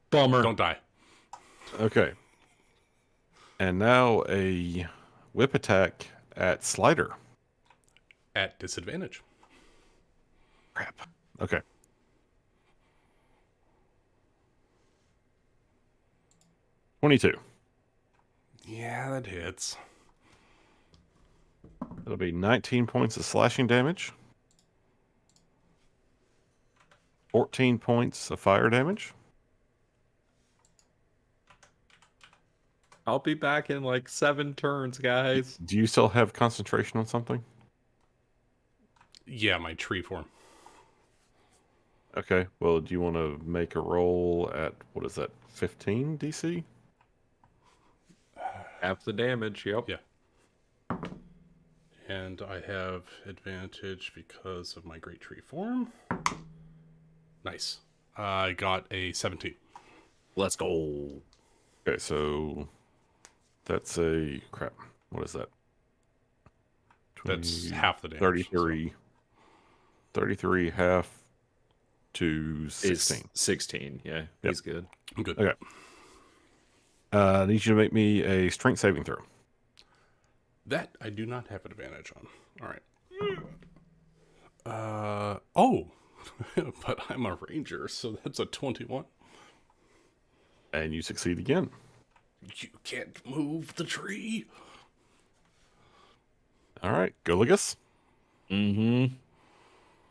Bummer. Don't die. Okay. And now a whip attack at Slider. At disadvantage. Crap. Okay. $22. Yeah, that hits. It'll be 19 points of slashing damage. 14 points of fire damage. I'll be back in like 7 turns, guys. Do you still have concentration on something? Yeah, my tree form. Okay. Well, do you want to make a roll at, what is that, 15 DC? Half the damage. Yep. Yeah. And I have advantage because of my great tree form. Nice. I got a 17. Let's go. Okay, so that's a, crap, what is that? That's 20, half the damage. 33. 33 half to 16. Is 16. Yeah, Yep. he's good. I'm good. Okay. I need you to make me a strength saving throw. That I do not have advantage on. All right. Oh, but I'm a ranger, so that's a 21. And you succeed again. You can't move the tree. All right, Goligus. Mm-hmm.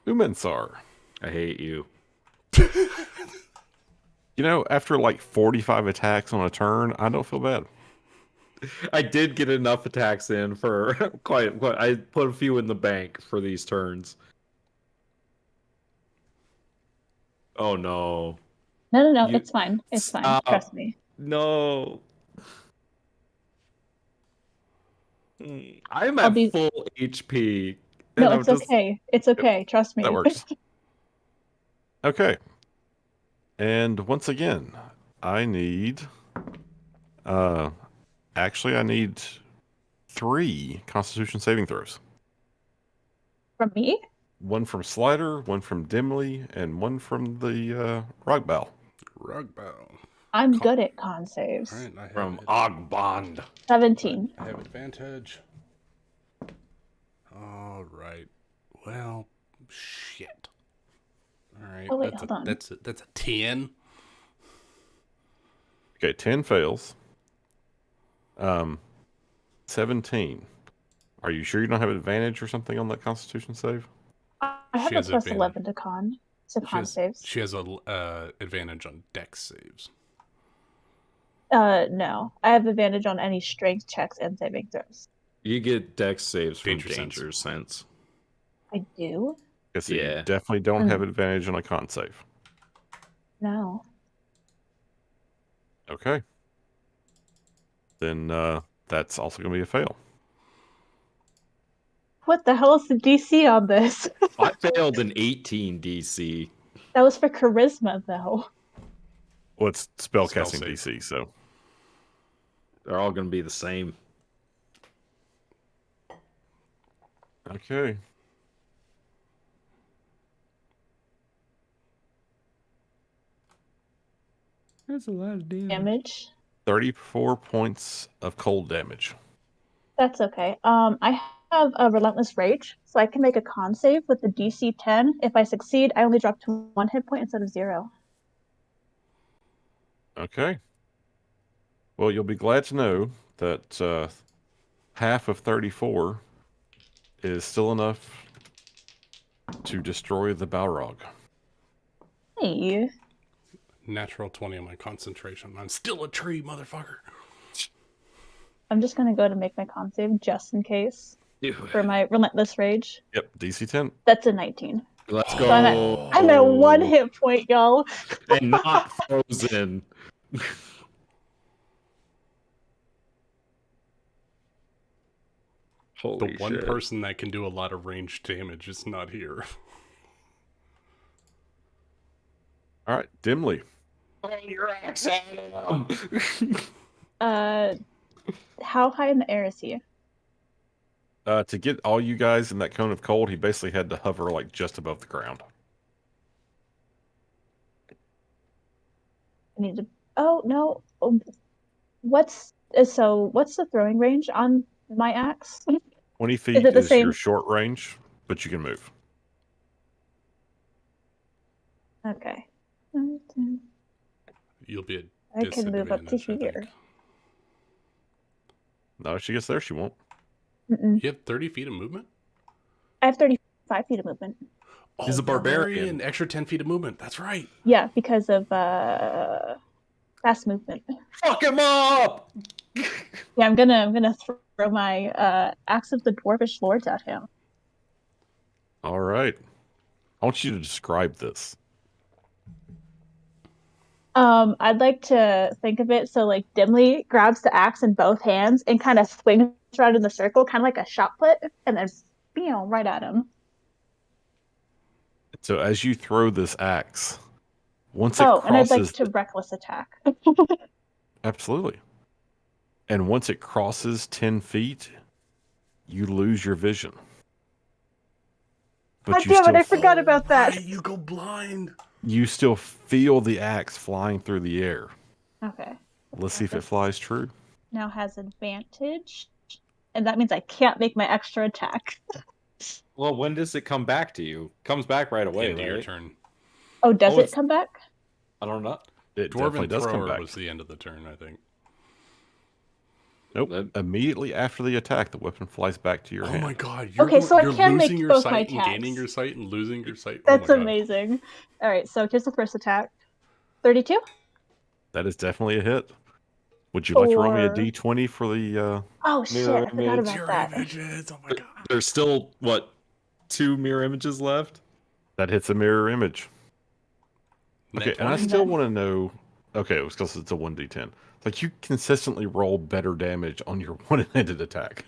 Umensar. I hate you. You know, after like 45 attacks on a turn, I don't feel bad. I did get enough attacks in for quite. I put a few in the bank for these turns. Oh no! No, You it's fine. It's fine. stop. Trust me. No. I'm I'll at be. full HP. No, And I'm it's just. okay. It's okay. Trust That me. works. Okay. And once again, I need actually I need 3 Constitution saving throws. From me? One from Slider, one from Dimly, and one from the Rock Bow. Rugbow. I'm good at con saves. All right, I have From it. Angerband. 17. I have advantage. All right. Well, shit. All right. Oh, wait, that's hold a on. that's a 10. Okay, 10 fails. 17. Are you sure you don't have advantage or something on that Constitution save? I have She a has plus advantage. 11 to con. So con saves. She has a advantage on dex saves. No. I have advantage on any strength checks and saving throws. You get dex saves from Danger sense. danger sense. I do? Okay, so you Yeah. definitely don't have advantage on a con save. No. Okay. Then that's also going to be a fail. What the hell is the DC on this? I failed an 18 DC. That was for charisma, though. Well, it's spellcasting Spell save. DC, so. They're all going to be the same. Okay. That's a lot of Damage. 34 points of cold damage. That's okay. I have a Relentless Rage, so I can make a con save with the DC 10. If I succeed, I only drop to 1 hit point instead of 0. Okay. Well, you'll be glad to know that half of 34 is still enough to destroy the Balrog. Hey. Natural 20 on my concentration. I'm still a tree, motherfucker. I'm just gonna go to make my con save just in case for my Relentless Rage. Yep, DC 10. That's a 19. Let's So go. I'm at 1 hit point, y'all. And not frozen. Holy The one shit. person that can do a lot of ranged damage is not here. All right, Dimly. Your axe at him. How high in the air is he? To get all you guys in that cone of cold, he basically had to hover like just above the ground. I need to. Oh no. What's the throwing range on my axe? 20 feet Is it the is same? your short range, but you can move. Okay. You'll be at I can move up to disadvantage, I here. think. No, if she gets there, she won't. Mm-mm. You have 30 feet of movement? I have 35 feet of movement. Oh, He's a barbarian. Extra 10 feet of movement. That's right. Yeah, because of fast movement. Fuck him up! Yeah, I'm gonna throw my axe of the dwarvish lords at him. All right. I want you to describe this. I'd like to think of it so like Dimly grabs the axe in both hands and kind of swings around in the circle, kind of like a shot put, and then right at him. So as you throw this axe, once it Oh, and I'd like crosses... to reckless attack. Absolutely. And once it crosses 10 feet, you lose your vision. God damn it, I forgot about that. Right, you go blind. You still feel the axe flying through the air. Okay. Let's see if it flies true. Now has advantage, and that means I can't make my extra attack. Well, when does it come back to you? Comes back right away, End of your right? turn. Oh, does Oh, it come back? I don't know. It definitely Dwarven does come Thrower back. was the end of the turn, I think. Nope. That- Immediately after the attack, the weapon flies back to your hand. Oh my god, you're, Okay, so I you're can make losing your both my sight and gaining attacks. your sight and losing your sight. That's oh my god. amazing. All right, so here's the first attack. 32? That is definitely a hit. Would you like to roll me a Or- d20 for the? Oh shit, Mirror I forgot image. about Your that. images. Oh my god. There's still what 2 mirror images left. That hits a mirror image. Net Okay, and I 20? still want to know. Okay, it was because it's a 1d10. Like you consistently roll better damage on your one-handed attack.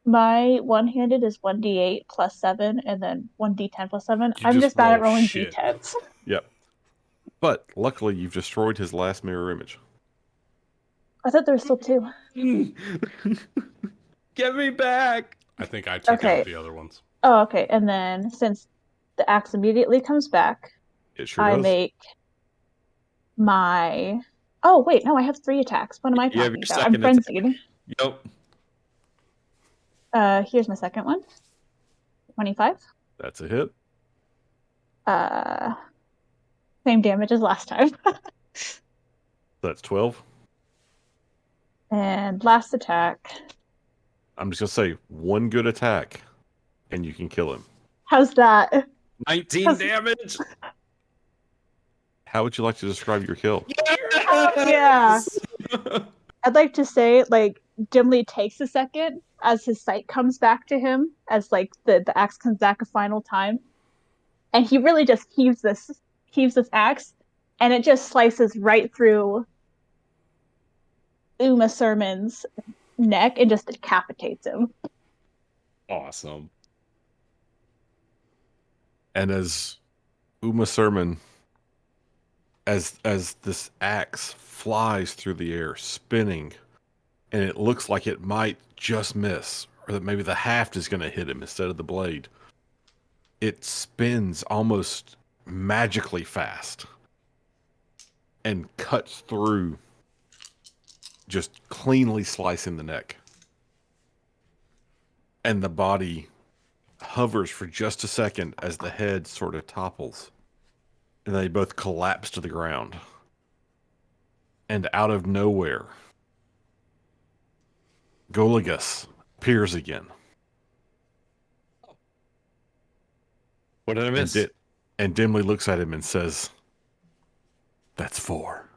My one-handed is 1d8 plus 7, and then 1d10 plus 7. You I'm just just bad at roll rolling shit. d10s. Yep. But luckily, you've destroyed his last mirror image. I thought there were still 2. Get me back. I think I took Okay. out the other ones. Oh, okay. And then since the axe immediately comes back, It sure I does. make my. Oh wait, no, I have 3 attacks. What am I You have talking your about? I'm second frenzied. Yep. Here's my second one. 25. That's a hit. Same damage as last time. That's 12. And last attack. I'm just gonna say one good attack, and you can kill him. How's that? 19 damage. How would you like to describe your kill? Yeah. I'd like to say, like, Dimly takes a second as his sight comes back to him, as like the axe comes back a final time, and he really just heaves this axe, and it just slices right through Uma Sermon's neck and just decapitates him. Awesome. And as Uma Sermon, as this axe flies through the air, spinning, and it looks like it might just miss, or that maybe the haft is going to hit him instead of the blade, it spins almost magically fast and cuts through, just cleanly slicing the neck. And the body hovers for just a second as the head sort of topples. And they both collapse to the ground. And out of nowhere, Goligus appears again. What did I miss? And dimly looks at him and says, "That's 4."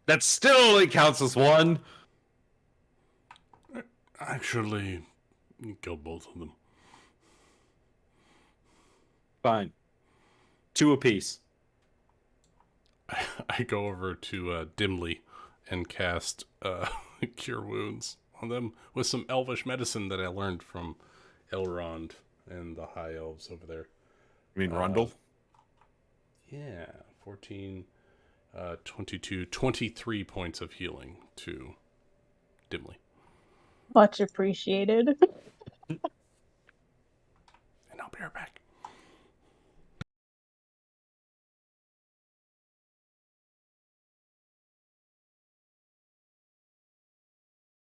That still only counts as 1. Actually, you killed both of them. Fine. 2 apiece. I go over to Dimly and cast Cure Wounds on them with some elvish medicine that I learned from Elrond and the High Elves over there. You mean Rundle? Yeah, 14, 22, 23 points of healing to Dimly. Much appreciated. And I'll be right back.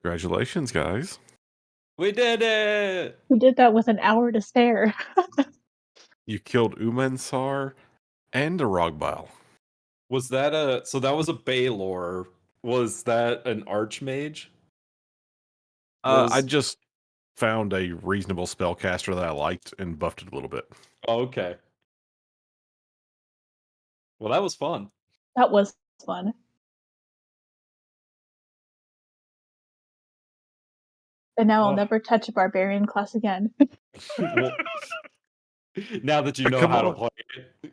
Congratulations, guys. We did it. We did that with an hour to spare. You killed Umansar and a Rogbile. Was that so that was a Baylor. Was that an Archmage? I just found a reasonable spellcaster that I liked and buffed it a little bit. Oh, okay. Well, that was fun. That was fun. And now I'll Oh. never touch a barbarian class again. Well, now that you know Come how to on. play it.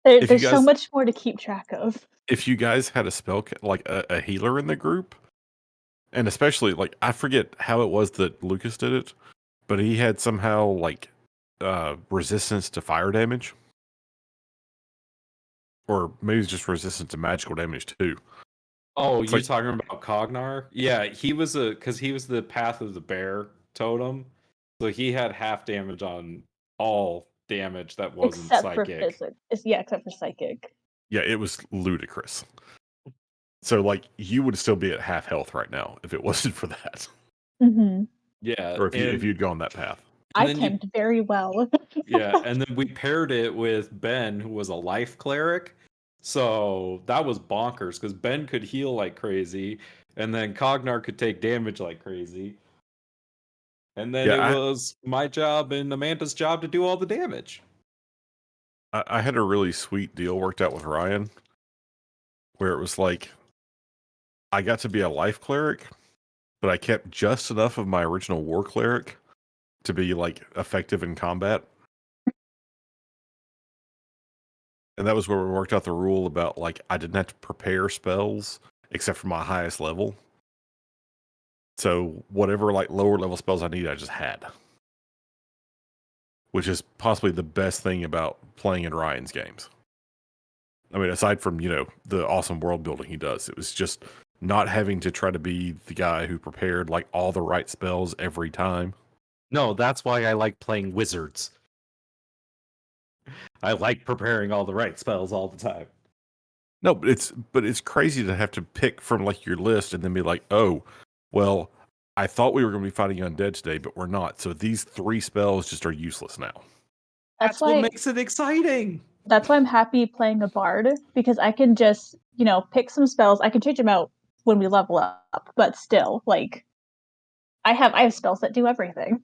If you There's so guys- much more to keep track of. If you guys had a like a healer in the group, and especially like I forget how it was that Lucas did it, but he had somehow like resistance to fire damage, or maybe it's just resistance to magical damage too. Oh, It's you're like- talking about Cognar? Yeah, he was because he was the Path of the Bear totem, so he had half damage on all damage that wasn't Except for psychic. physic. Yeah, except for psychic. Yeah, it was ludicrous. So, like, you would still be at half health right now if it wasn't for that. Mm-hmm. Yeah, Or if you'd gone that path. I then tanked very well. yeah, and then we paired it with Ben, who was a life cleric. So that was bonkers because Ben could heal like crazy, and then Cognar could take damage like crazy. And then it was my job and Amanda's job to do all the damage. I had a really sweet deal worked out with Ryan where it was like I got to be a life cleric, but I kept just enough of my original war cleric to be like effective in combat. And that was where we worked out the rule about like I didn't have to prepare spells except for my highest level. So whatever like lower level spells I need, I just had. Which is possibly the best thing about playing in Ryan's games. I mean, aside from, the awesome world building he does, it was just not having to try to be the guy who prepared like all the right spells every time. No, that's why I like playing wizards. I like preparing all the right spells all the time. No, but it's crazy to have to pick from like your list and then be like, oh, well, I thought we were going to be fighting undead today, but we're not. So these 3 spells just are useless now. That's what makes it exciting. That's why I'm happy playing a bard, because I can just, pick some spells. I can change them out when we level up, but still, like, I have spells that do everything.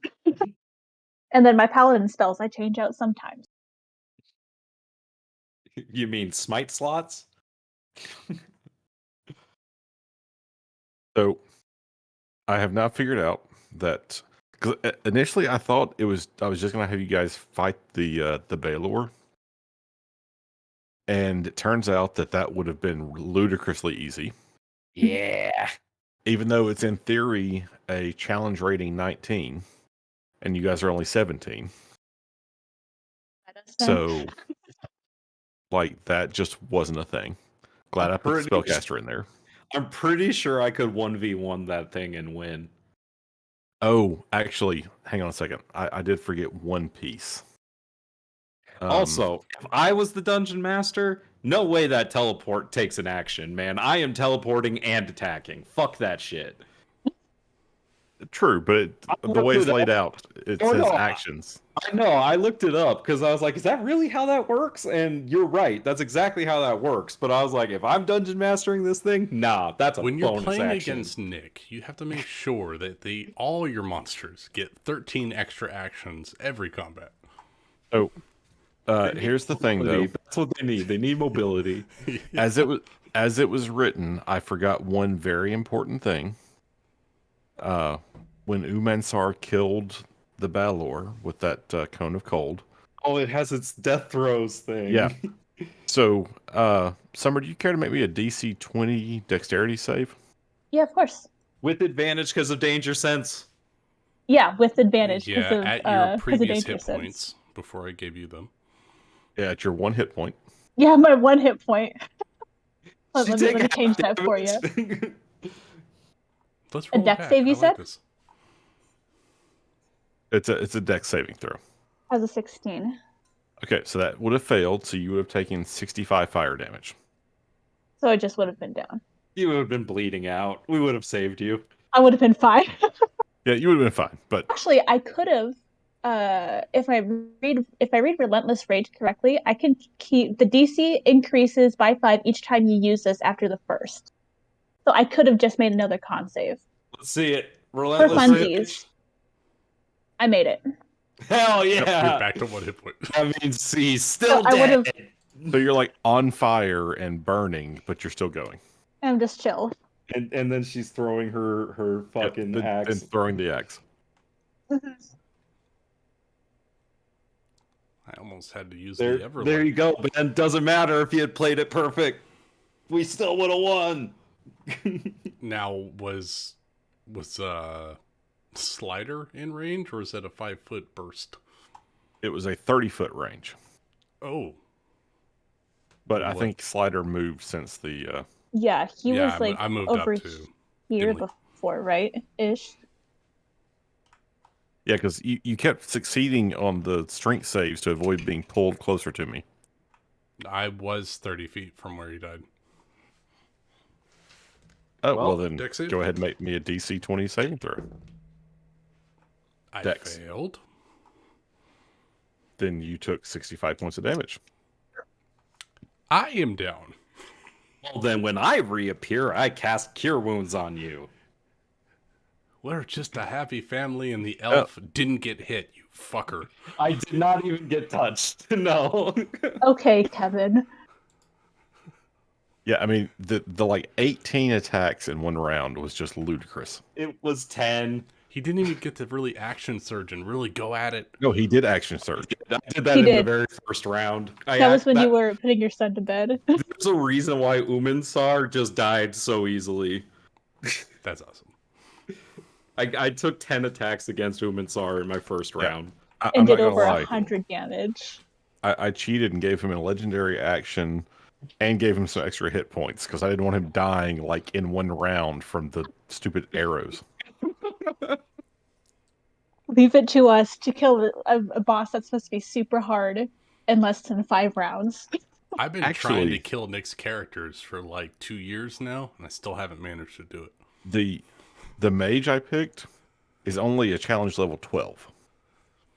And then my paladin spells I change out sometimes. You mean smite slots? So I have now figured out that because initially I thought I was just going to have you guys fight the Baelor. And it turns out that would have been ludicrously easy. Yeah. Even though it's in theory a challenge rating 19 and you guys are only 17. So like that just wasn't a thing. Glad I put the spellcaster in there. I'm pretty sure I could 1v1 that thing and win. Oh, actually, hang on a second. I did forget one piece. Also, if I was the dungeon master, no way that teleport takes an action, man. I am teleporting and attacking. Fuck that shit. True, but the way it's laid out, it says actions. I know. I looked it up because I was like, is that really how that works? And you're right. That's exactly how that works. But I was like, if I'm dungeon mastering this thing, nah, that's a bonus action. When you're playing against Nick, you have to make sure that all your monsters get 13 extra actions every combat. Oh, here's the thing, though. That's what they need. They need mobility. As it was written, I forgot one very important thing. When Umansar killed the Balor with that cone of cold. Oh, it has its death throws thing. Yeah. So, Summer, do you care to make me a DC 20 dexterity save? Yeah, of course. With advantage because of danger sense. Yeah, with advantage. Yeah, at your previous hit sense. points before I gave you them. Yeah, at your 1 hit point. Yeah, my 1 hit point. Let me change that for you. Let's roll a dex save, you said? It's a dex saving throw. Has a 16. Okay, so that would have failed, so you would have taken 65 fire damage. So it just would have been down. You would have been bleeding out. We would have saved you. I would have been fine. Yeah, you would have been fine, but actually, I could have. If I read Relentless Rage correctly, I can keep the DC increases by 5 each time you use this after the first. So I could have just made another con save. Let's see it. Relentless Rage. I made it. Hell yeah! Yep, you're back to 1 hit point. That means he's still dead. So you're like on fire and burning, but you're still going. I'm just chill. And then she's throwing her fucking axe. And throwing the axe. I almost had to use the Everlight. There you go, but then doesn't matter if you had played it perfect. We still would have won. Now, was Slider in range, or is that a 5-foot burst? It was a 30-foot range. Oh. But I think Slider moved since the... Yeah, he was like I moved over up to here Gimli. before, right? Ish. Yeah, because you kept succeeding on the strength saves to avoid being pulled closer to me. I was 30 feet from where he died. Oh, well Well, then, dex save? go ahead and make me a DC 20 saving throw. I Dex. failed. Then you took 65 points of damage. I am down. well, then when I reappear, I cast Cure Wounds on you. We're just a happy family, and the Oh. elf didn't get hit, you fucker. I did not even get touched. No. Okay, Kevin. Yeah, I mean, the like 18 attacks in one round was just ludicrous. It was 10. He didn't even get to really action surge and really go at it. No, he did action surge. I did that He in the did. very first round. That was when you were putting your son to bed. There's a reason why Umansar just died so easily. That's awesome. I took 10 attacks against Umansar in my first Yeah. round. I'm And not did gonna over lie. 100 damage. I cheated and gave him a legendary action and gave him some extra hit points because I didn't want him dying like in one round from the stupid arrows. Leave it to us to kill a boss that's supposed to be super hard in less than 5 rounds. I've been trying Actually- to kill Nick's characters for like 2 years now, and I still haven't managed to do it. The mage I picked is only a challenge level 12.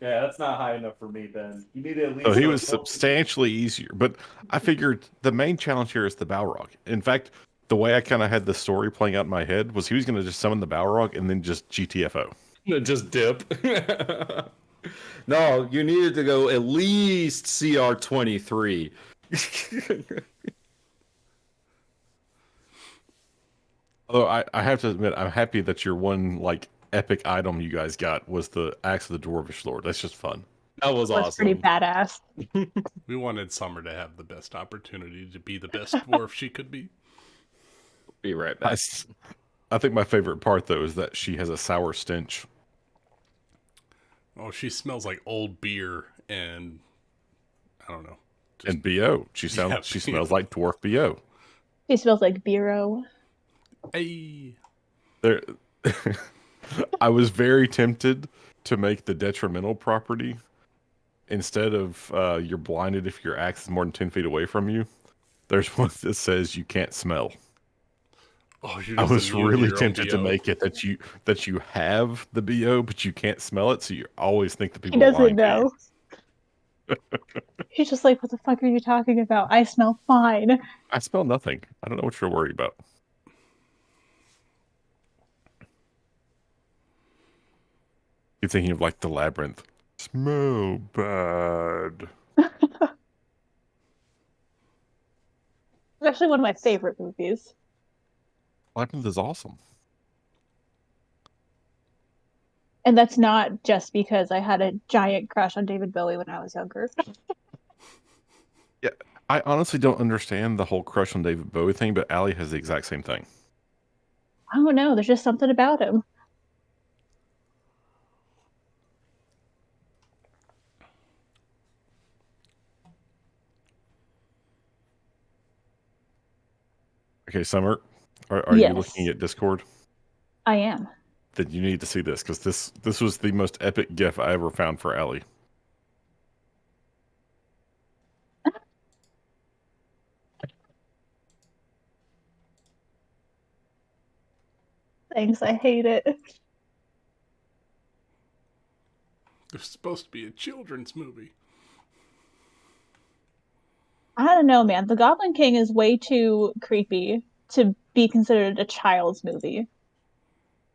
Yeah, that's not high enough for me, Ben. You need at least. So he was substantially easier. But I figured the main challenge here is the Balrog. In fact, the way I kind of had the story playing out in my head was he was going to just summon the Balrog and then just GTFO. Just dip. No, you needed to go at least CR 23. Although I have to admit, I'm happy that your one like epic item you guys got was the Axe of the Dwarvish Lord. That's just fun. That was That's awesome. pretty badass. We wanted Summer to have the best opportunity to be the best dwarf she could be. Be right I, back. s- I think my favorite part though is that she has a sour stench. Oh, she smells like old beer and I don't know. And BO, she Yeah, smells like dwarf BO. She smells like Bureau. Hey, There, I was very tempted to make the detrimental property instead of you're blinded if your axe is more than 10 feet away from you. There's one that says you can't smell. oh, you're I just was immune to really your own tempted to BO. make it that you have the BO, but you can't smell it, so you always think that He people are lying doesn't to you. know. He's just like, what the fuck are you talking about? I smell fine. I smell nothing. I don't know what you're worried about. You're thinking of like the labyrinth. Smell bad. It's actually one of my favorite movies. Labyrinth is awesome. And that's not just because I had a giant crush on David Bowie when I was younger. Yeah, I honestly don't understand the whole crush on David Bowie thing, but Allie has the exact same thing. I don't know. There's just something about him. Okay, Summer, are you looking Yes. at Discord? I am. Then you need to see this because this was the most epic GIF I ever found for Allie. Thanks. I hate it. It's supposed to be a children's movie. I don't know, man. The Goblin King is way too creepy to be considered a child's movie.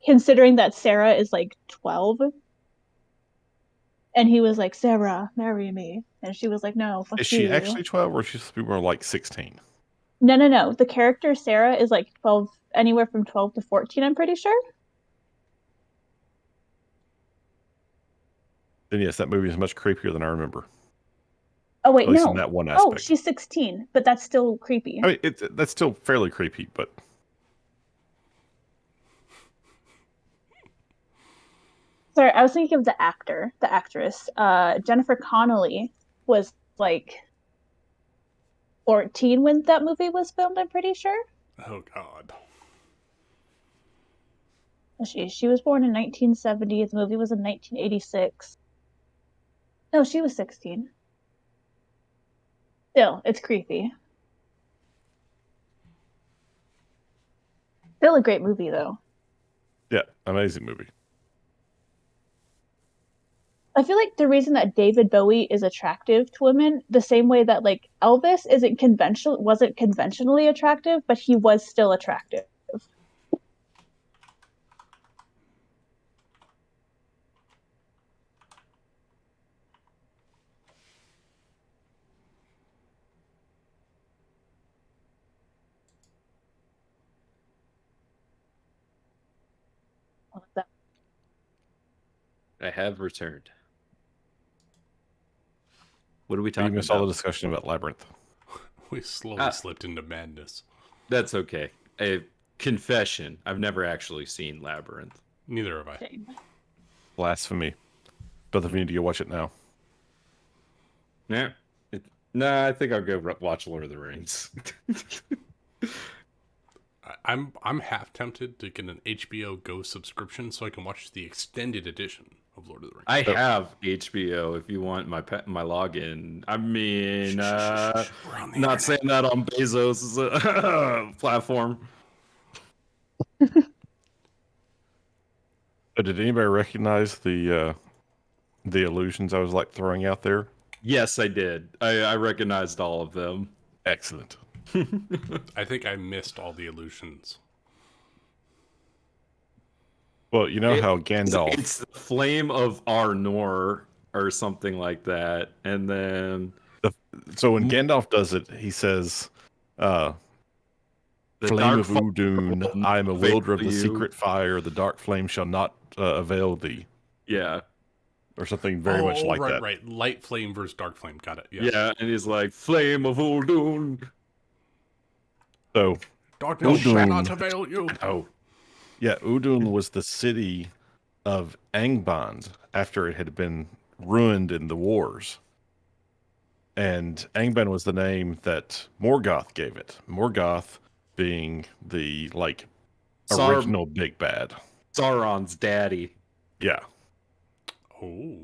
Considering that Sarah is like 12 and he was like, Sarah, marry me. And she was like, no, fuck Is she you. actually 12 or is she supposed to be more like 16? No. The character Sarah is like 12, anywhere from 12 to 14, I'm pretty sure. Then yes, that movie is much creepier than I remember. Oh, wait, At least no. in that one Oh, aspect. she's 16, but that's still creepy. I mean, that's still fairly creepy, but Sorry, I was thinking of the actress. Jennifer Connelly was like 14 when that movie was filmed, I'm pretty sure. Oh God. She was born in 1970. The movie was in 1986. No, she was 16. Still, it's creepy. Still a great movie, though. Yeah, amazing movie. I feel like the reason that David Bowie is attractive to women, the same way that like Elvis wasn't conventionally attractive, but he was still attractive. I have returned. What are we You talking missed all the about? discussion about Labyrinth. We slowly slipped into madness. That's okay. A confession. I've never actually seen Labyrinth. Neither have I. Shame. Blasphemy. Both of you need to go watch it now. Yeah. Nah, I think I'll go watch Lord of the Rings. I'm half tempted to get an HBO Go subscription so I can watch the extended edition of Lord of the Rings. I have HBO if you want my login. I mean, We're on the not internet. saying that on Bezos' platform. But did anybody recognize the illusions I was like throwing out there? Yes, I did. I recognized all of them. Excellent. I think I missed all the illusions. Well, you know how Gandalf. It's the flame of Arnor or something like that, and then So when Gandalf does it, he says, the "Flame dark of Udun, I am a avail wielder of the you." secret fire. The dark flame shall not avail thee," Yeah, or something very much like right, that. right. Light flame versus dark flame. Got it. yeah, and he's like, "Flame of Udun." So Darkness Udun. shall not avail you. Oh, yeah, Udun was the city of Angband after it had been ruined in the wars. And Angband was the name that Morgoth gave it. Morgoth being the like original big bad. Sauron's daddy. Yeah. Oh.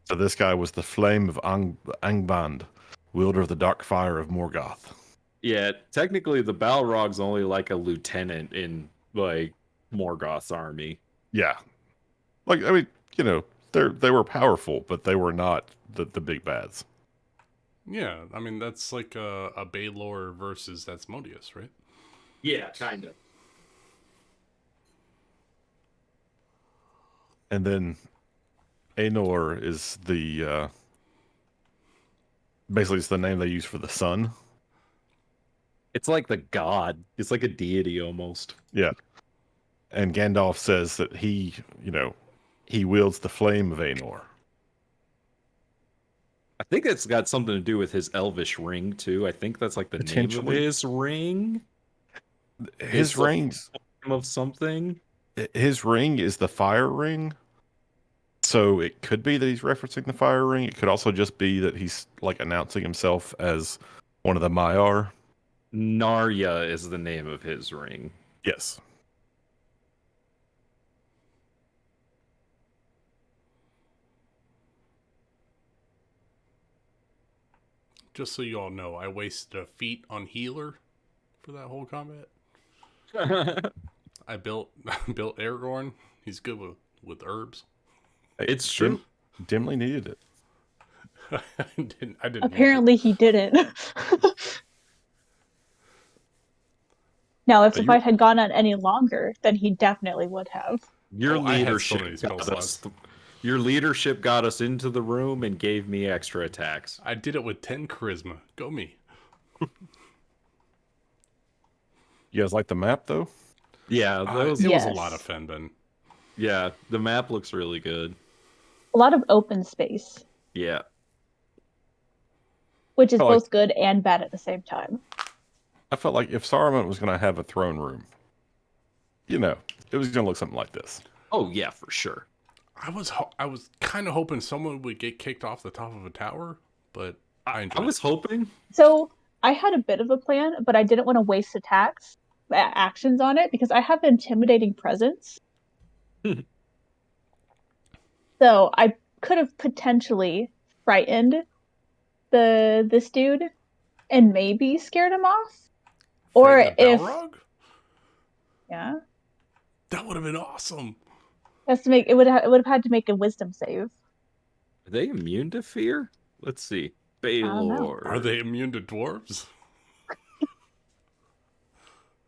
So this guy was the flame of Angband, wielder of the dark fire of Morgoth. Yeah, technically the Balrog's only like a lieutenant in like Morgoth's army. Yeah. Like, I mean, you know, they were powerful, but they were not the big bads. Yeah, I mean, that's like a Baelor versus Asmodeus, right? Yeah, kind of. And then Aenor is the basically it's the name they use for the sun. It's like the god. It's like a deity almost. Yeah. And Gandalf says that he, you know, he wields the flame of Aenor. I think it's got something to do with his elvish ring too. I think that's like the name of Potentially. his ring. His It's the rings, Name of something. his ring is the fire ring. So it could be that he's referencing the fire ring. It could also just be that he's like announcing himself as one of the Maiar. Narya is the name of his ring. Yes. Just so you all know, I wasted a feat on healer for that whole combat. I built Aragorn. He's good with herbs. It's true. Dimly needed it. I didn't. Apparently, he didn't. Now, if the fight had gone on any longer, then he definitely would have. Your I had so leadership many spell got us. slots. Your leadership got us into the room and gave me extra attacks. I did it with 10 charisma. Go me. You guys like the map though? Yeah, It was Yes. a lot of Fenben. yeah. The map looks really good. A lot of open space, Yeah. which is I like- both good and bad at the same time. I felt like if Saruman was going to have a throne room, you know, it was going to look something like this. Oh yeah, for sure. I was kind of hoping someone would get kicked off the top of a tower, but I enjoyed I was hoping. So I had a bit of a plan, but I didn't want to waste actions on it because I have intimidating presence. So I could have potentially frightened this dude and maybe scared him off. Or Frighten the if Balrog? yeah, That would have been awesome. has to make it would have had to make a wisdom save. Are they immune to fear? Let's see. don't know. Baylor. Are they immune to dwarves?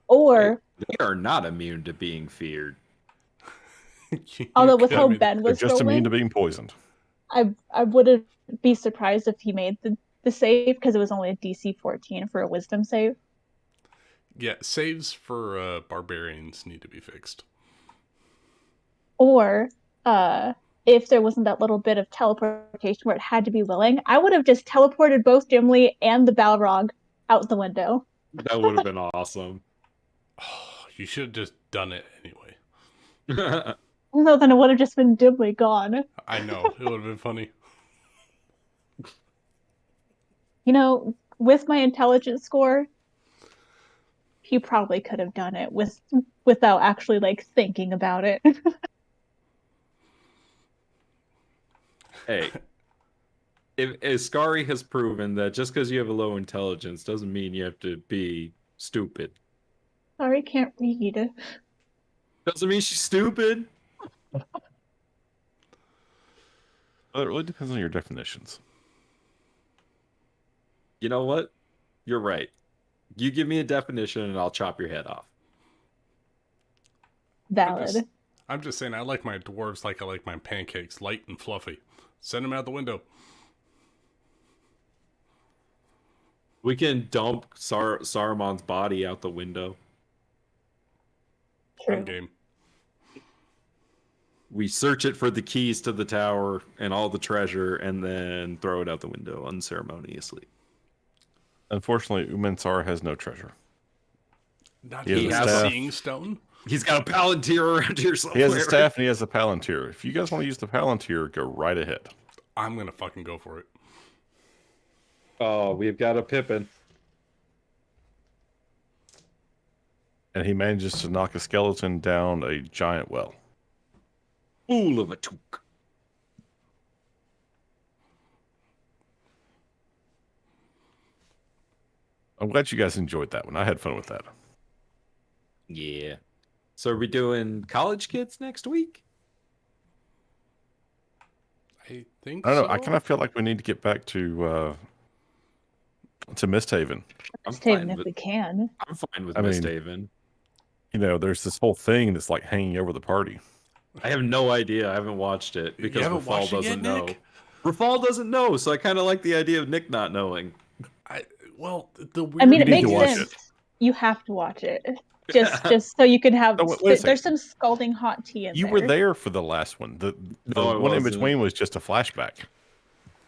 Or They are not immune to being feared. although with how I mean, Ben They're was just immune to rolling, being poisoned. I wouldn't be surprised if he made the save because it was only a DC 14 for a wisdom save. yeah, saves for barbarians need to be fixed. Or if there wasn't that little bit of teleportation where it had to be willing, I would have just teleported both Gimli and the Balrog out the window. That would have been awesome. Oh, you should have just done it anyway. No, then it would have just been Gimli gone. I know. It would have been funny. You know, with my intelligence score, he probably could have done it without actually like thinking about it. Hey, if Iskari has proven that just because you have a low intelligence doesn't mean you have to be stupid. Sorry, can't read. Doesn't mean she's stupid. Well, it really depends on your definitions. You know what? You're right. You give me a definition and I'll chop your head off. Valid. I'm just saying, I like my dwarves like I like my pancakes, light and fluffy. Send them out the window. We can dump Saruman's body out the window. I'm game. We search it for the keys to the tower and all the treasure and then throw it out the window unceremoniously. Unfortunately, Umensar has no treasure. Not He even has a a seeing stone? He's got a palantir around here He somewhere. has a staff and he has a palantir. If you guys want to use the palantir, go right ahead. I'm going to fucking go for it. Oh, we've got a Pippin. And he manages to knock a skeleton down a giant well. Fool of a took. I'm glad you guys enjoyed that one. I had fun with that. Yeah. So are we doing college kids next week? I think I don't know. so. I kind of feel like we need to get back to Misthaven. I'm Taven fine if with, we can. I'm fine with I mean- Misthaven. You know, there's this whole thing that's like hanging over the party. I have no idea. I haven't watched it You because haven't Rafal watched it yet, doesn't know. Nick? Rafal doesn't know, so I kind of like the idea of Nick not knowing. Well, the weird I mean, it need to makes watch sense. it. You have to watch it. Just so you can have. Oh, wait a second. There's some scalding hot tea in You there. were there for the last one. The No, I one in wasn't. between was just a flashback.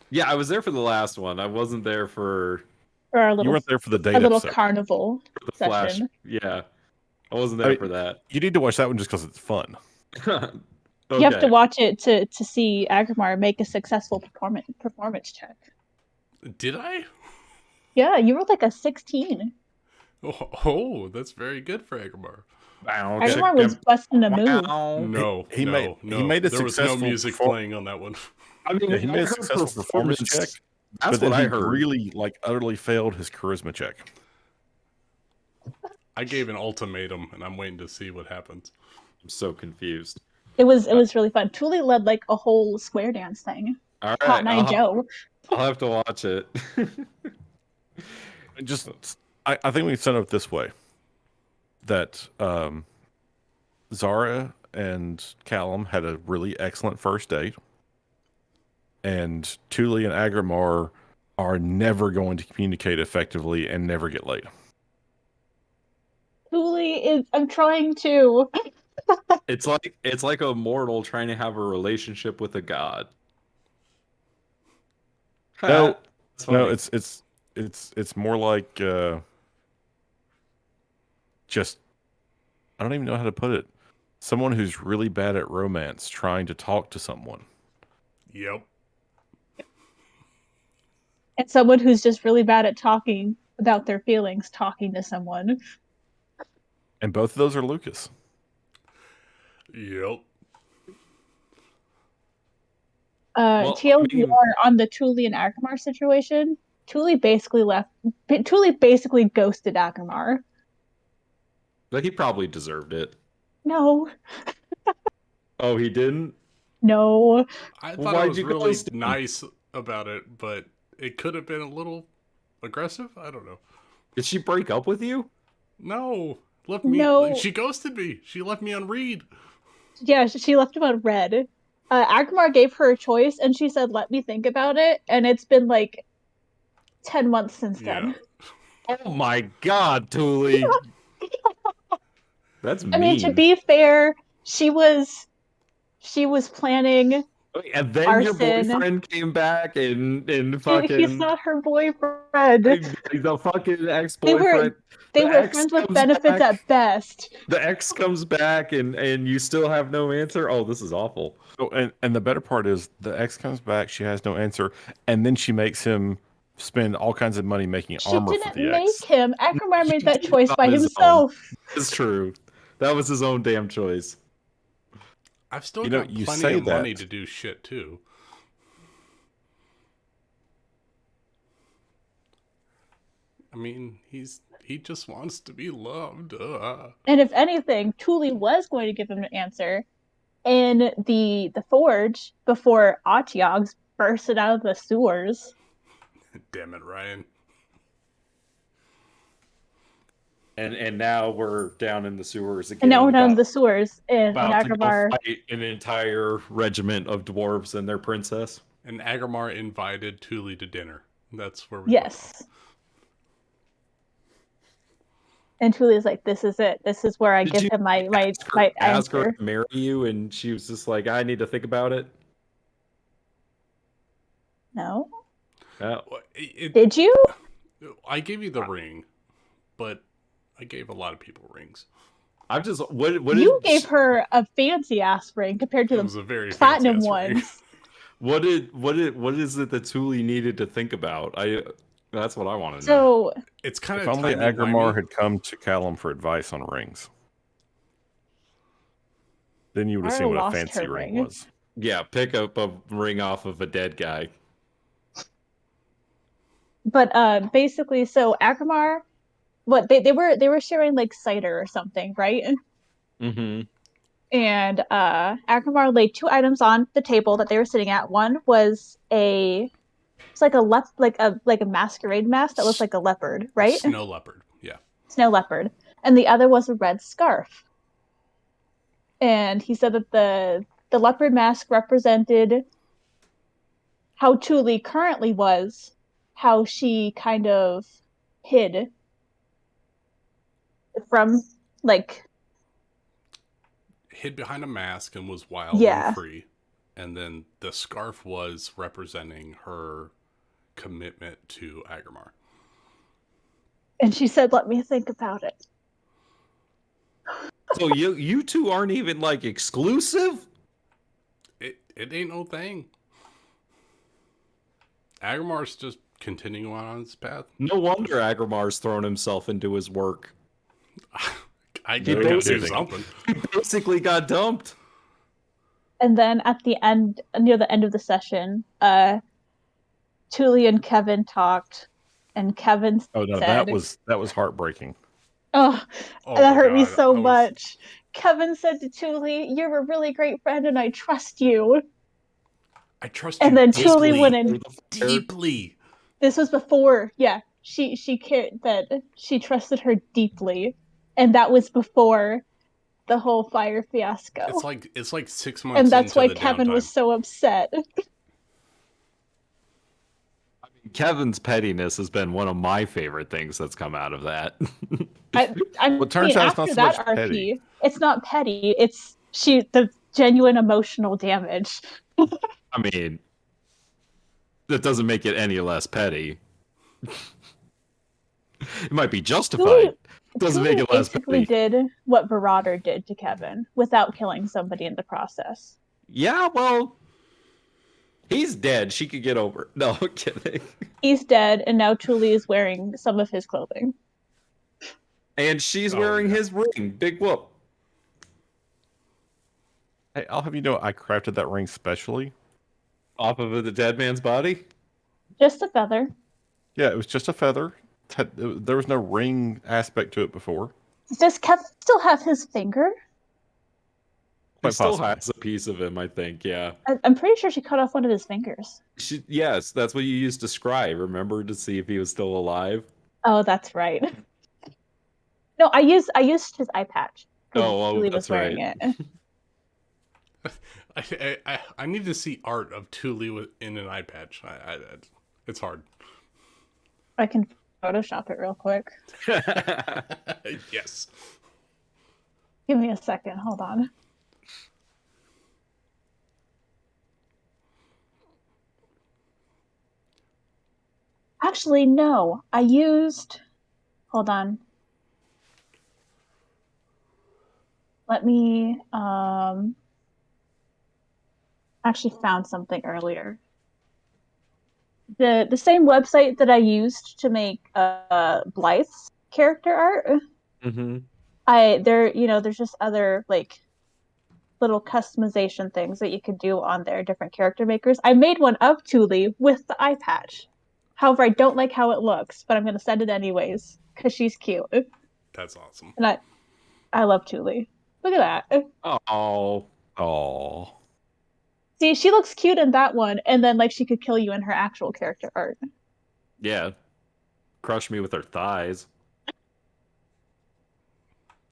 Yeah, I was there for the last one. I wasn't there for for our You little weren't there for the date a little episode. carnival the flash. session. Yeah, I wasn't there I mean, for that. You need to watch that one just because it's fun. Okay. You have to watch it to see Agrimar make a successful performance check. Did I? Yeah, you were like a 16. Oh, that's very good for Agrimar. Agrimar was busting a move. No, He no, made- no. he made a there was no successful music perform- playing on that one. I mean, Yeah, he I made a heard successful performance check, That's but then what I he heard. really, like, utterly failed his charisma check. I gave an ultimatum, and I'm waiting to see what happens. I'm so confused. It was really fun. Thule led like a whole square dance thing. All right, Hot Night Joe. I'll have to watch it. I think we can set it up this way: that Zara and Callum had a really excellent first date, and Thule and Agrimar are never going to communicate effectively and never get laid. Thule is. I'm trying to. It's like a mortal trying to have a relationship with a god. No, That's no, funny. it's more like just I don't even know how to put it. Someone who's really bad at romance trying to talk to someone. Yep. And someone who's just really bad at talking about their feelings, talking to someone. And both of those are Lucas. Yep. Well, I TLDR mean, on the Thule and Akamar situation. Thule basically ghosted Akamar. but he probably deserved it. No, Oh, he didn't? no. I Well, thought it why'd was you really ghost him? nice about it, but it could have been a little aggressive. I don't know. Did she break up with you? No, left me. No. She ghosted me. She left me on read. Yeah, she left him on red. Akamar gave her a choice, and she said, "Let me think about it." And it's been like 10 months since Yeah. then. Oh my god, Thule. That's I mean, to mean. be fair, she was planning And then your arson. boyfriend came back and He's fucking not her boyfriend. he's a fucking They were ex-boyfriend. they The were ex friends with comes benefits back. at best. The ex comes back and you still have no answer. Oh, this is awful. Oh, and the better part is the ex comes back, she has no answer, and then she makes him spend all kinds of money making She armor for didn't the make ex. him. Akamar He made that did it choice by on his own. himself. It's true. That was his own damn choice. I've still You know, got you plenty say of money that. to do shit too. I mean, he just wants to be loved. And if anything, Thule was going to give him an answer in the forge before Atiogs bursted out of the sewers. Damn it, Ryan. And now we're down in the sewers again. And now we're down in about, the sewers, and about to go Akamar. fight an entire regiment of dwarves and their princess. And Agamar invited Thule to dinner. That's where we left off. Yes. And Thule is like, "This is it. This is where I Did give you him my ask her answer." to marry you, and she was just like, "I need to think about it." No. Oh. Did you? I gave you the ring, but I gave a lot of people rings. I'm just what You did gave her a fancy ass ring compared to It the was a very platinum fancy-ass ring. ones. what is it that Thule needed to think about? That's what I want to know. So It's kind If of only timey Agramar wimey. had come to Callum for advice on rings, then you would have Mara seen what a lost fancy her ring ring. was. Yeah, pick up a ring off of a dead guy. But basically, so Akamar, what they were sharing like cider or something, right? Mm-hmm. And Akamar laid two items on the table that they were sitting at. One was it's like a masquerade mask that looks like a leopard, right? Snow leopard. Yeah. Snow leopard. And the other was a red scarf. And he said that the leopard mask represented how Thule currently was, how she kind of hid from like Hid behind a mask and was wild yeah. and free. And then the scarf was representing her commitment to Agamar. And she said, "Let me think about it." So you two aren't even like exclusive? It ain't no thing. Agamar's just continuing on his path. No wonder Agramar's thrown himself into his work. I No gotta do kidding. something. He basically got dumped. And then at the end, near the end of the session, Thule and Kevin talked, and Kevin Oh no, said, that was heartbreaking. "Oh, Oh that my hurt me God, so I was- much." Kevin said to Thule, "You're a really great friend, and I trust you." I trust And you then deeply. Thule went in. Deeply. This was before, yeah. She cared that she trusted her deeply, and that was before the whole fire fiasco. It's like 6 months And that's into why the Kevin downtime. was so upset. Kevin's pettiness has been one of my favorite things that's come out of that. I Well, it turns out it's not after so that much RP, petty. it's not petty. It's the genuine emotional damage. I mean, that doesn't make it any less petty. It might be justified. Doesn't make it less basically petty. did what Marauder did to Kevin without killing somebody in the process. Yeah, well, he's dead. She could get over it. No, I'm kidding. He's dead, and now Thule is wearing some of his clothing. And she's Oh, wearing yeah. his ring. Big whoop. Hey, I'll have you know, I crafted that ring specially Off of the dead man's body? Just a feather. Yeah, it was just a feather. There was no ring aspect to it before. Does Kev still have his finger? He Quite still possibly. has a piece of him, I think, yeah. I'm pretty sure she cut off one of his fingers. Yes, that's what you used to scry, remember, to see if he was still alive? Oh, that's right. No, I used his eye patch because Oh, Julie was that's wearing right. it. I need to see art of Thule in an eye patch. It's hard. I can Photoshop it real quick. Yes. Give me a second. Hold on. Actually, no. I used. Hold on. Let me. Actually, found something earlier. The same website that I used to make Blythe's character art. hmm There's just other like little customization things that you could do on there, different character makers. I made one of Thule with the eye patch. However, I don't like how it looks, but I'm gonna send it anyways because she's cute, That's awesome. and I love Thule. Look at that. Oh, Oh, See, she looks cute in that one, and then like she could kill you in her actual character art. yeah. Crush me with her thighs.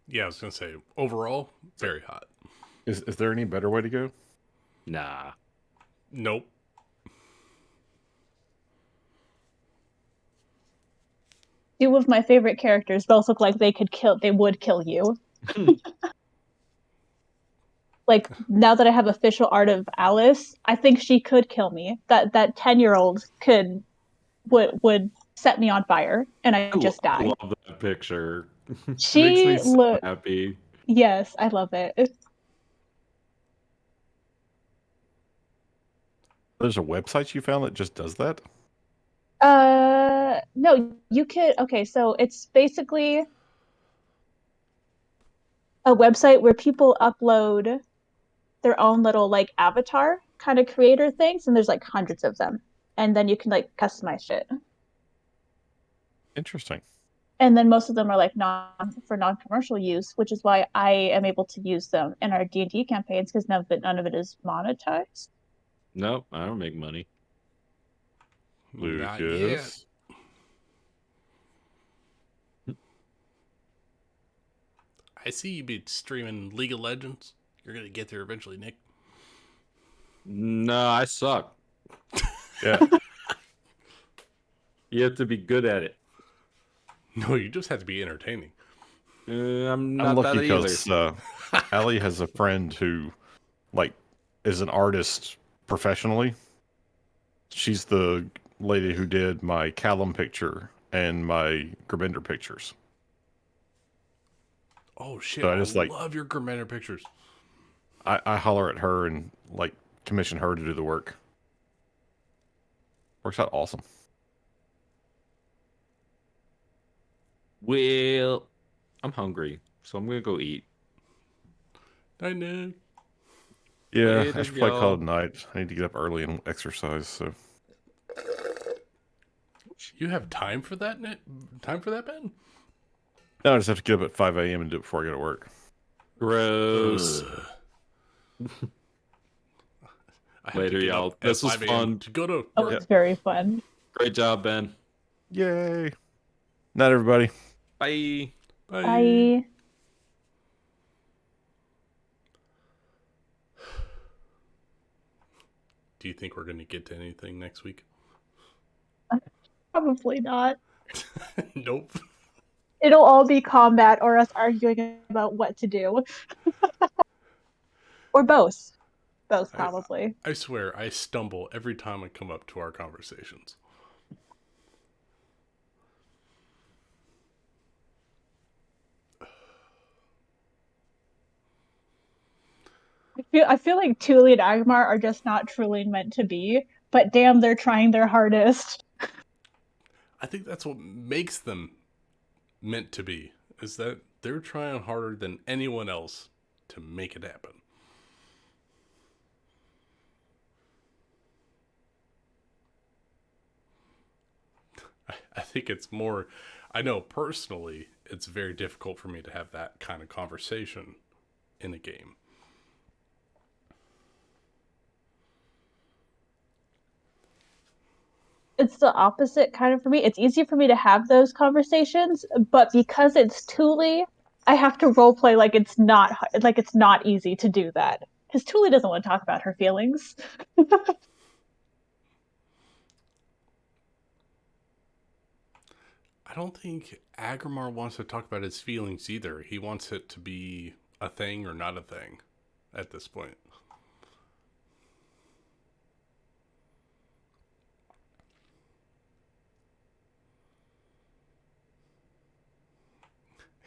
Yeah, I was gonna say overall, very hot. is there any better way to go? Nah. Nope. Two of my favorite characters both look like they would kill you. Like now that I have official art of Alice, I think she could kill me. That 10-year-old would set me on fire and I just I die. love that picture. It makes me She so look happy. Yes, I love it. There's a website you found that just does that? No, you could okay, so it's basically a website where people upload their own little like avatar kind of creator things, and there's like hundreds of them. And then you can like customize shit. Interesting. And then most of them are like non-commercial use, which is why I am able to use them in our D&D campaigns because none of it is monetized. Nope, I don't make money. Not yet. Lucas. I see you be streaming League of Legends. You're gonna get there eventually, Nick. No, I suck. Yeah. You have to be good at it. No, you just have to be entertaining. I'm I'm not lucky that either. because Allie has a friend who, like, is an artist professionally. She's the lady who did my Callum picture and my Grimender pictures. Oh shit! So I I just like love your Commander pictures. I holler at her and like commission her to do the work. Works out awesome. Well, I'm hungry, so I'm gonna go eat. I know. Yeah, I Later, should probably call it a y'all. night. I need to get up early and exercise. So You have time for that, Nick? Time for that, Ben? now I just have to get up at 5 a.m. and do it before I go to work. Gross. I have Later, to get y'all. up at This was 5 a.m. fun. to go to Oh, work. it's very fun. Great job, Ben. Yay! Night, everybody. Bye. Bye. Bye. Do you think we're going to get to anything next week? Probably not. Nope. It'll all be combat or us arguing about what to do. Or both. Both, probably. I swear, I stumble every time I come up to our conversations. I feel like Thule and Agmar are just not truly meant to be, but damn, they're trying their hardest. I think that's what makes them meant to be, is that they're trying harder than anyone else to make it happen. think it's more. I know personally, it's very difficult for me to have that kind of conversation in a game. It's the opposite kind of for me. It's easy for me to have those conversations, but because it's Thule, I have to role play like it's not easy to do that. Because Thule doesn't want to talk about her feelings. I don't think Agrimar wants to talk about his feelings either. He wants it to be a thing or not a thing at this point.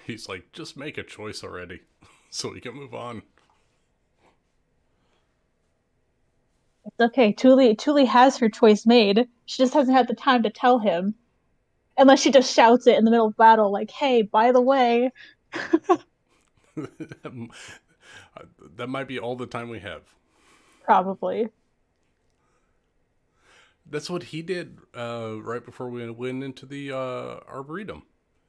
He's like, just make a choice already so we can move on. It's okay. Thule has her choice made. She just hasn't had the time to tell him. Unless she just shouts it in the middle of battle, like, hey, by the way. That might be all the time we have. Probably. That's what he did right before we went into the Arboretum.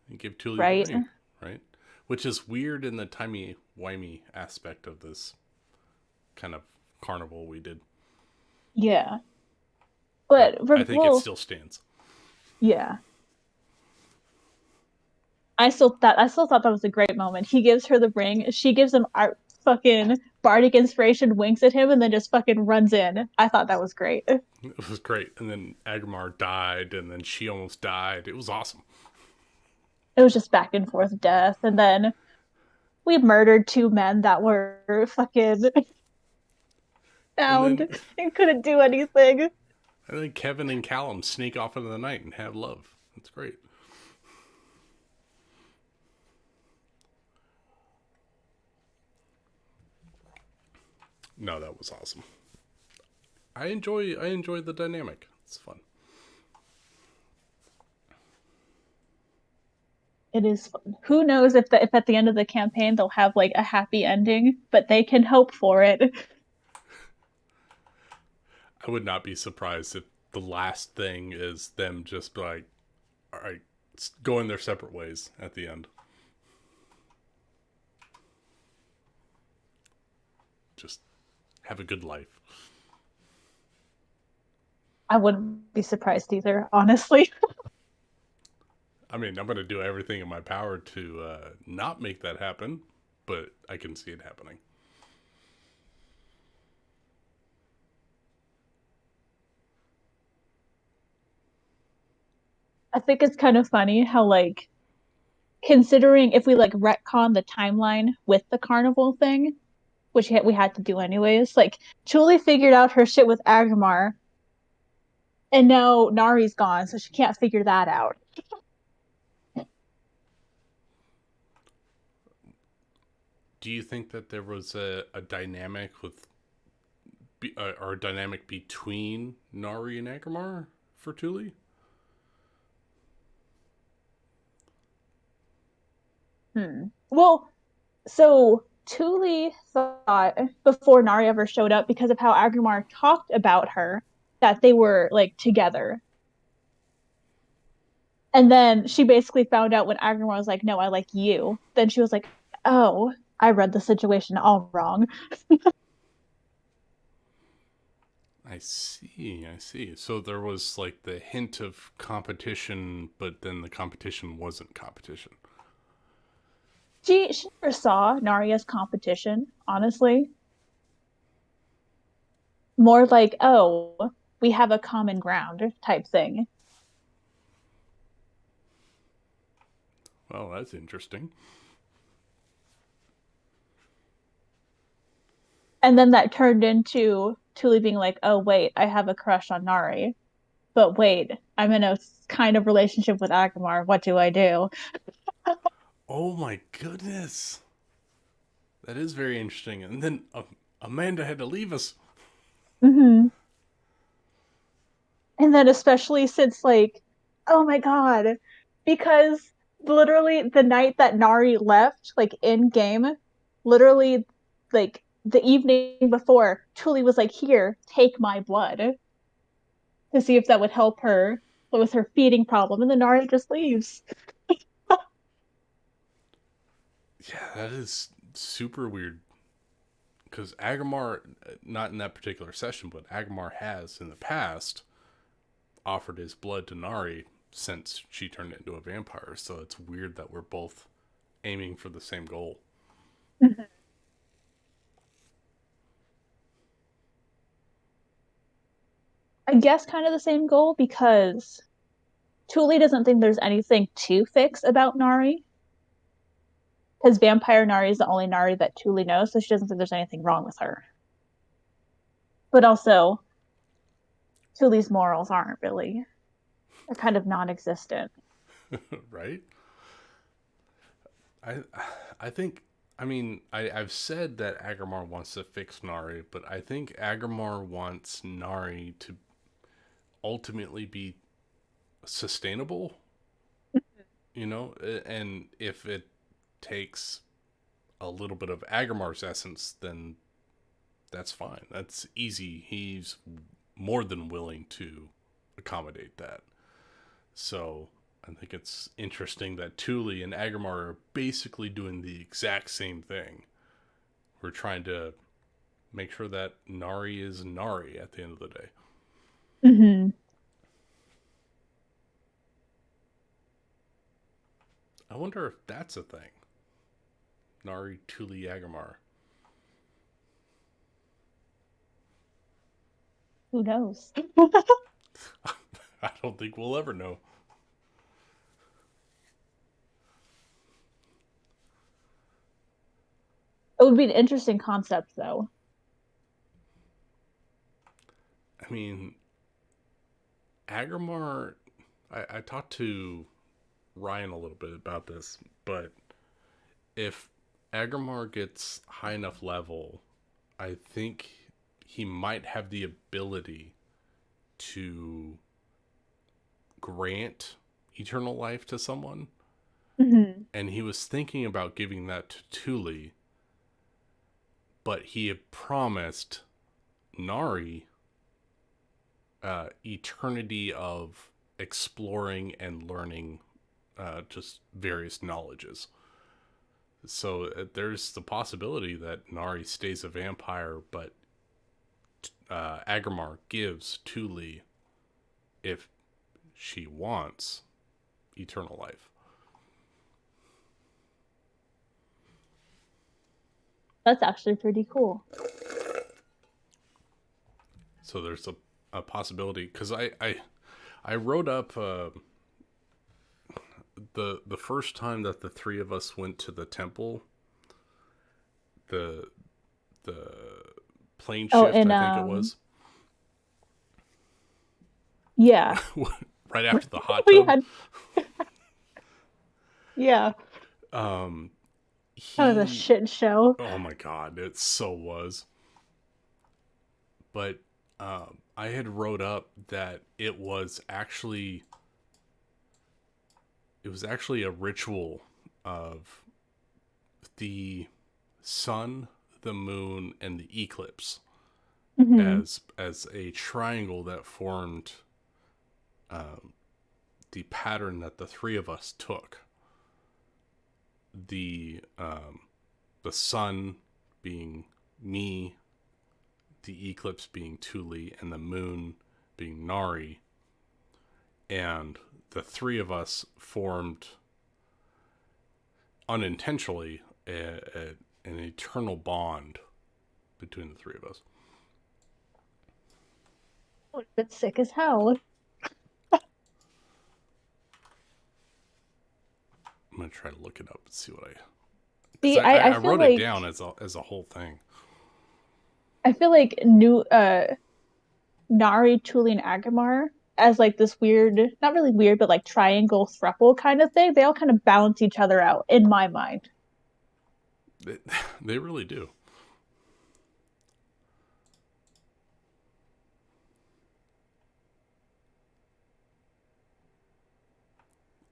He gave Thule Right. the ring, right? Which is weird in the timey-wimey aspect of this kind of carnival we did. Yeah. But I think it still stands. Yeah. I still thought that was a great moment. He gives her the ring. She gives him our fucking bardic inspiration, winks at him, and then just fucking runs in. I thought that was great. It was great. And then Agrimar died, and then she almost died. It was awesome. It was just back and forth death, and then we murdered two men that were fucking bound and couldn't do anything. And then Kevin and Callum sneak off into the night and have love. That's great. No, that was awesome. I enjoy the dynamic. It's fun. It is fun. Who knows if at the end of the campaign they'll have like a happy ending, but they can hope for it. I would not be surprised if the last thing is them just like, all right, going their separate ways at the end. Just have a good life. I wouldn't be surprised either, honestly. I mean, I'm going to do everything in my power to not make that happen, but I can see it happening. I think it's kind of funny how like considering if we like retcon the timeline with the carnival thing, which we had to do anyways, like Julie figured out her shit with Agmar, and now Nari's gone, so she can't figure that out. Do you think that there was a dynamic with, or a dynamic between Nari and Agrimar for Thule? Well, so Thule thought before Nari ever showed up, because of how Agrimar talked about her, that they were like together. And then she basically found out when Agrimar was like, "No, I like you." Then she was like, "Oh, I read the situation all wrong." I see. So there was like the hint of competition, but then the competition wasn't competition. She never saw Nari as competition, honestly. More like, oh, we have a common ground type thing. Well, that's interesting. And then that turned into Thule being like, oh, wait, I have a crush on Nari. But wait, I'm in a kind of relationship with Agmar. What do I do? Oh my goodness. That is very interesting. And then Amanda had to leave us. Mm-hmm. And then especially since like, oh my god, because literally the night that Nari left, like in game, literally like the evening before, Thule was like, here, take my blood, to see if that would help her with her feeding problem, and then Nari just leaves. Yeah, that is super weird. Because Agamar, not in that particular session, but Agamar has in the past offered his blood to Nari since she turned into a vampire. So it's weird that we're both aiming for the same goal. I guess kind of the same goal because Tuli doesn't think there's anything to fix about Nari. Because vampire Nari is the only Nari that Tuli knows, so she doesn't think there's anything wrong with her. But also, Tuli's morals aren't really. They're kind of non-existent. Right? I think, I mean, I've said that Agamar wants to fix Nari, but I think Agamar wants Nari to ultimately be sustainable, you know? And if it takes a little bit of Agamar's essence, then that's fine. That's easy. He's more than willing to accommodate that. So I think it's interesting that Tuli and Agamar are basically doing the exact same thing. We're trying to make sure that Nari is Nari at the end of the day. Mm-hmm. I wonder if that's a thing. Nari, Tuli, Agamar. Who knows? I don't think we'll ever know. It would be an interesting concept, though. I mean, Agamar, I talked to Ryan a little bit about this, but if Agamar gets high enough level, I think he might have the ability to grant eternal life to someone. Mm-hmm. And he was thinking about giving that to Tuli, but he had promised Nari eternity of exploring and learning just various knowledges. So there's the possibility that Nari stays a vampire, but Agamar gives Tuli, if she wants, eternal life. That's actually pretty cool. So there's a possibility, because I wrote up the first time that the three of us went to the temple, the plane shift, and, I think it was. Yeah. Right after the hot We tub. had. Yeah. Kind of a shit show. Oh my god, it so was. But I had wrote up that it was actually a ritual of the sun, the moon, and the eclipse, Mm-hmm. as a triangle that formed the pattern that the three of us took. The sun being me, the eclipse being Tuli, and the moon being Nari. And the three of us formed, unintentionally, an eternal bond between the three of us. It's sick as hell. I'm going to try to look it up and see what See, I feel wrote like it down as a whole thing. I feel like Nari, Tuli, and Agamar as like this weird, not really weird, but like triangle thruple kind of thing. They all kind of balance each other out in my mind. They really do.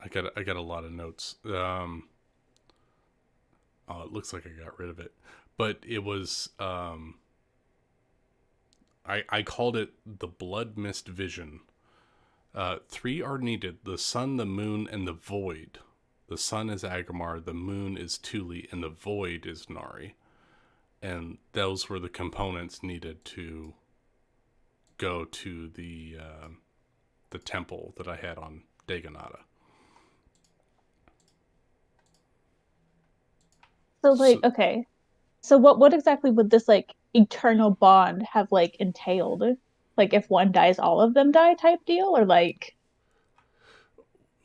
I got a lot of notes. Oh, it looks like I got rid of it, but it was I called it the blood mist vision, 3 are needed: the sun, the moon, and the void. The sun is Agamar, the moon is Tuli, and the void is Nari. And those were the components needed to go to the temple that I had on Daganata. So like, okay. So what exactly would this like eternal bond have like entailed? Like if one dies, all of them die type deal, or like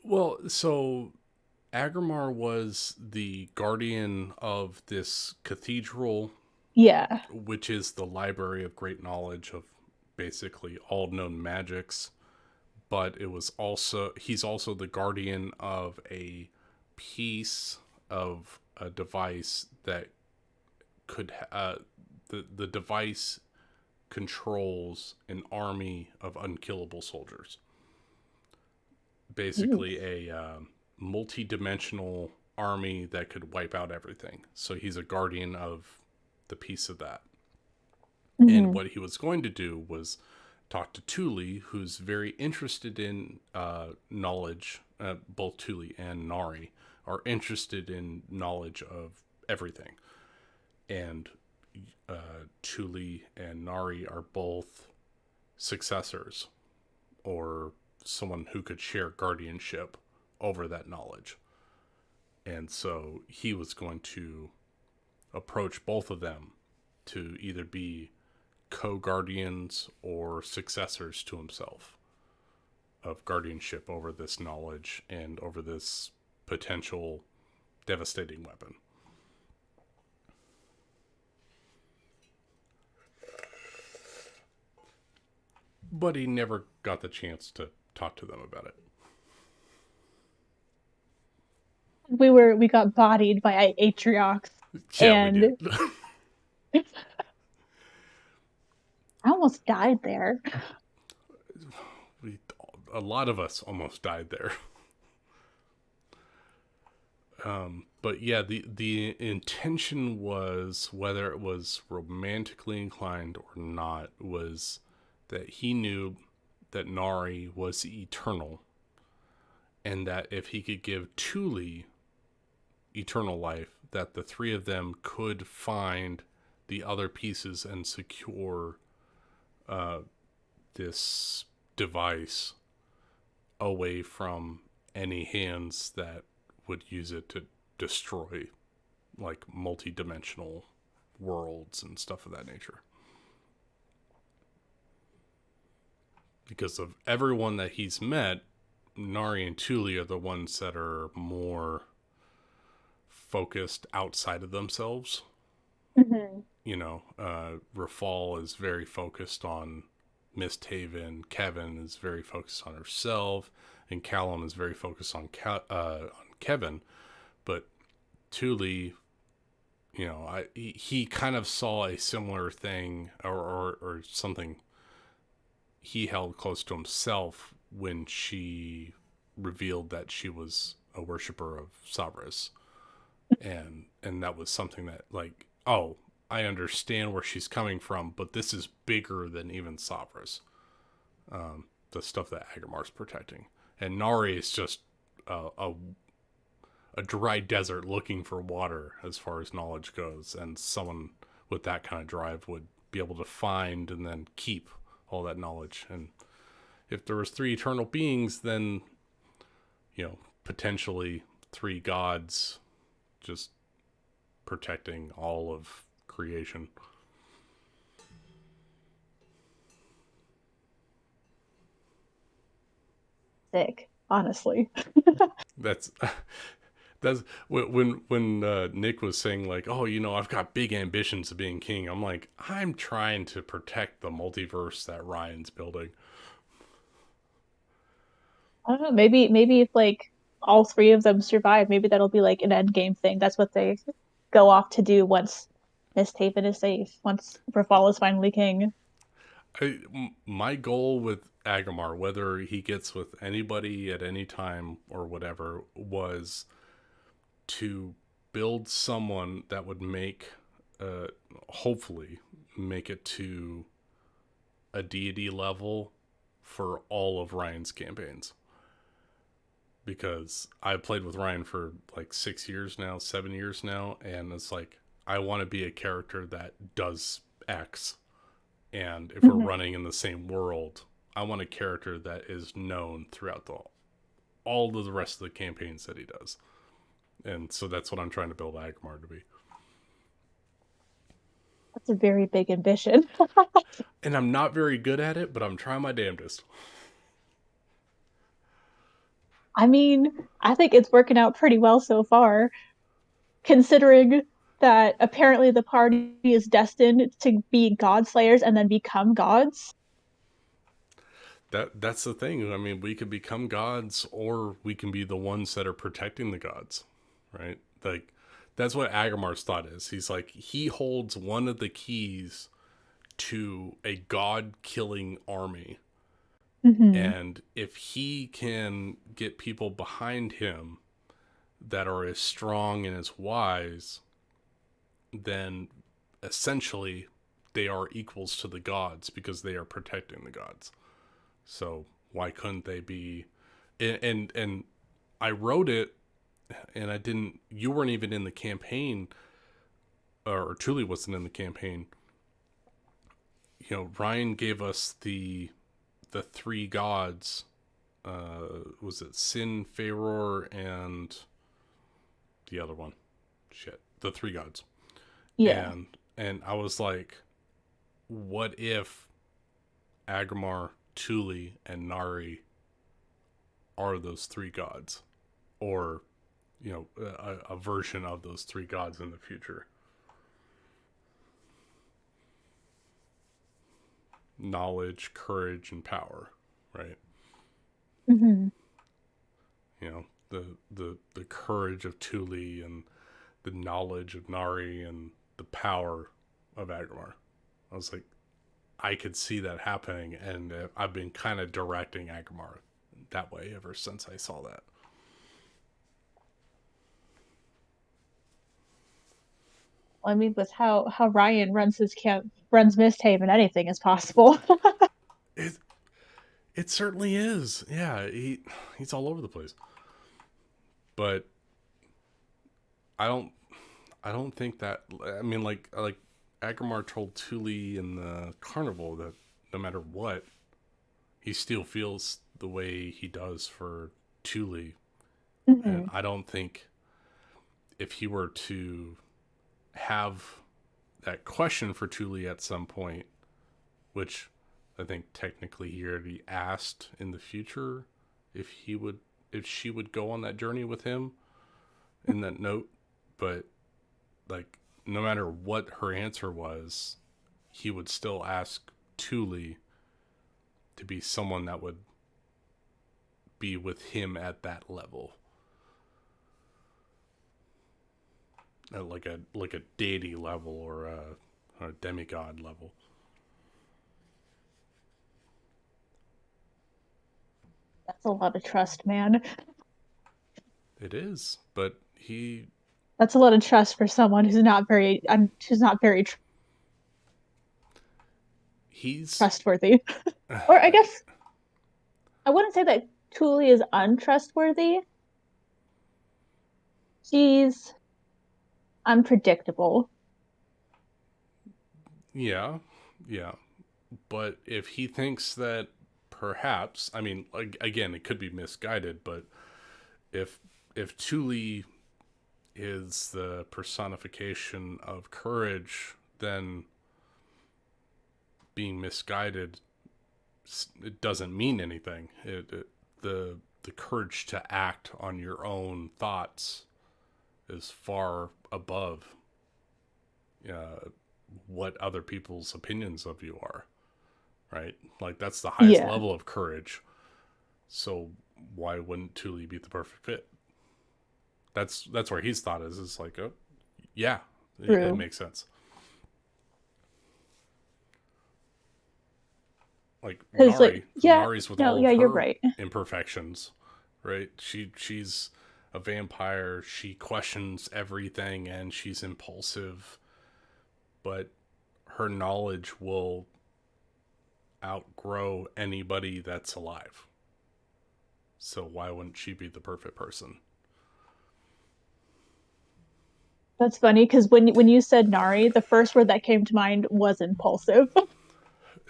Well, so Agamar was the guardian of this cathedral, yeah. which is the library of great knowledge of basically all known magics. But it was also, he's also the guardian of a piece of a device that could the device controls an army of unkillable soldiers. Basically, a multi-dimensional army that could wipe out everything. So he's a guardian of the piece of that. Mm-hmm. And what he was going to do was talk to Tuli, who's very interested in knowledge. Both Tuli and Nari are interested in knowledge of everything. And Tuli and Nari are both successors, or someone who could share guardianship over that knowledge. And so he was going to approach both of them to either be co-guardians or successors to himself of guardianship over this knowledge and over this potential devastating weapon. But he never got the chance to talk to them about it. We got bodied by Atriox. Yeah, and we did. I almost died there. A lot of us almost died there. But yeah, the intention was, whether it was romantically inclined or not, was that he knew that Nari was eternal, and that if he could give Tuli eternal life, that the three of them could find the other pieces and secure this device away from any hands that would use it to destroy like multi-dimensional worlds and stuff of that nature. Because of everyone that he's met, Nari and Tuli are the ones that are more focused outside of themselves. Mm-hmm. You know, Rafal is very focused on Misthaven, Kevin is very focused on herself, and Callum is very focused on Kevin. But Tuli, you know, he kind of saw a similar thing or something he held close to himself when she revealed that she was a worshiper of Sabras. And that was something that, like, oh, I understand where she's coming from, but this is bigger than even Sabras. The stuff that Agamar's protecting. And Nari is just a dry desert looking for water as far as knowledge goes. And someone with that kind of drive would be able to find and then keep all that knowledge. And if there was three eternal beings, then, you know, potentially three gods just protecting all of creation. Sick, honestly. That's when Nick was saying, like, oh, you know, I've got big ambitions of being king. I'm like, I'm trying to protect the multiverse that Ryan's building. I don't know. Maybe if like all three of them survive, maybe that'll be like an end game thing. That's what they go off to do once Misthaven is safe, once Rafal is finally king. My goal with Agamar, whether he gets with anybody at any time or whatever, was to build someone that would make, hopefully, make it to a deity level for all of Ryan's campaigns. Because I've played with Ryan for like 6 years now, 7 years now, and it's like, I want to be a character that does X. And if we're running in the same world, I want a character that is known throughout all of the rest of the campaigns that he does. And so that's what I'm trying to build Agmar to be. That's a very big ambition. And I'm not very good at it, but I'm trying my damnedest. I mean, I think it's working out pretty well so far, considering that apparently the party is destined to be god slayers and then become gods. That's the thing. I mean, we could become gods, or we can be the ones that are protecting the gods, right? Like, that's what Agamar's thought is. He's like, he holds one of the keys to a god-killing army. And if he can get people behind him that are as strong and as wise, then essentially they are equals to the gods because they are protecting the gods. So why couldn't they be? And I wrote it, and I didn't. You weren't even in the campaign, or Tuli wasn't in the campaign. You know, Ryan gave us the three gods. Was it Sin, Feror, and the other one? Shit, the three gods. Yeah. And I was like, what if Agmar, Tuli, and Nari are those three gods, or you know, a version of those three gods in the future? Knowledge, courage, and power, right? You know, the courage of Tuli and the knowledge of Nari and the power of Agmar. I was like, I could see that happening, and I've been kind of directing Agmar that way ever since I saw that. Well, I mean, with how Ryan runs his runs Misthaven, anything is possible. It certainly is. Yeah, he's all over the place. But I don't think that. I mean, like Agmar told Tuli in the carnival that no matter what, he still feels the way he does for Tuli. And I don't think if he were to have that question for Tuli at some point, which I think technically he already asked in the future if she would go on that journey with him in that note, but like no matter what her answer was, he would still ask Tuli to be someone that would be with him at that level. Like a deity level or a demigod level. That's a lot of trust, man. It is, but That's a lot of trust for someone who's not very he's trustworthy. Or I guess I wouldn't say that Tuli is untrustworthy. She's unpredictable. yeah. But if he thinks that perhaps, I mean, again, it could be misguided, but if Tuli is the personification of courage, then being misguided, it doesn't mean anything. The courage to act on your own thoughts is far above what other people's opinions of you are, right? Like that's the highest level of courage. So why wouldn't Tuli be the perfect fit? That's where his thought is. It's like, oh, yeah, it makes sense. Like Nari, Nari's with all of her you're right. imperfections, right? She's a vampire. She questions everything, and she's impulsive. But her knowledge will outgrow anybody that's alive. So why wouldn't she be the perfect person? That's funny because when you said Nari, the first word that came to mind was impulsive.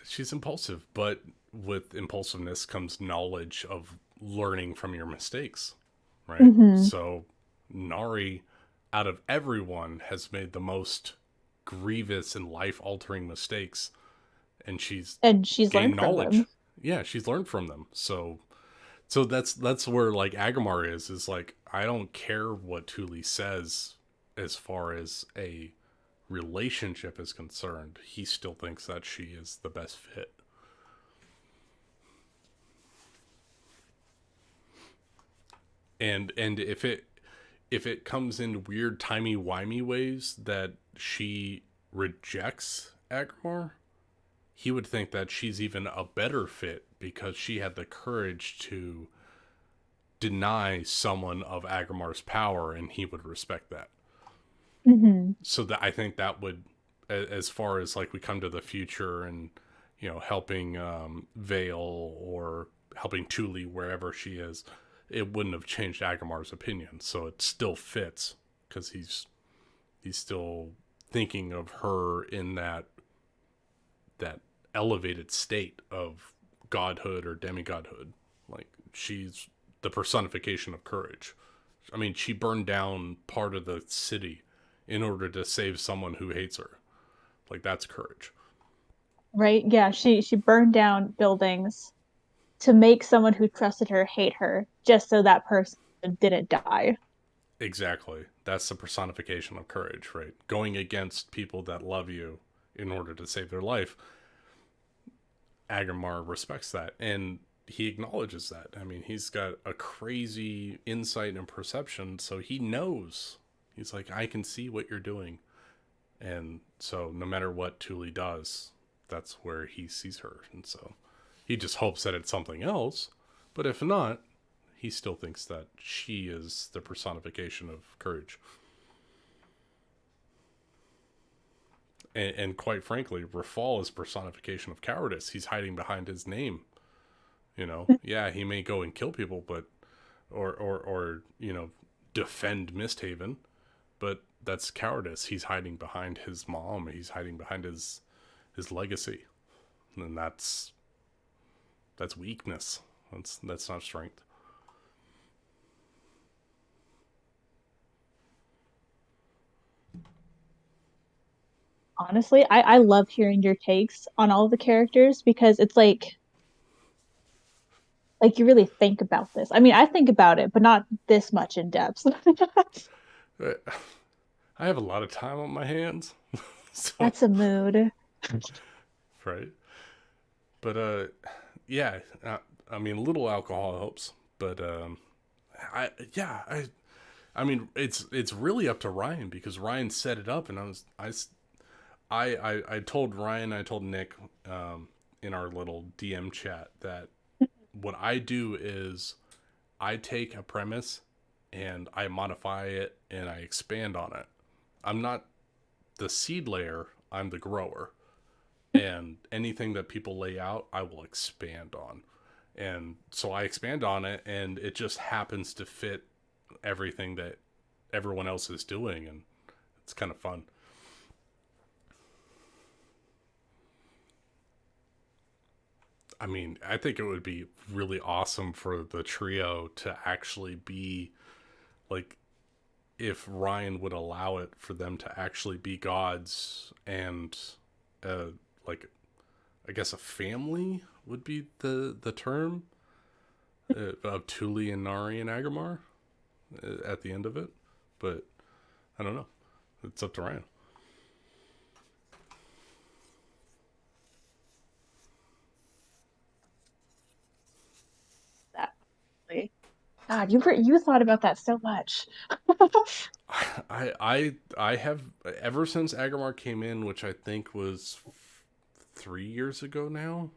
She's impulsive, but with impulsiveness comes knowledge of learning from your mistakes, right? Hmm. So Nari, out of everyone, has made the most grievous and life-altering mistakes, and she's And she's gained learned from knowledge. them. Yeah, she's learned from them. So that's where like Agamar is like, I don't care what Thule says as far as a relationship is concerned. He still thinks that she is the best fit. And if it comes in weird timey-wimey ways that she rejects Agamar, he would think that she's even a better fit because she had the courage to deny someone of Agamar's power, and he would respect that. Hmm. So that, I think that would, as far as like we come to the future and helping Vale or helping Thule wherever she is, it wouldn't have changed Agamar's opinion. So it still fits because he's still thinking of her in that elevated state of godhood or demigodhood. Like, she's the personification of courage. I mean, she burned down part of the city in order to save someone who hates her. Like, that's courage. Right? Yeah, she burned down buildings to make someone who trusted her hate her, just so that person didn't die. Exactly. That's the personification of courage, right? Going against people that love you in order to save their life. Agamar respects that, and he acknowledges that. I mean, he's got a crazy insight and perception, so he knows. He's like, I can see what you're doing. And so no matter what Thule does, that's where he sees her. And so he just hopes that it's something else. But if not, he still thinks that she is the personification of courage. And quite frankly, Rafal is personification of cowardice. He's hiding behind his name. Yeah, he may go and kill people, but or defend Misthaven, but that's cowardice. He's hiding behind his mom. He's hiding behind his legacy, and that's weakness. That's not strength. Honestly, I love hearing your takes on all of the characters because it's like you really think about this. I mean, I think about it, but not this much in depth. I have a lot of time on my hands, so That's a mood. right. But yeah. I mean, a little alcohol helps, but I mean, it's really up to Ryan because Ryan set it up, and I told Ryan, I told Nick, in our little DM chat that what I do is I take a premise and I modify it and I expand on it. I'm not the seed layer, I'm the grower. And anything that people lay out, I will expand on. And so I expand on it, and it just happens to fit everything that everyone else is doing, and it's kind of fun. I mean, I think it would be really awesome for the trio to actually be like, if Ryan would allow it, for them to actually be gods and like, I guess a family would be the term, of Thule and Nari and Agamar, at the end of it. But I don't know. It's up to Ryan. That God, you thought about that so much. I have, ever since Agamar came in, which I think was 3 years ago now.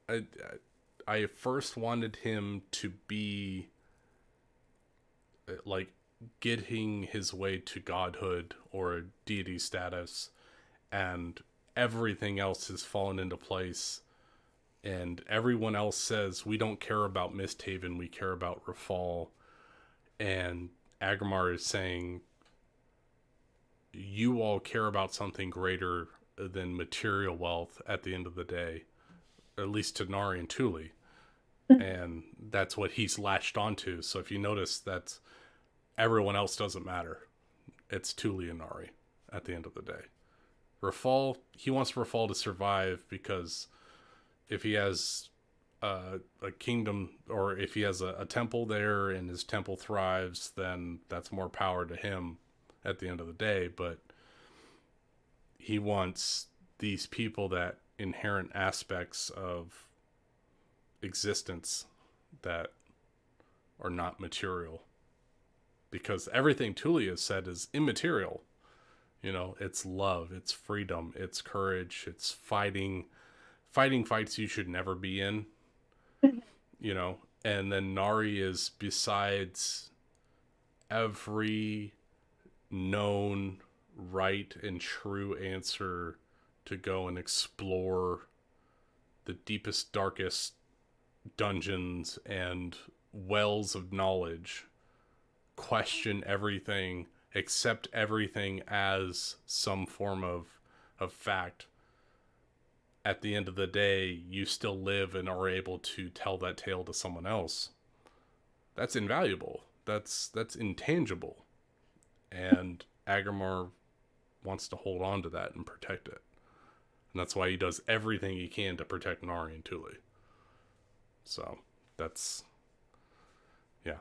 I I first wanted him to be like getting his way to godhood or deity status, and everything else has fallen into place, and everyone else says, we don't care about Misthaven, we care about Rafal. And Agrimar is saying, you all care about something greater than material wealth at the end of the day, at least to Nari and Tuli. And that's what he's latched onto. So if you notice, that's everyone else doesn't matter. It's Tuli and Nari at the end of the day. Rafal, he wants Rafal to survive, because if he has a kingdom, or if he has a temple there and his temple thrives, then that's more power to him at the end of the day. But he wants these people that inherent aspects of existence that are not material, because everything Tuli has said is immaterial. You know, it's love, it's freedom, it's courage, it's fighting fights you should never be in. You know, and then Nari is, besides every known right and true answer, to go and explore the deepest, darkest dungeons and wells of knowledge, question everything, accept everything as some form of fact. At the end of the day, you still live and are able to tell that tale to someone else. That's invaluable. That's intangible. And Agrimar wants to hold on to that and protect it. And that's why he does everything he can to protect Nari and Tuli. So, that's... yeah.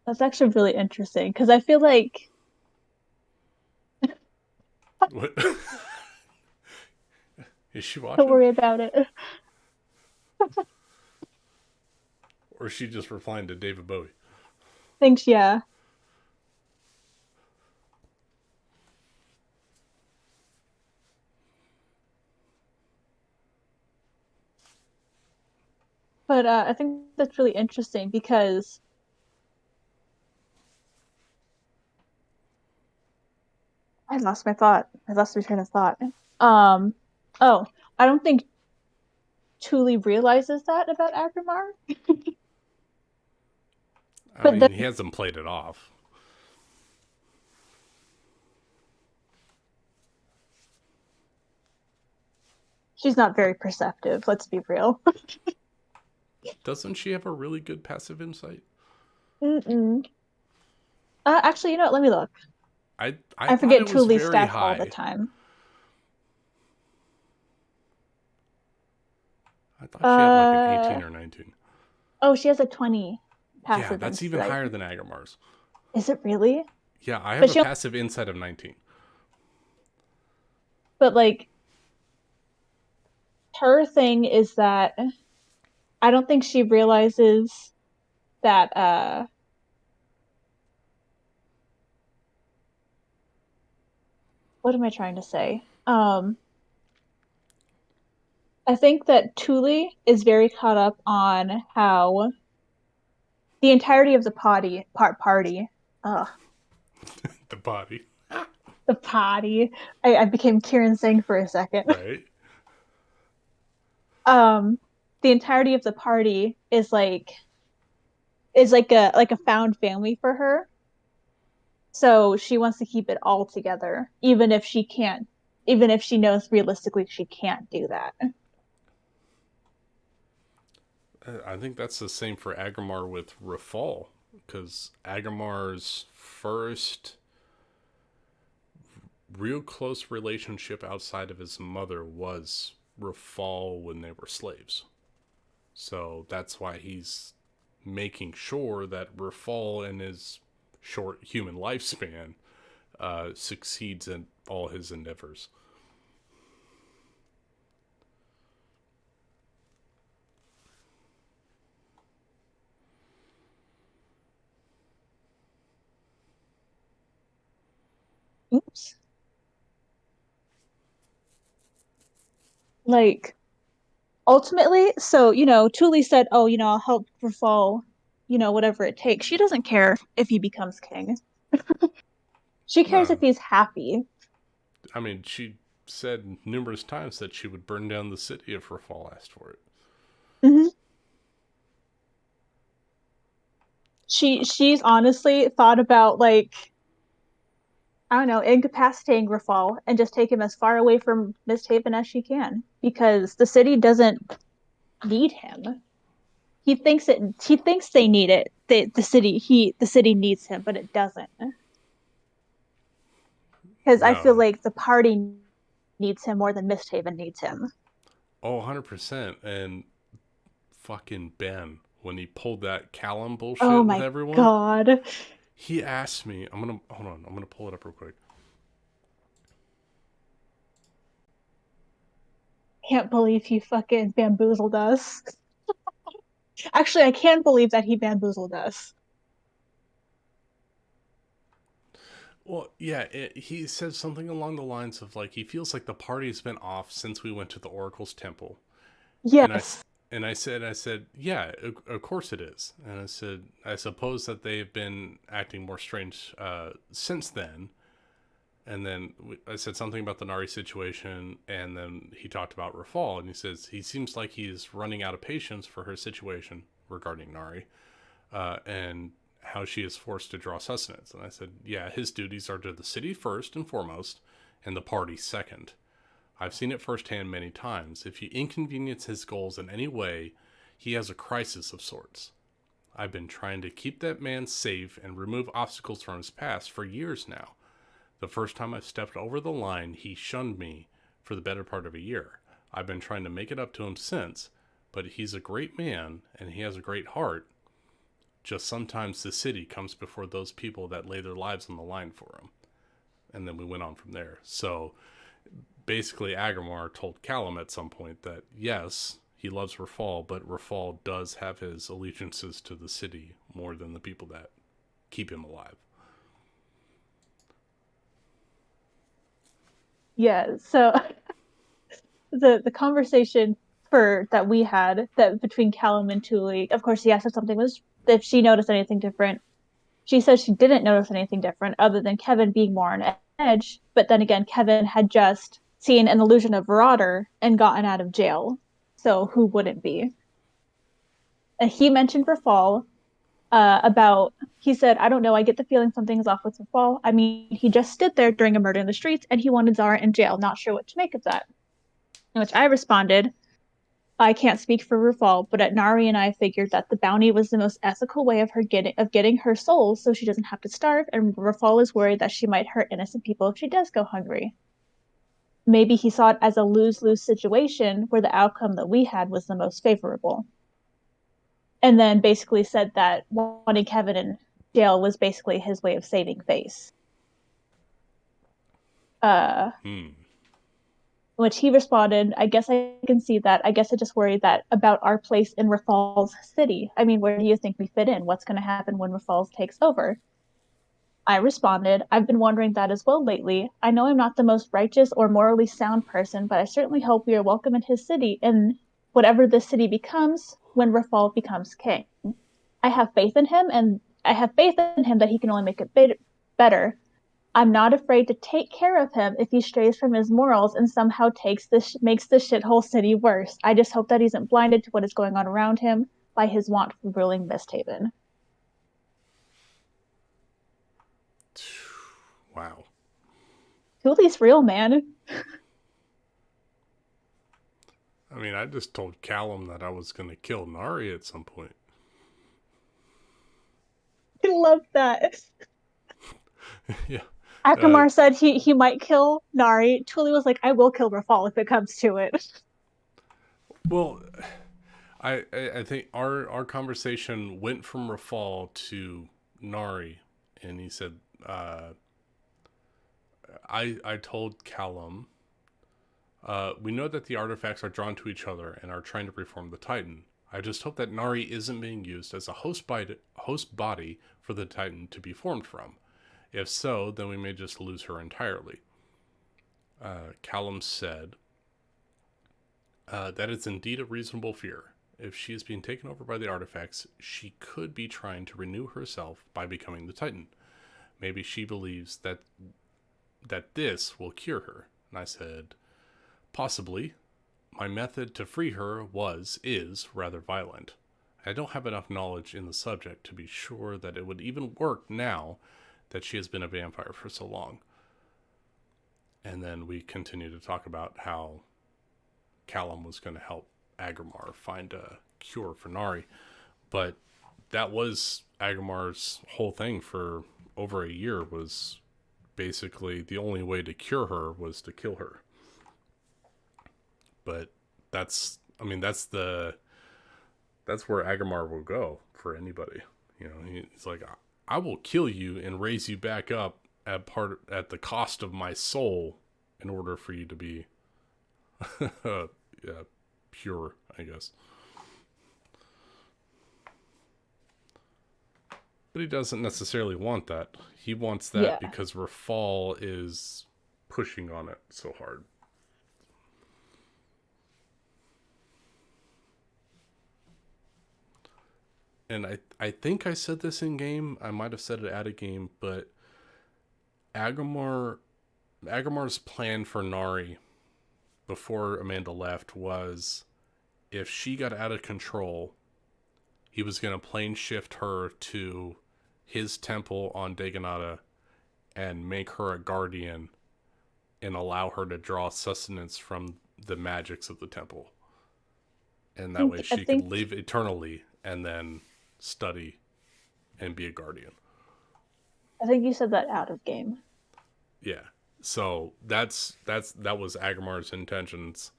That's actually really interesting, because I feel like... What? Is she watching? Don't worry about it. Or is she just replying to David Bowie? Thanks, yeah. But I think that's really interesting, because I lost my thought. I lost my train of thought. Oh, I don't think Tuli realizes that about Agrimar. I But mean, he hasn't played it off. she's not very perceptive, let's be real. Doesn't she have a really good passive insight? Mm-mm. Actually, you know what? Let me look. I I thought forget it was Tuli's very stats all the high. time. I thought she had like an 18 or 19. Oh, she has a 20 passive Yeah, that's even insight. higher than Agrimar's. Is it really? Yeah, I have But a she- passive insight of 19. But like, her thing is that I don't think she realizes that what am I trying to say? I think that Tuli is very caught up on how the entirety of the party, The body. the party. I became Kieran Singh for a second. Right? The entirety of the party is like a found family for her. So she wants to keep it all together, even if she can't, even if she knows realistically she can't do that. I think that's the same for Agrimar with Rafal, because Agrimar's first real close relationship outside of his mother was Rafal when they were slaves. So that's why he's making sure that Rafal in his short human lifespan succeeds in all his endeavors. Oops. Like, ultimately, so, Tuli said, oh, I'll help Rafal, whatever it takes. She doesn't care if he becomes king. She cares No. if he's happy. I mean, she said numerous times that she would burn down the city if Rafal asked for it. Hmm. She's honestly thought about, like, I don't know, incapacitating Rafal and just take him as far away from Misthaven as she can, because the city doesn't need him. He thinks they need it. The city needs him, but it doesn't. Because I feel No. like the party needs him more than Misthaven needs him. Oh, 100%. And fucking Ben, when he pulled that Callum Oh bullshit with my everyone, god. he asked me, hold on, I'm gonna pull it up real quick. Can't believe he fucking bamboozled us. Actually, I can't believe that he bamboozled us. Well, yeah, he said something along the lines of like he feels like the party's been off since we went to the Oracle's temple, and Yes. I said, yeah, of course it is, and I said, I suppose that they've been acting more strange since then, and then I said something about the Nari situation, and then he talked about Rafal, and he says he seems like he's running out of patience for her situation regarding Nari, and how she is forced to draw sustenance. And I said, yeah, his duties are to the city first and foremost, and the party second. I've seen it firsthand many times. If you inconvenience his goals in any way, he has a crisis of sorts. I've been trying to keep that man safe and remove obstacles from his past for years now. The first time I stepped over the line, he shunned me for the better part of a year. I've been trying to make it up to him since, but he's a great man and he has a great heart. Just sometimes the city comes before those people that lay their lives on the line for him. And then we went on from there. So basically, Agamar told Callum at some point that yes, he loves Rafal, but Rafal does have his allegiances to the city more than the people that keep him alive. Yeah. So the conversation for that we had that between Callum and Tuli, of course, he asked if something was if she noticed anything different. She said she didn't notice anything different other than Kevin being more on edge. But then again, Kevin had just seen an illusion of Marauder and gotten out of jail. So who wouldn't be? And he mentioned Rafal about, he said, I don't know, I get the feeling something's off with Rafal. I mean, he just stood there during a murder in the streets and he wanted Zara in jail. Not sure what to make of that. In which I responded, I can't speak for Rafal, but at Nari and I figured that the bounty was the most ethical way of getting her soul, so she doesn't have to starve. And Rafal is worried that she might hurt innocent people if she does go hungry. Maybe he saw it as a lose-lose situation where the outcome that we had was the most favorable. And then basically said that wanting Kevin in jail was basically his way of saving face. Which he responded, I guess I can see that. I guess I just worry that about our place in Rafal's city. I mean, where do you think we fit in? What's going to happen when Rafal's takes over? I responded, I've been wondering that as well lately. I know I'm not the most righteous or morally sound person, but I certainly hope we are welcome in his city, in whatever this city becomes when Rafal becomes king. I have faith in him, and I have faith in him that he can only make it better. I'm not afraid to take care of him if he strays from his morals and somehow makes the shithole city worse. I just hope that he isn't blinded to what is going on around him by his want for ruling Misthaven. Wow. Tuli's real, man. I mean, I just told Callum that I was going to kill Nari at some point. I love that. Yeah. Akamar said he might kill Nari. Tuli was like, I will kill Rafal if it comes to it. Well, I think our conversation went from Rafal to Nari, and he said, I told Callum, we know that the artifacts are drawn to each other and are trying to reform the Titan. I just hope that Nari isn't being used as a host body for the Titan to be formed from. If so, then we may just lose her entirely. Callum said, that is indeed a reasonable fear. If she is being taken over by the artifacts, she could be trying to renew herself by becoming the Titan. Maybe she believes that this will cure her. And I said, possibly. My method to free her is rather violent. I don't have enough knowledge in the subject to be sure that it would even work now that she has been a vampire for so long. And then we continue to talk about how Callum was going to help Agrimar find a cure for Nari. But that was Agrimar's whole thing for over a year, was basically the only way to cure her was to kill her. But that's where Agrimar will go for anybody. You know, he's like, I will kill you and raise you back up at the cost of my soul in order for you to be pure, I guess. But he doesn't necessarily want that. He wants that because Rafal is pushing on it so hard. And I think I said this in game. I might have said it at a game, but Agrimar's plan for Nari before Amanda left was, if she got out of control, he was going to plane shift her to his temple on Daganata and make her a guardian and allow her to draw sustenance from the magics of the temple. And that way she could live eternally and then study and be a guardian. I think you said that out of game. Yeah. So that was Agrimar's intentions,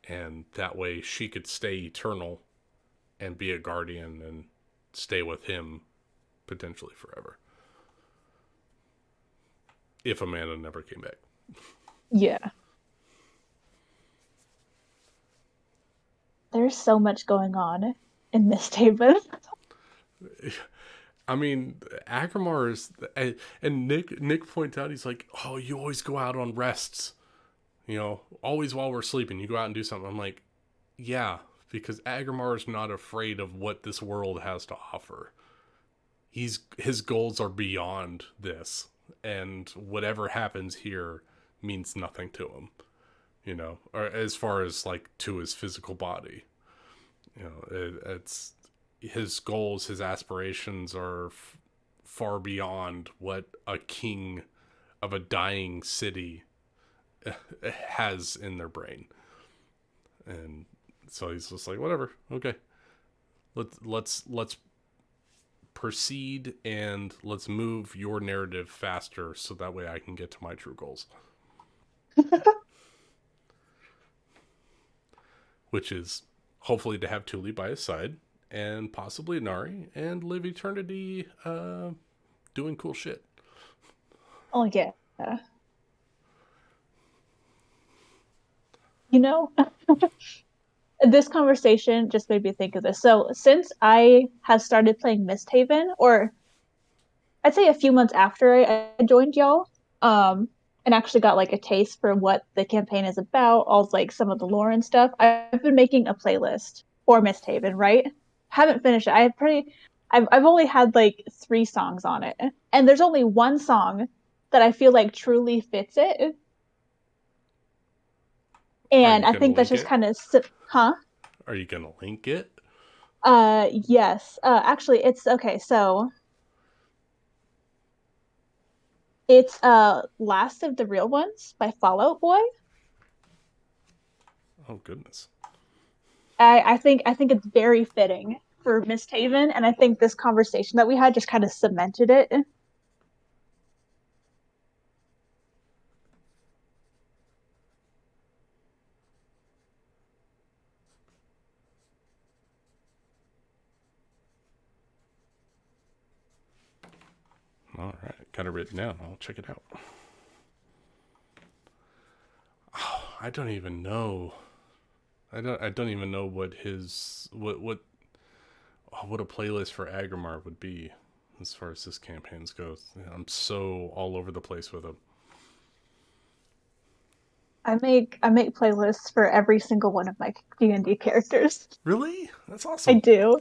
and that way she could stay eternal and be a guardian and stay with him potentially forever. If Amanda never came back. Yeah. There's so much going on in Misthaven. I mean, Agrimar is, and Nick points out, he's like, oh, you always go out on rests. You know, always while we're sleeping, you go out and do something. I'm like, yeah, because Agrimar is not afraid of what this world has to offer. His goals are beyond this, and whatever happens here means nothing to him. You know, or as far as like to his physical body. You know, it's his goals, his aspirations are far beyond what a king of a dying city has in their brain. And so he's just like, whatever, okay, let's proceed, and let's move your narrative faster so that way I can get to my true goals. Which is hopefully to have Tuli by his side, and possibly Nari, and live eternity doing cool shit. Oh, yeah. You know, this conversation just made me think of this. So since I have started playing Misthaven, or I'd say a few months after I joined y'all, and actually got like a taste for what the campaign is about, all like some of the lore and stuff, I've been making a playlist for Misthaven, right? Haven't finished it. I've only had like 3 songs on it, and there's only one song that I feel like truly fits it. And I think that's just kind of, huh? Are you gonna link it? Yes. Actually, it's okay. So it's Last of the Real Ones by Fall Out Boy. Oh goodness. I think it's very fitting for Misthaven, and I think this conversation that we had just kind of cemented it. All right, got it written down. I'll check it out. Oh, I don't even know. I don't even know what a playlist for Agrimar would be as far as this campaign goes. I'm so all over the place with them. I make playlists for every single one of my D&D characters. Really? That's awesome. I do.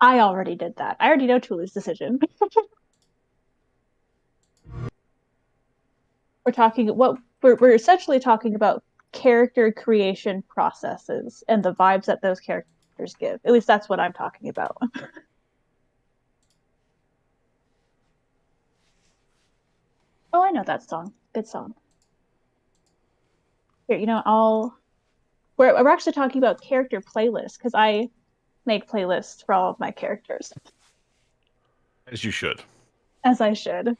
I already did that. I already know Tulu's decision. We're essentially talking about character creation processes and the vibes that those characters give. At least that's what I'm talking about. Oh, I know that song. Good song. Here, we're actually talking about character playlists because I make playlists for all of my characters, As you should. as I should.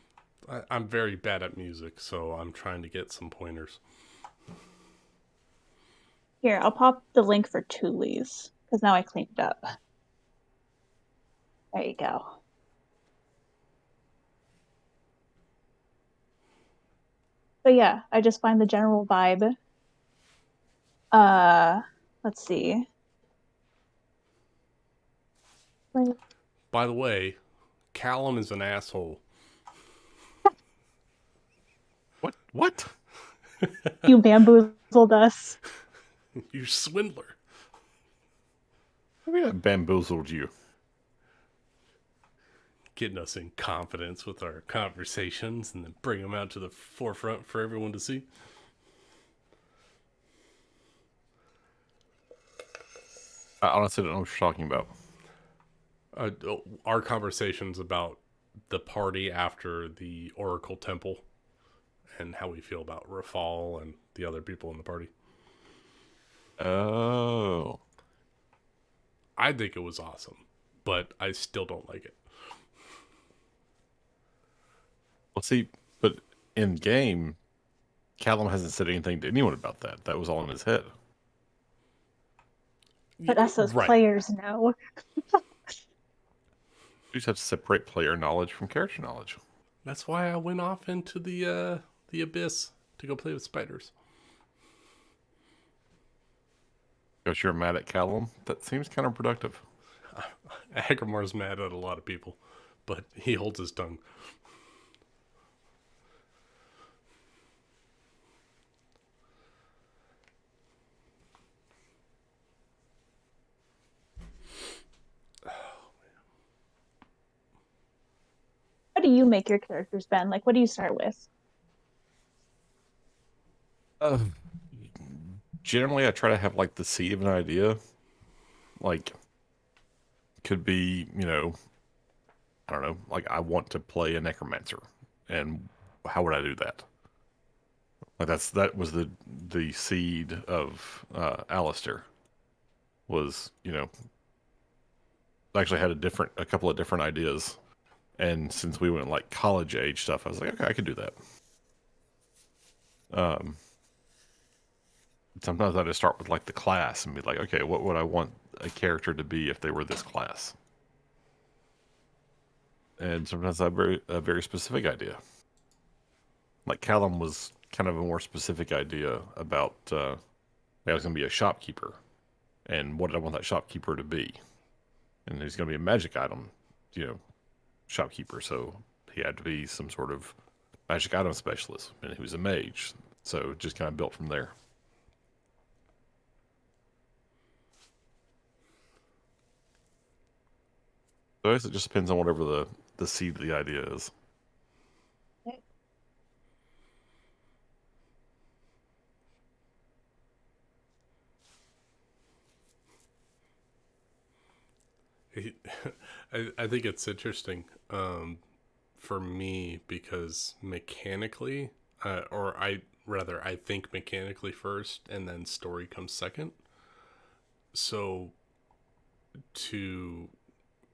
I'm very bad at music, so I'm trying to get some pointers. Here, I'll pop the link for Tuli's because now I cleaned it up. There you go. But yeah, I just find the general vibe. Let's see. By the way, Callum is an asshole. What? You bamboozled us. You swindler. I mean, I bamboozled you. Getting us in confidence with our conversations and then bring them out to the forefront for everyone to see. I honestly don't know what you're talking about. Our conversations about the party after the Oracle Temple and how we feel about Rafal and the other people in the party. Oh. I think it was awesome, but I still don't like it. Well, see, but in game, Callum hasn't said anything to anyone about that. That was all in his head. But us as Right. players know. You just have to separate player knowledge from character knowledge. That's why I went off into the abyss to go play with spiders. Because you're mad at Callum, that seems counterproductive. Agramar's mad at a lot of people, but he holds his tongue. How do you make your characters, Ben? Like, what do you start with? Generally, I try to have like the seed of an idea. Like, could be, I don't know, like I want to play a necromancer, and how would I do that? Like that was the seed of Alistair. Was I actually had a couple of different ideas, and since we went like college age stuff, I was like, okay, I could do that. Sometimes I just start with like the class and be like, okay, what would I want a character to be if they were this class? And sometimes I have a very specific idea. Like Callum was kind of a more specific idea about I was going to be a shopkeeper, and what did I want that shopkeeper to be? And he's going to be a magic item, shopkeeper. So he had to be some sort of magic item specialist, and he was a mage. So it just kind of built from there. So I guess it just depends on whatever the seed of the idea is. I think it's interesting for me because mechanically, I think mechanically first and then story comes second. So to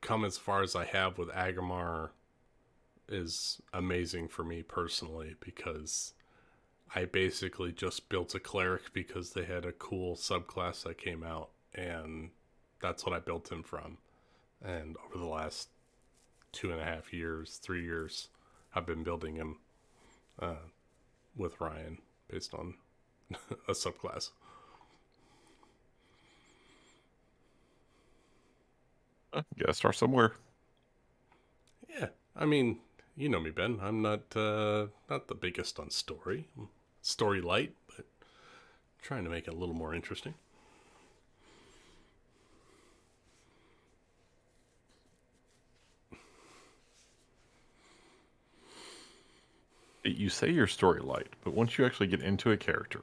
come as far as I have with Agamar is amazing for me personally because I basically just built a cleric because they had a cool subclass that came out, and that's what I built him from. And over the last 2.5 years, 3 years, I've been building him with Ryan based on a subclass. You gotta start somewhere. Yeah, I mean, you know me, Ben. I'm not the biggest on story. Story light, but trying to make it a little more interesting. You say your story light, but once you actually get into a character,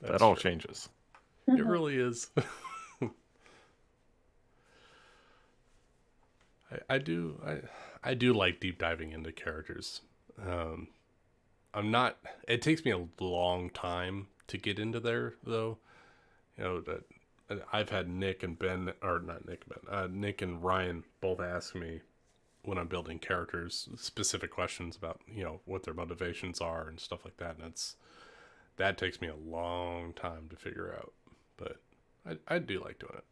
that That's all true. changes. It really is. I do like deep diving into characters. I'm not. It takes me a long time to get into there, though. You know that I've had Nick and Ben, or not Nick, Ben, Nick and Ryan both ask me when I'm building characters specific questions about what their motivations are and stuff like that, and that takes me a long time to figure out. But I do like doing it.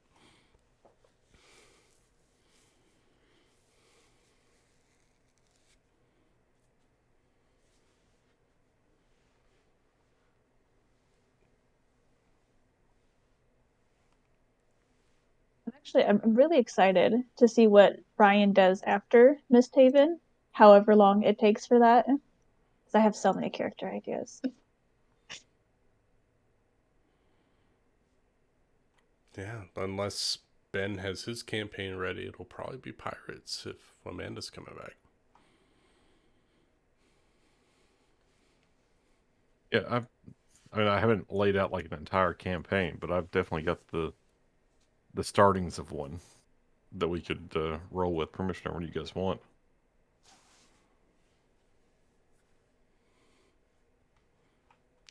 Actually, I'm really excited to see what Ryan does after Miss Taven, however long it takes for that. Because I have so many character ideas. Yeah, unless Ben has his campaign ready, it'll probably be pirates if Amanda's coming back. Yeah, I haven't laid out like an entire campaign, but I've definitely got the startings of one that we could roll with. Permission, what do you guys want?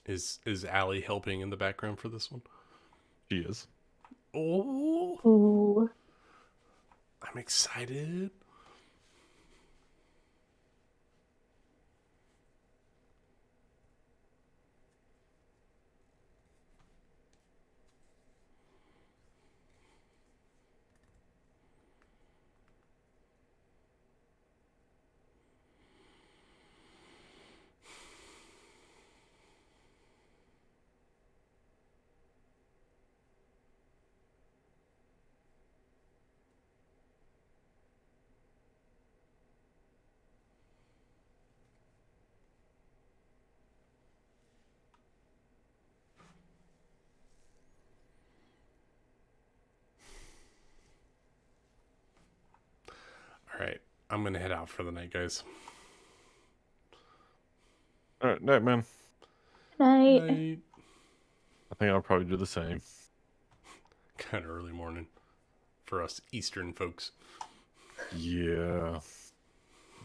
Is Allie helping in the background for this one? She is. Oh, Ooh. I'm excited. All right, I'm gonna head out for the night, guys. All right, night, man. Night. Night. I think I'll probably do the same. Kind of early morning for us Eastern folks. Yeah.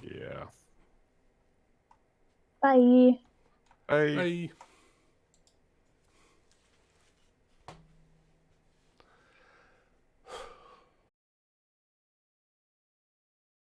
Yeah. Bye. Hey. Bye.